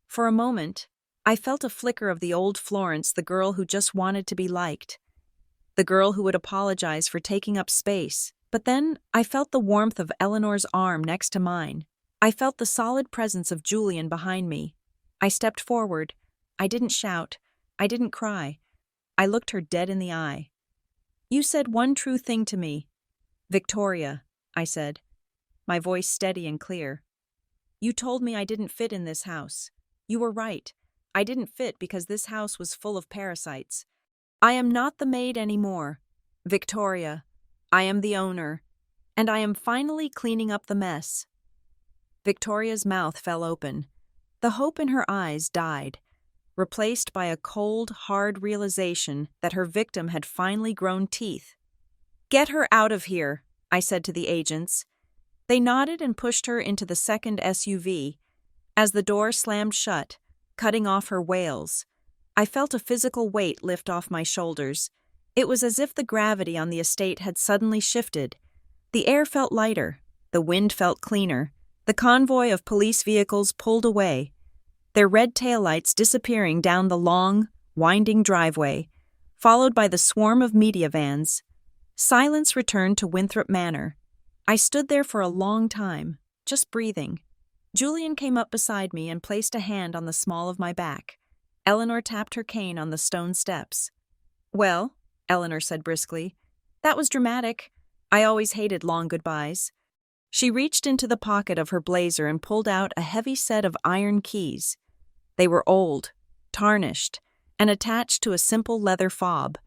For a moment, I felt a flicker of the old Florence, the girl who just wanted to be liked, the girl who would apologize for taking up space. But then I felt the warmth of Eleanor's arm next to mine. I felt the solid presence of Julian behind me. I stepped forward. I didn't shout. I didn't cry. I looked her dead in the eye. "You said one true thing to me, Victoria," I said, my voice steady and clear. "You told me I didn't fit in this house. You were right. I didn't fit because this house was full of parasites. I am not the maid anymore, Victoria. I am the owner, and I am finally cleaning up the mess." Victoria's mouth fell open. The hope in her eyes died, replaced by a cold, hard realization that her victim had finally grown teeth. "Get her out of here," I said to the agents. They nodded and pushed her into the second SUV. As the door slammed shut, cutting off her wails, I felt a physical weight lift off my shoulders. It was as if the gravity on the estate had suddenly shifted. The air felt lighter, the wind felt cleaner. The convoy of police vehicles pulled away, their red taillights disappearing down the long, winding driveway, followed by the swarm of media vans. Silence returned to Winthrop Manor. I stood there for a long time, just breathing. Julian came up beside me and placed a hand on the small of my back. Eleanor tapped her cane on the stone steps. "Well," Eleanor said briskly, "that was dramatic. I always hated long goodbyes." She reached into the pocket of her blazer and pulled out a heavy set of iron keys. They were old, tarnished, and attached to a simple leather fob.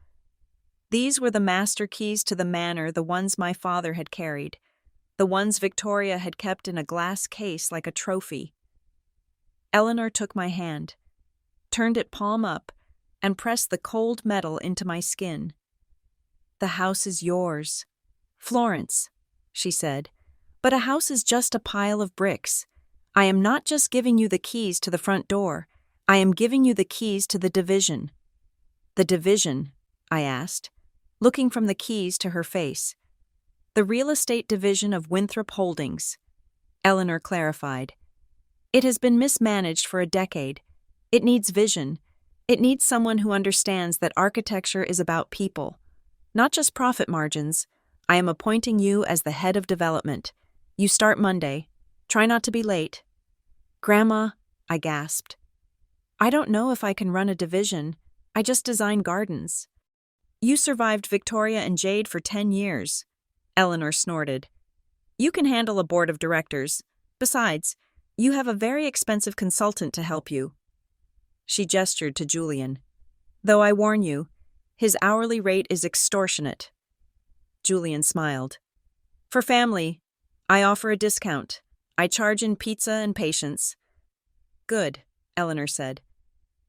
These were the master keys to the manor, the ones my father had carried, the ones Victoria had kept in a glass case like a trophy. Eleanor took my hand, turned it palm up, and pressed the cold metal into my skin. "The house is yours, Florence," she said. "But a house is just a pile of bricks. I am not just giving you the keys to the front door. I am giving you the keys to the division." "The division?" I asked, looking from the keys to her face. "The real estate division of Winthrop Holdings," Eleanor clarified. "It has been mismanaged for a decade. It needs vision. It needs someone who understands that architecture is about people, not just profit margins. I am appointing you as the head of development. You start Monday. Try not to be late." "Grandma," I gasped. "I don't know if I can run a division. I just design gardens." "You survived Victoria and Jade for 10 years. Eleanor snorted. "You can handle a board of directors. Besides, you have a very expensive consultant to help you." She gestured to Julian. "Though I warn you, his hourly rate is extortionate." Julian smiled. "For family, I offer a discount. I charge in pizza and patience." "Good," Eleanor said.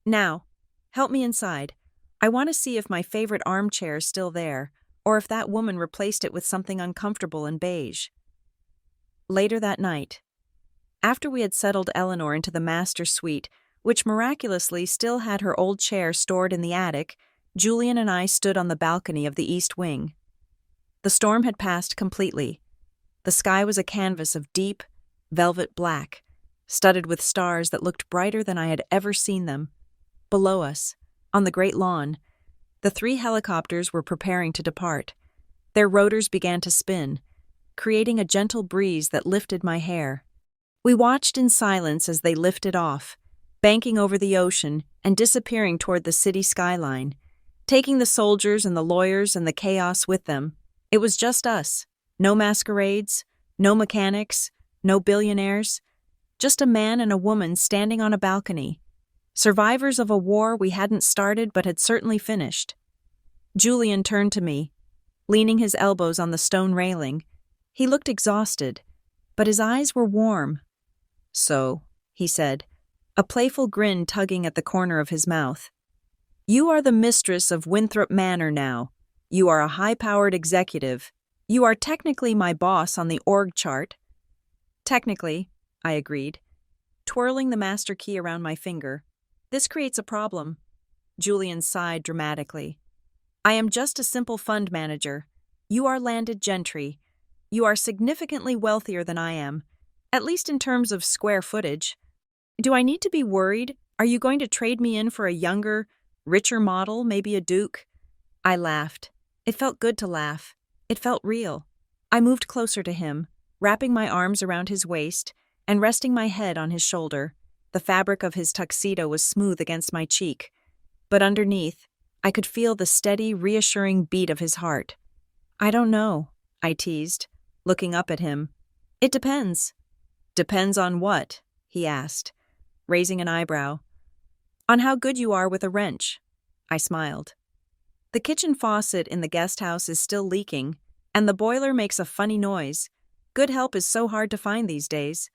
"Now, help me inside. I want to see if my favorite armchair is still there, or if that woman replaced it with something uncomfortable and beige." Later that night, after we had settled Eleanor into the master suite, which miraculously still had her old chair stored in the attic, Julian and I stood on the balcony of the east wing. The storm had passed completely. The sky was a canvas of deep, velvet black, studded with stars that looked brighter than I had ever seen them. Below us, on the great lawn, the 3 helicopters were preparing to depart. Their rotors began to spin, creating a gentle breeze that lifted my hair. We watched in silence as they lifted off, banking over the ocean and disappearing toward the city skyline, taking the soldiers and the lawyers and the chaos with them. It was just us. No masquerades, no mechanics, no billionaires. Just a man and a woman standing on a balcony, survivors of a war we hadn't started but had certainly finished. Julian turned to me, leaning his elbows on the stone railing. He looked exhausted, but his eyes were warm. "So," he said, a playful grin tugging at the corner of his mouth, "you are the mistress of Winthrop Manor now. You are a high-powered executive. You are technically my boss on the org chart." "Technically," I agreed. twirling the master key around my finger. This creates a problem. Julian sighed dramatically. I am just a simple fund manager. You are landed gentry. You are significantly wealthier than I am, at least in terms of square footage. Do I need to be worried? Are you going to trade me in for a younger, richer model, maybe a duke? I laughed. It felt good to laugh. It felt real. I moved closer to him, wrapping my arms around his waist and resting my head on his shoulder. The fabric of his tuxedo was smooth against my cheek, but underneath, I could feel the steady, reassuring beat of his heart. I don't know, I teased, looking up at him. It depends. Depends on what? He asked, raising an eyebrow. On how good you are with a wrench. I smiled. The kitchen faucet in the guest house is still leaking, and the boiler makes a funny noise. Good help is so hard to find these days.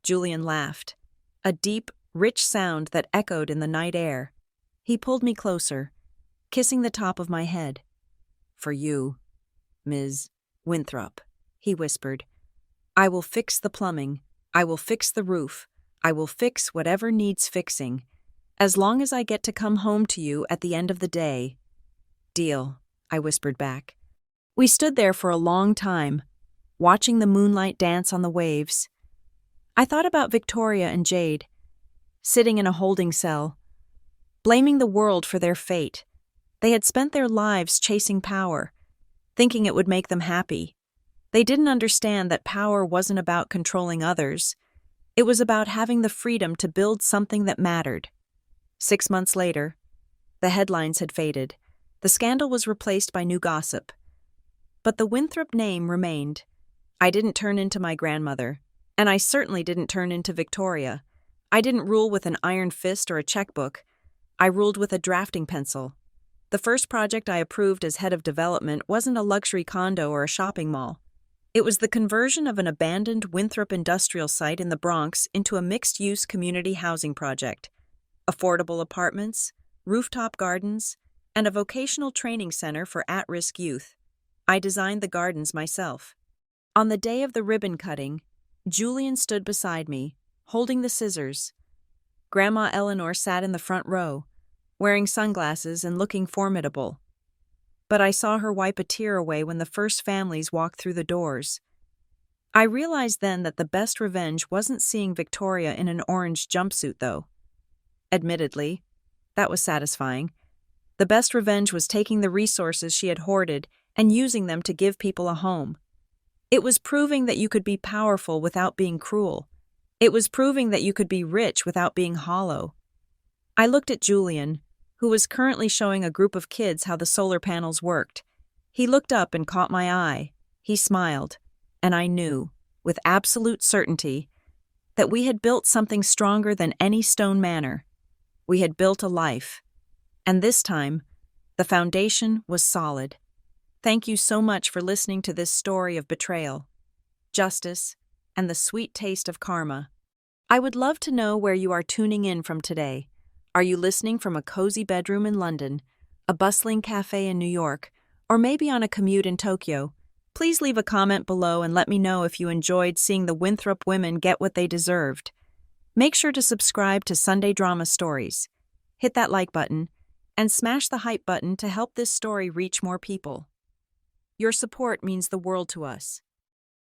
Julian laughed, a deep, rich sound that echoed in the night air. He pulled me closer, kissing the top of my head. For you, Ms. Winthrop, he whispered. I will fix the plumbing. I will fix the roof. I will fix whatever needs fixing, as long as I get to come home to you at the end of the day. Deal, I whispered back. We stood there for a long time, watching the moonlight dance on the waves. I thought about Victoria and Jade, sitting in a holding cell, blaming the world for their fate. They had spent their lives chasing power, thinking it would make them happy. They didn't understand that power wasn't about controlling others. It was about having the freedom to build something that mattered. 6 months later, the headlines had faded. The scandal was replaced by new gossip. But the Winthrop name remained. I didn't turn into my grandmother, and I certainly didn't turn into Victoria. I didn't rule with an iron fist or a checkbook. I ruled with a drafting pencil. The first project I approved as head of development wasn't a luxury condo or a shopping mall. It was the conversion of an abandoned Winthrop industrial site in the Bronx into a mixed-use community housing project. Affordable apartments, rooftop gardens, and a vocational training center for at-risk youth. I designed the gardens myself. On the day of the ribbon cutting, Julian stood beside me, holding the scissors. Grandma Eleanor sat in the front row, wearing sunglasses and looking formidable. But I saw her wipe a tear away when the first families walked through the doors. I realized then that the best revenge wasn't seeing Victoria in an orange jumpsuit, though. Admittedly, that was satisfying. The best revenge was taking the resources she had hoarded and using them to give people a home. It was proving that you could be powerful without being cruel. It was proving that you could be rich without being hollow. I looked at Julian, who was currently showing a group of kids how the solar panels worked. He looked up and caught my eye. He smiled, and I knew, with absolute certainty, that we had built something stronger than any stone manor. We had built a life. And this time, the foundation was solid. Thank you so much for listening to this story of betrayal, justice, and the sweet taste of karma. I would love to know where you are tuning in from today. Are you listening from a cozy bedroom in London, a bustling cafe in New York, or maybe on a commute in Tokyo? Please leave a comment below and let me know if you enjoyed seeing the Winthrop women get what they deserved. Make sure to subscribe to Sunday Drama Stories. Hit that like button and smash the hype button to help this story reach more people. Your support means the world to us.